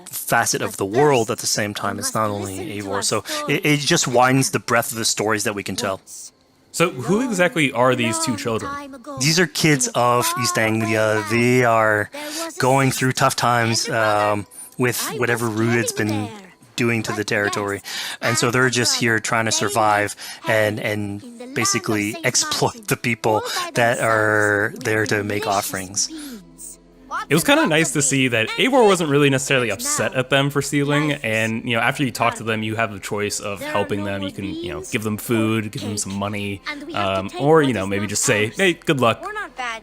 facet of the world at the same time. It's not only Eivor. So it just widens the breadth of the stories that we can tell. So who exactly are these two children? These are kids of East Anglia. They are going through tough times with whatever Rued's been doing to the territory. And so they're just here trying to survive and basically exploit the people that are there to make offerings. It was kind of nice to see that Eivor wasn't really necessarily upset at them for stealing, and after you talk to them, you have the choice of helping them. You can give them food, give them some money, or maybe just say, hey, good luck,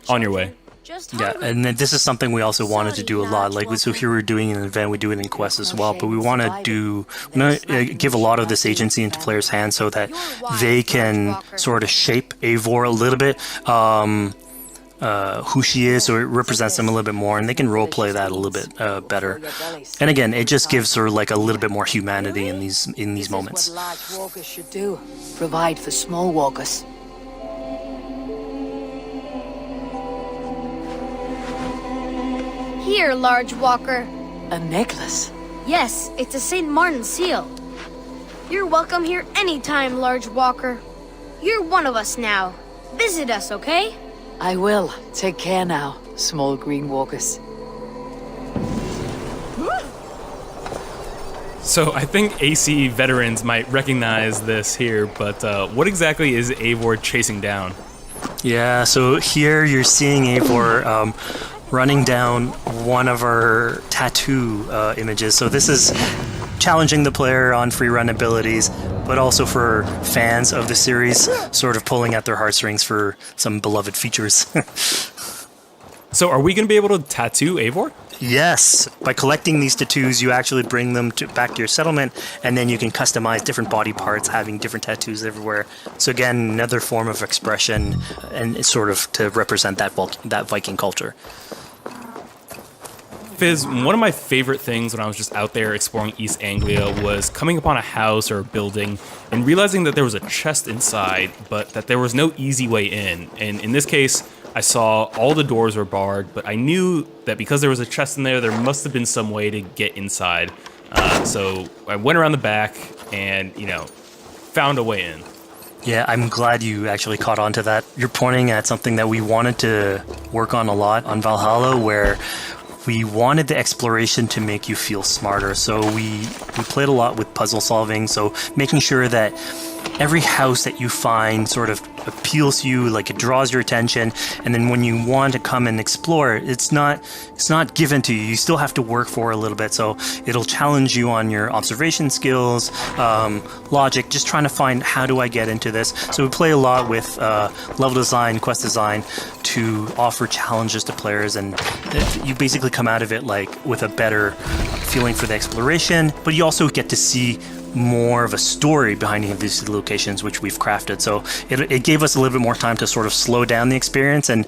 on your way. Yeah, and then this is something we also wanted to do a lot. Like, so here we're doing an event, we do it in Quest as well, but we want to give a lot of this agency into players' hands so that they can sort of shape Eivor a little bit, who she is, so it represents them a little bit more, and they can roleplay that a little bit better. And again, it just gives her like a little bit more humanity in these moments. What large walkers should do: provide for small walkers. Here, large walker. A necklace? Yes, it's a St. Martin seal. You're welcome here anytime, large walker. You're one of us now. Visit us, okay? I will. Take care now, small green walkers. So I think AC veterans might recognize this here, but what exactly is Eivor chasing down? Yeah, so here you're seeing Eivor running down one of our tattoo images. So this is challenging the player on free run abilities, but also for fans of the series, sort of pulling at their heartstrings for some beloved features. So are we going to be able to tattoo Eivor? Yes. By collecting these tattoos, you actually bring them back to your settlement, and then you can customize different body parts, having different tattoos everywhere. So again, another form of expression, and sort of to represent that Viking culture. Fizz, one of my favorite things when I was just out there exploring East Anglia was coming upon a house or a building and realizing that there was a chest inside, but that there was no easy way in. And in this case, I saw all the doors were barred, but I knew that because there was a chest in there, there must have been some way to get inside. So I went around the back and, found a way in. Yeah, I'm glad you actually caught on to that. You're pointing at something that we wanted to work on a lot on Valhalla, where we wanted the exploration to make you feel smarter. So we played a lot with puzzle solving, so making sure that every house that you find sort of appeals to you, like it draws your attention, and then when you want to come and explore, it's not given to you. You still have to work for it a little bit, so it'll challenge you on your observation skills, logic, just trying to find how do I get into this. So we play a lot with level design, quest design to offer challenges to players, and you basically come out of it like with a better feeling for the exploration, but you also get to see more of a story behind any of these locations, which we've crafted. So it gave us a little bit more time to sort of slow down the experience and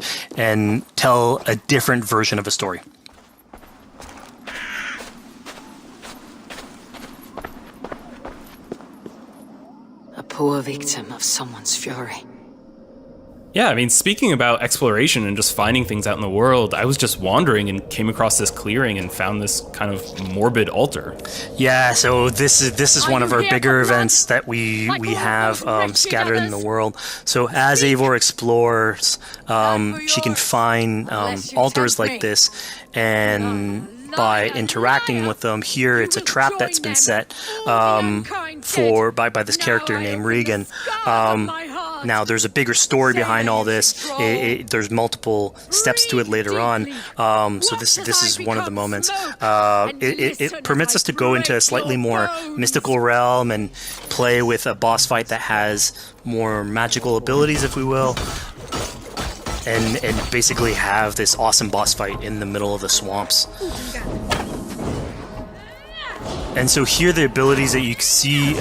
tell a different version of a story. A poor victim of someone's fury. Yeah, I mean, speaking about exploration and just finding things out in the world, I was just wandering and came across this clearing and found this kind of morbid altar. Yeah, so this is one of our bigger events that we have scattered in the world. So as Eivor explores, she can find altars like this, and by interacting with them, here it's a trap that's been set by this character named Regan. Now, there's a bigger story behind all this. There's multiple steps to it later on. So this is one of the moments. It permits us to go into a slightly more mystical realm and play with a boss fight that has more magical abilities, if we will. And basically have this awesome boss fight in the middle of the swamps. And so here the abilities that you see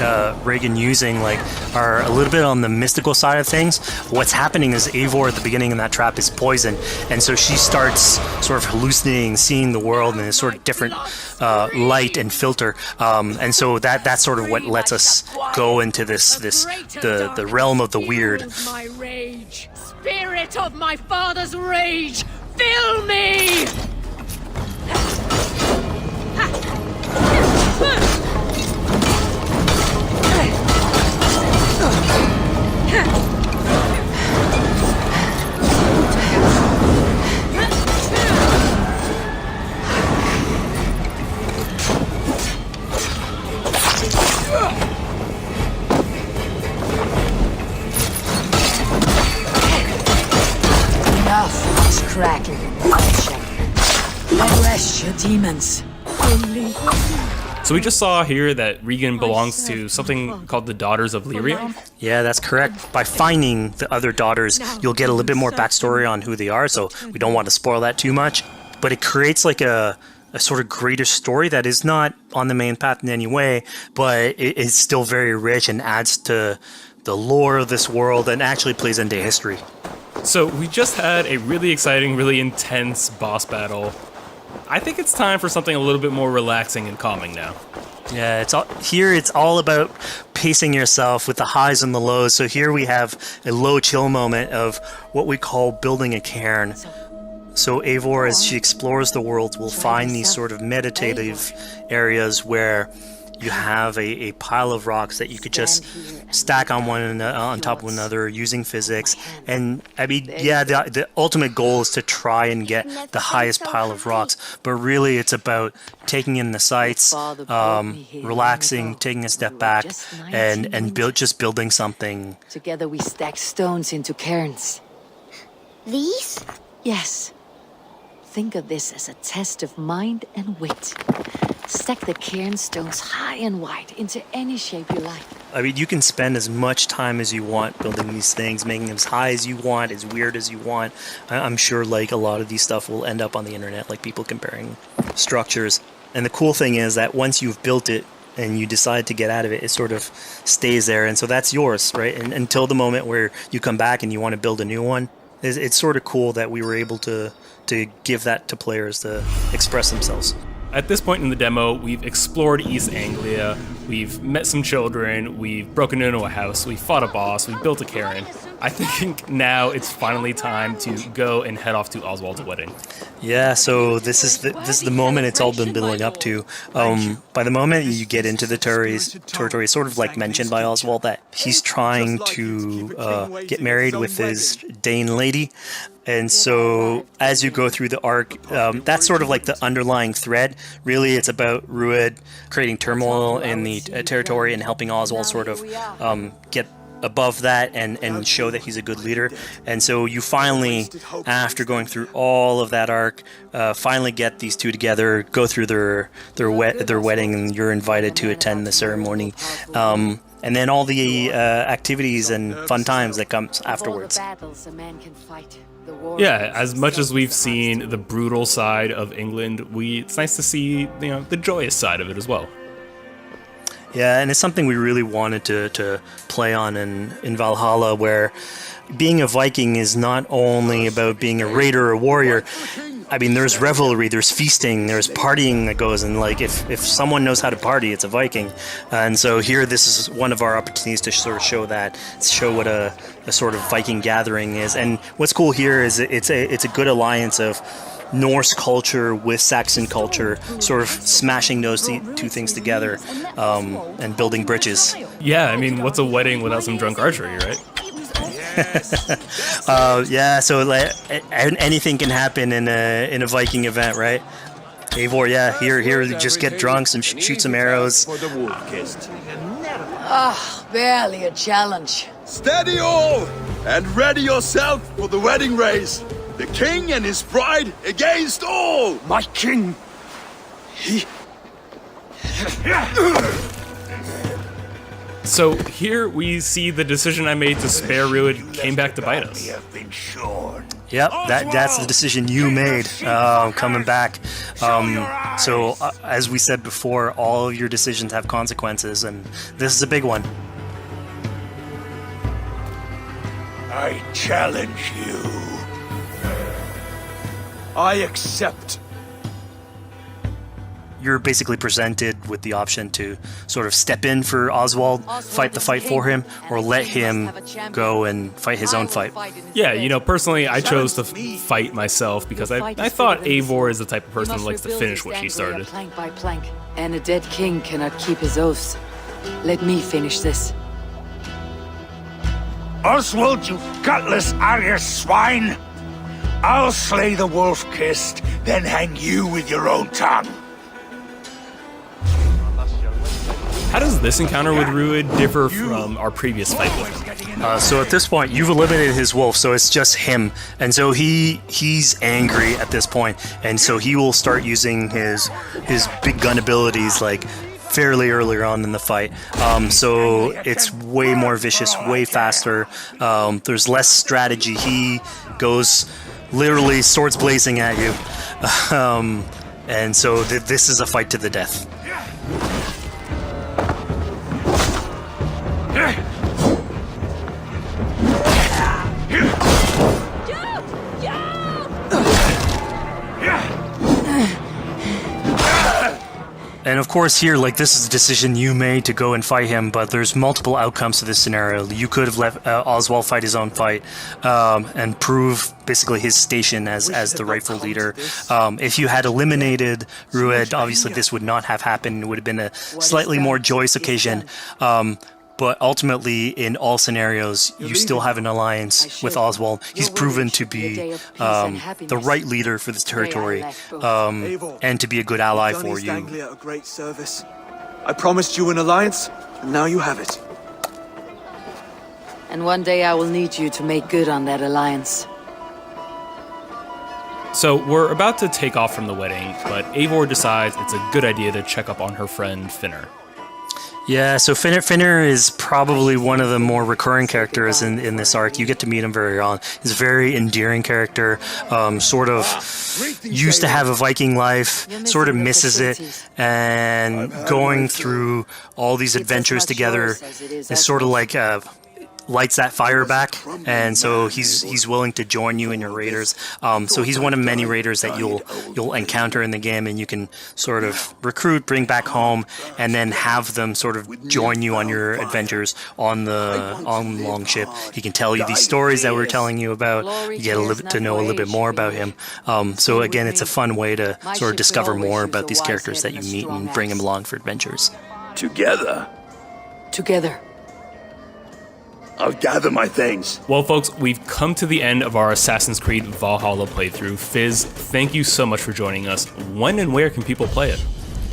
Regan using are a little bit on the mystical side of things. What's happening is Eivor at the beginning in that trap is poisoned, and so she starts sort of hallucinating, seeing the world in a sort of different light and filter. And so that's sort of what lets us go into the realm of the weird. My rage, spirit of my father's rage, fill me! Enough, this crackling and punching. Let rest your demons. Only for you. So we just saw here that Regan belongs to something called the Daughters of Lyrion. Yeah, that's correct. By finding the other daughters, you'll get a little bit more backstory on who they are, so we don't want to spoil that too much. But it creates like a sort of greater story that is not on the main path in any way, but it's still very rich and adds to the lore of this world and actually plays into history. So we just had a really exciting, really intense boss battle. I think it's time for something a little bit more relaxing and calming now. Yeah, it's all about pacing yourself with the highs and the lows. So here we have a low chill moment of what we call building a cairn. So Eivor, as she explores the world, will find these sort of meditative areas where you have a pile of rocks that you could just stack on top of one another using physics. And I mean, yeah, the ultimate goal is to try and get the highest pile of rocks, but really it's about taking in the sights, relaxing, taking a step back, and just building something. Together we stack stones into cairns. These? Yes. Think of this as a test of mind and wit. Stack the cairn stones high and wide into any shape you like. I mean, you can spend as much time as you want building these things, making them as high as you want, as weird as you want. I'm sure like a lot of these stuff will end up on the internet, like people comparing structures. And the cool thing is that once you've built it and you decide to get out of it, it sort of stays there. And so that's yours, right? And until the moment where you come back and you want to build a new one, it's sort of cool that we were able to give that to players to express themselves. At this point in the demo, we've explored East Anglia, we've met some children, we've broken into a house, we've fought a boss, we've built a cairn. I think now it's finally time to go and head off to Oswald's wedding. Yeah, so this is the moment it's all been building up to. By the moment you get into the territory, sort of like mentioned by Oswald, that he's trying to get married with his Dane lady. And so as you go through the arc, that's sort of like the underlying thread. Really, it's about Rued creating turmoil in the territory and helping Oswald sort of get above that and show that he's a good leader. And so you finally, after going through all of that arc, finally get these two together, go through their wedding, and you're invited to attend the ceremony. And then all the activities and fun times that comes afterwards. Yeah, as much as we've seen the brutal side of England, it's nice to see the joyous side of it as well. Yeah, and it's something we really wanted to play on in Valhalla, where being a Viking is not only about being a raider or a warrior. I mean, there's revelry, there's feasting, there's partying that goes, and like if someone knows how to party, it's a Viking. And so here, this is one of our opportunities to sort of show what a sort of Viking gathering is. And what's cool here is it's a good alliance of Norse culture with Saxon culture, sort of smashing those two things together and building bridges. Yeah, I mean, what's a wedding without some drunk archery, right? Yeah, so like, anything can happen in a Viking event, right? Eivor, yeah, here, just get drunk, shoot some arrows. Barely a challenge. Steady all, and ready yourself for the wedding race. The king and his bride against all! My king! So here we see the decision I made to spare Rued came back to bite us. Yep, that's the decision you made coming back. So as we said before, all of your decisions have consequences, and this is a big one. I challenge you. I accept. You're basically presented with the option to sort of step in for Oswald, fight the fight for him, or let him go and fight his own fight. Yeah, personally, I chose to fight myself because I thought Eivor is the type of person who likes to finish what she started. Plank by plank, and a dead king cannot keep his oaths. Let me finish this. Oswald, you gutless Arya swine! I'll slay the wolf-kissed, then hang you with your own tongue. How does this encounter with Rued differ from our previous fight with him? So at this point, you've eliminated his wolf, so it's just him. And so he's angry at this point, and so he will start using his big gun abilities like fairly earlier on in the fight. So it's way more vicious, way faster. There's less strategy. He goes literally swords blazing at you. And so this is a fight to the death. And of course here, like, this is a decision you made to go and fight him, but there's multiple outcomes to this scenario. You could have let Oswald fight his own fight and prove basically his station as the rightful leader. If you had eliminated Rued, obviously this would not have happened. It would have been a slightly more joyous occasion. But ultimately, in all scenarios, you still have an alliance with Oswald. He's proven to be the right leader for this territory and to be a good ally for you. A great service. I promised you an alliance, and now you have it. And one day I will need you to make good on that alliance. So we're about to take off from the wedding, but Eivor decides it's a good idea to check up on her friend Finner. Yeah, so Finner is probably one of the more recurring characters in this arc. You get to meet him very early on. He's a very endearing character, sort of used to have a Viking life, sort of misses it, and going through all these adventures together is sort of like lights that fire back, and so he's willing to join you in your raiders. So he's one of many raiders that you'll encounter in the game, and you can sort of recruit, bring back home, and then have them sort of join you on your adventures on Longship. He can tell you these stories that we're telling you about. You get to know a little bit more about him. So again, it's a fun way to sort of discover more about these characters that you meet and bring them along for adventures. Together. I'll gather my things. Well, folks, we've come to the end of our Assassin's Creed Valhalla playthrough. Fizz, thank you so much for joining us. When and where can people play it?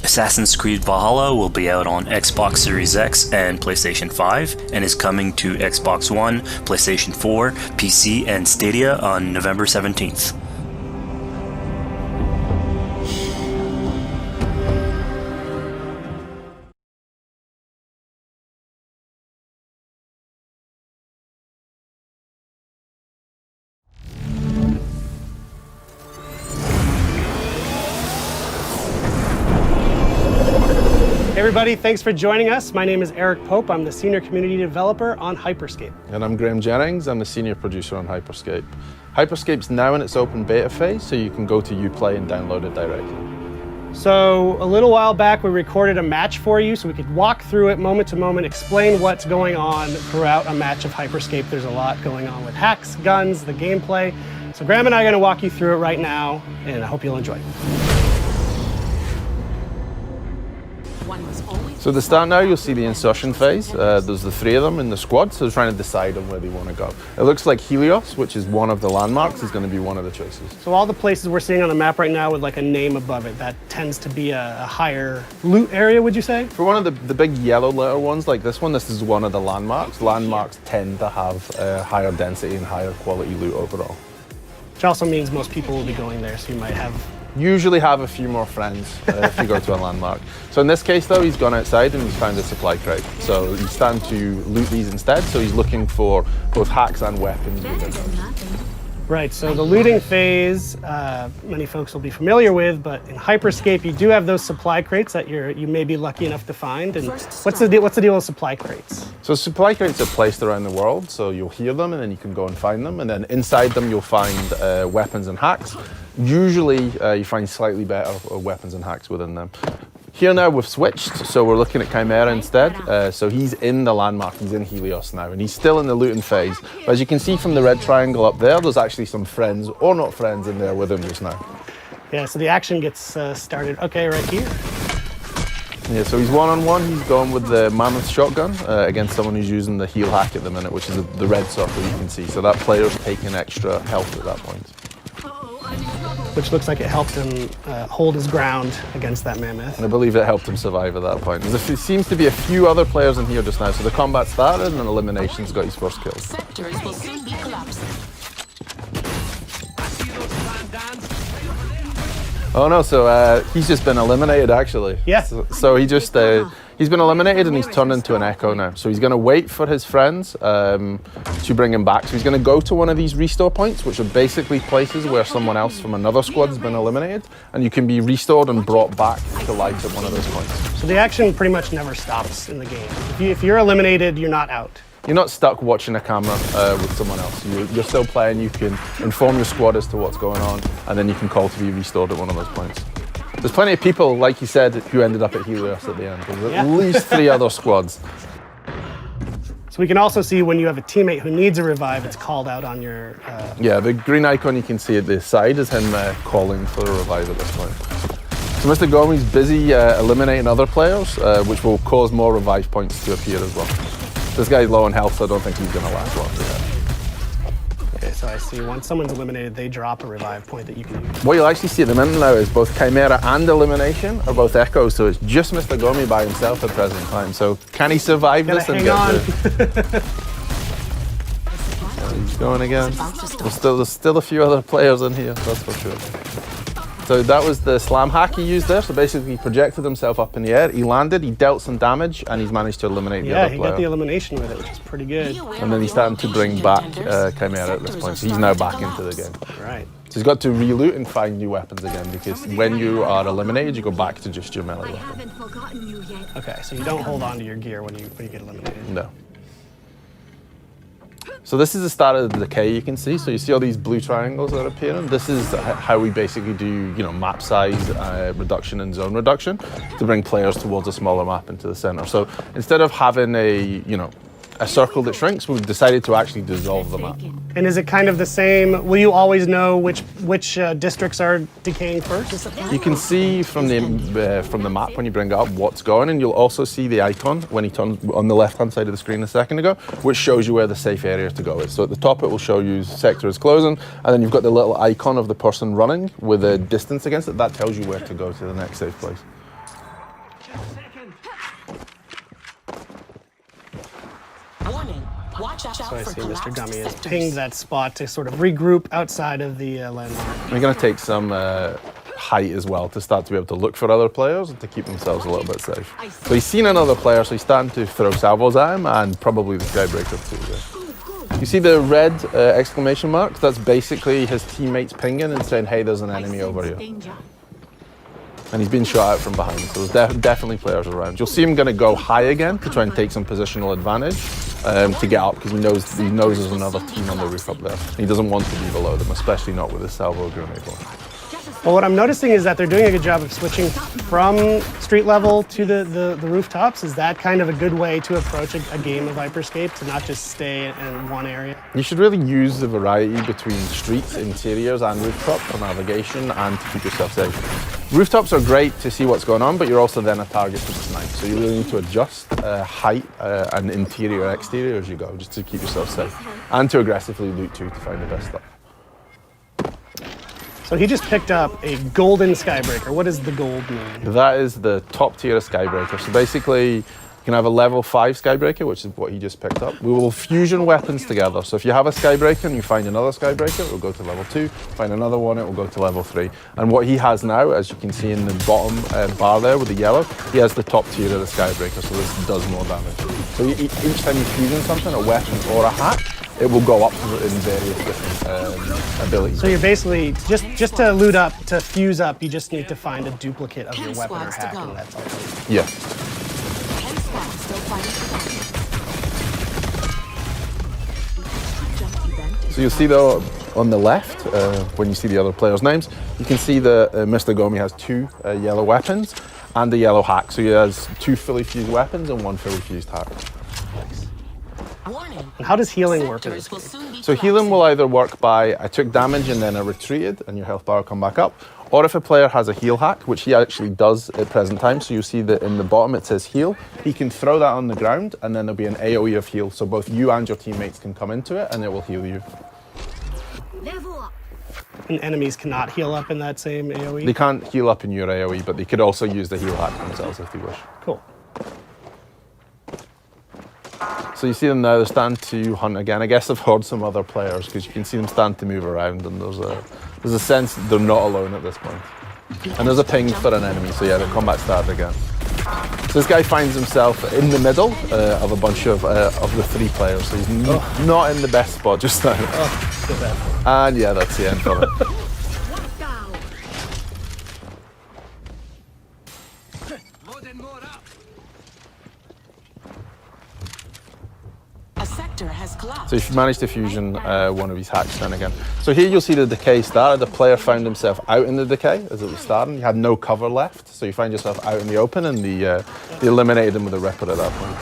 Assassin's Creed Valhalla will be out on Xbox Series X and PlayStation 5, and is coming to Xbox One, PlayStation 4, PC, and Stadia on November 17th. Everybody, thanks for joining us. My name is Eric Pope. I'm the Senior Community Developer on Hyperscape. And I'm Graham Jennings. I'm the Senior Producer on Hyperscape. Hyperscape's now in its open beta phase, so you can go to Uplay and download it directly. So a little while back, we recorded a match for you so we could walk through it moment to moment, explain what's going on throughout a match of Hyperscape. There's a lot going on with hacks, guns, the gameplay. So Graham and I are going to walk you through it right now, and I hope you'll enjoy it. So at the start now, you'll see the insertion phase. There's the three of them in the squad, so they're trying to decide on where they want to go. It looks like Helios, which is one of the landmarks, is going to be one of the choices. So all the places we're seeing on the map right now with like a name above it, that tends to be a higher loot area, would you say? For one of the big yellow letter ones like this one, this is one of the landmarks. Landmarks tend to have higher density and higher quality loot overall. Which also means most people will be going there, so you might have usually have a few more friends if you go to a landmark. So in this case though, he's gone outside and he's found a supply crate. So he's starting to loot these instead, so he's looking for both hacks and weapons within those. Right, so the looting phase, many folks will be familiar with, but in Hyperscape you do have those supply crates that you may be lucky enough to find. And what's the deal with supply crates? So supply crates are placed around the world, so you'll hear them and then you can go and find them, and then inside them you'll find weapons and hacks. Usually you find slightly better weapons and hacks within them. Here now we've switched, so we're looking at Chimera instead. So he's in the landmark, he's in Helios now, and he's still in the looting phase. But as you can see from the red triangle up there, there's actually some friends, or not friends, in there with him just now. Yeah, so the action gets started, okay, right here. Yeah, so he's one-on-one, he's going with the Mammoth shotgun against someone who's using the heal hack at the minute, which is the red circle you can see. So that player's taking extra health at that point. Which looks like it helped him hold his ground against that mammoth. And I believe it helped him survive at that point. There seems to be a few other players in here just now, so the combat started and elimination's got his first kill. Sectors will soon be collapsing. Oh no, so he's just been eliminated actually. Yeah. So he just, he's been eliminated and he's turned into an echo now. So he's going to wait for his friends to bring him back. So he's going to go to one of these restore points, which are basically places where someone else from another squad has been eliminated, and you can be restored and brought back to life at one of those points. So the action pretty much never stops in the game. If you're eliminated, you're not out. You're not stuck watching a camera with someone else. You're still playing, you can inform your squad as to what's going on, and then you can call to be restored at one of those points. There's plenty of people, like you said, who ended up at Helios at the end. There's at least 3 other squads. So we can also see when you have a teammate who needs a revive, it's called out on your... Yeah, the green icon you can see at the side is him calling for a revive at this point. So Mr. Gomi's busy eliminating other players, which will cause more revive points to appear as well. This guy's low on health, so I don't think he's going to last long. Okay, so I see once someone's eliminated, they drop a revive point that you can use. What you'll actually see at the minute now is both Chimera and Elimination are both echoes, so it's just Mr. Gomi by himself at present time. So can he survive this and get through? He's going again. There's still a few other players in here, that's for sure. So that was the slam hack he used there. So basically he projected himself up in the air, he landed, he dealt some damage, and he's managed to eliminate the other player. Yeah, he got the elimination with it, which is pretty good. And then he's starting to bring back Chimera at this point, so he's now back into the game. Right. So he's got to reloot and find new weapons again, because when you are eliminated, you go back to just your melee weapon. Okay, so you don't hold on to your gear when you get eliminated. No. So this is the start of the decay you can see. So you see all these blue triangles that are appearing. This is how we basically do, map size reduction and zone reduction to bring players towards a smaller map into the center. So instead of having a circle that shrinks, we've decided to actually dissolve the map. And is it kind of the same? Will you always know which districts are decaying first? You can see from the map when you bring it up what's going, and you'll also see the icon when he turns on the left-hand side of the screen a second ago, which shows you where the safe area to go is. So at the top it will show you sector is closing, and then you've got the little icon of the person running with a distance against it. That tells you where to go to the next safe place. So I see Mr. Gummy has pinged that spot to sort of regroup outside of the landmark. They're going to take some height as well to start to be able to look for other players and to keep themselves a little bit safe. So he's seen another player, so he's starting to throw salvos at him, and probably the Skybreaker too. Yeah. You see the red exclamation mark? That's basically his teammates pinging and saying, hey, there's an enemy over here. And he's been shot out from behind, so there's definitely players around. You'll see him going to go high again to try and take some positional advantage to get up, because he knows there's another team on the roof up there. He doesn't want to be below them, especially not with his salvo grenade launcher. Well, what I'm noticing is that they're doing a good job of switching from street level to the rooftops. Is that kind of a good way to approach a game of Hyperscape, to not just stay in one area? You should really use the variety between streets, interiors, and rooftops for navigation and to keep yourself safe. Rooftops are great to see what's going on, but you're also then a target to snipe. So you really need to adjust height and interior, exterior as you go, just to keep yourself safe. And to aggressively loot too, to find the best stuff. So he just picked up a golden Skybreaker. What does the gold mean? That is the top tier of Skybreaker. So basically, you can have a level 5 Skybreaker, which is what he just picked up. We will fusion weapons together. So if you have a Skybreaker and you find another Skybreaker, it will go to level 2. Find another one, it will go to level 3. And what he has now, as you can see in the bottom bar there with the yellow, he has the top tier of the Skybreaker, so this does more damage. So each time you fusion something, a weapon or a hack, it will go up in various different abilities. So you're basically, just to loot up, to fuse up, you just need to find a duplicate of your weapon or hack, and that's all. Yeah. So you'll see though, on the left, when you see the other players' names, you can see that Mr. Gomi has 2 yellow weapons and a yellow hack. So he has 2 fully fused weapons and 1 fully fused hack. And how does healing work in this game? So healing will either work by I took damage and then I retreated and your health bar will come back up, or if a player has a heal hack, which he actually does at present time, so you see that in the bottom it says heal, he can throw that on the ground and then there'll be an AoE of heal, so both you and your teammates can come into it and it will heal you. And enemies cannot heal up in that same AoE? They can't heal up in your AoE, but they could also use the heal hack themselves if they wish. Cool. So you see them now, they're starting to hunt again. I guess I've heard some other players, because you can see them starting to move around, and there's a sense that they're not alone at this point. And there's a ping for an enemy, so yeah, the combat started again. So this guy finds himself in the middle of a bunch of the 3 players, so he's not in the best spot just now. And yeah, that's the end for him. A sector has collapsed. So if you managed to fusion one of his hacks then again. So here you'll see the decay started. The player found himself out in the decay as it was starting. He had no cover left, so you find yourself out in the open, and they eliminated him with a Ripper at that point.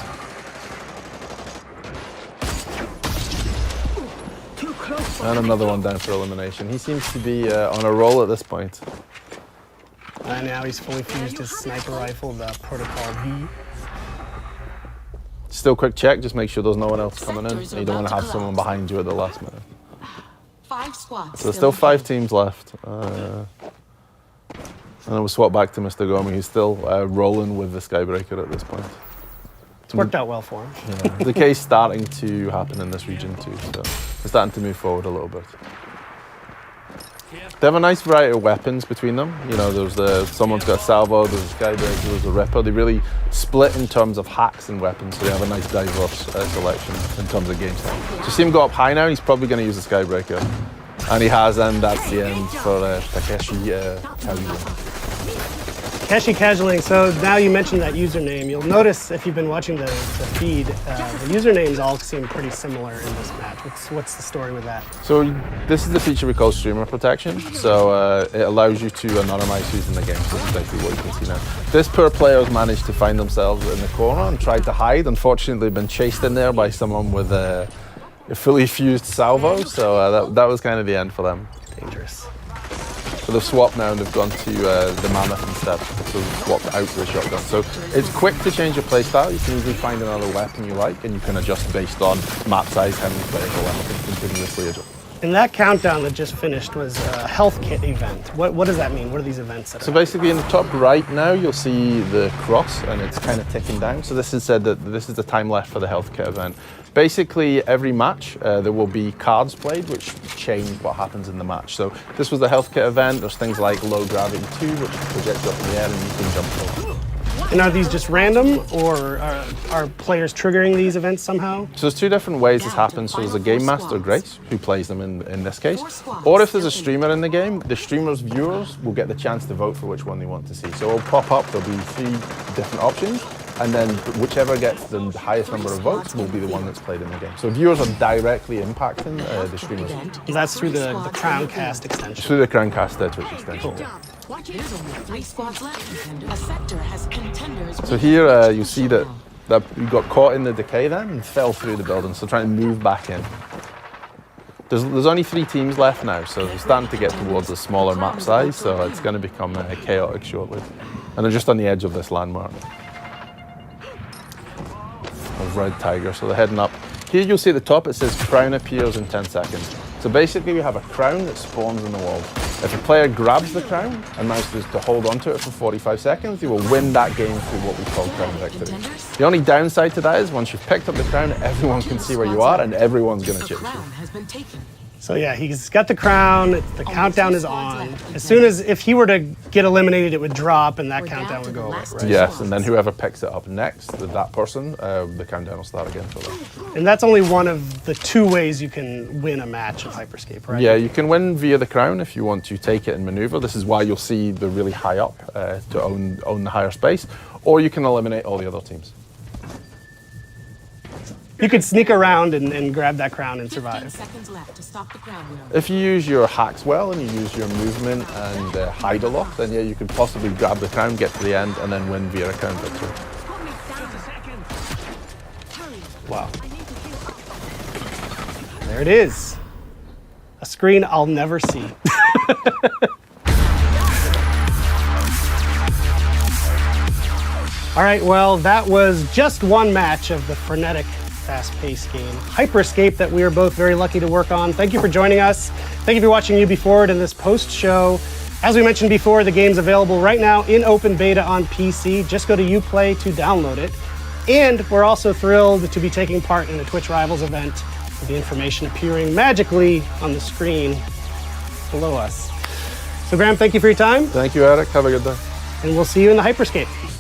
And another one down for elimination. He seems to be on a roll at this point. And now he's fully fused his sniper rifle, the Protocol V. Still quick check, just make sure there's no one else coming in. You don't want to have someone behind you at the last minute. 5 squads. So there's still 5 teams left. And then we'll swap back to Mr. Gomi, who's still rolling with the Skybreaker at this point. It's worked out well for him. Yeah. The decay's starting to happen in this region too, so we're starting to move forward a little bit. They have a nice variety of weapons between them. You know, someone's got a salvo, there's a Skybreaker, there's a Ripper. They really split in terms of hacks and weapons, so they have a nice diverse selection in terms of game style. So see him go up high now, he's probably going to use the Skybreaker. And he has, and that's the end for Takeshi Kazuya. Takeshi Casualing, so now you mentioned that username. You'll notice if you've been watching the feed, the usernames all seem pretty similar in this match. What's the story with that? So this is the feature we call streamer protection. So it allows you to anonymize who's in the game. So this is basically what you can see now. This poor player has managed to find themselves in the corner and tried to hide. Unfortunately, they've been chased in there by someone with a fully fused salvo. So that was kind of the end for them. Dangerous. So they've swapped now and they've gone to the Mammoth instead. So they've swapped out to the shotgun. So it's quick to change your playstyle. You can easily find another weapon you like, and you can adjust based on map size, how many players are left, and continuously adjust. And that countdown that just finished was a health kit event. What does that mean? What are these events? So basically in the top right now, you'll see the cross and it's kind of ticking down. So this is said that this is the time left for the health kit event. Basically every match, there will be cards played which change what happens in the match. So this was the health kit event. There's things like low gravity 2, which projects up in the air and you can jump over. And are these just random, or are players triggering these events somehow? So there's 2 different ways this happens. So there's a game master, Grace, who plays them in this case. Or if there's a streamer in the game, the streamer's viewers will get the chance to vote for which one they want to see. So it'll pop up, there'll be 3 different options, and then whichever gets the highest number of votes will be the one that's played in the game. So viewers are directly impacting the streamers. And that's through the Crowncast extension? It's through the Crowncast Twitch extension. Cool. There's only 3 squads left. A sector has contenders. So here you see that you got caught in the decay then and fell through the building, so trying to move back in. There's only 3 teams left now, so they're starting to get towards a smaller map size, so it's going to become chaotic shortly. And they're just on the edge of this landmark of Red Tiger, so they're heading up. Here you'll see at the top it says crown appears in 10 seconds. So basically we have a crown that spawns in the wall. If a player grabs the crown and manages to hold onto it for 45 seconds, they will win that game through what we call crown victory. The only downside to that is once you've picked up the crown, everyone can see where you are and everyone's going to chase you. So yeah, he's got the crown, the countdown is on. As soon as, if he were to get eliminated, it would drop and that countdown would go away, right? Yes, and then whoever picks it up next, with that person, the countdown will start again for them. And that's only one of the 2 ways you can win a match of Hyperscape, right? Yeah, you can win via the crown if you want to take it and maneuver. This is why you'll see the really high up to own the higher space, or you can eliminate all the other teams. You could sneak around and grab that crown and survive. If you use your hacks well and you use your movement and hide a lot, then yeah, you could possibly grab the crown, get to the end, and then win via a crown victory. Wow. There it is. A screen I'll never see. All right, well, that was just one match of the frenetic, fast-paced game, Hyperscape, that we are both very lucky to work on. Thank you for joining us. Thank you for watching Ubisoft Forward in this post-show. As we mentioned before, the game's available right now in open beta on PC. Just go to Uplay to download it. And we're also thrilled to be taking part in a Twitch Rivals event, with the information appearing magically on the screen below us. So Graham, thank you for your time. Thank you, Eric. Have a good day. And we'll see you in the Hyperscape.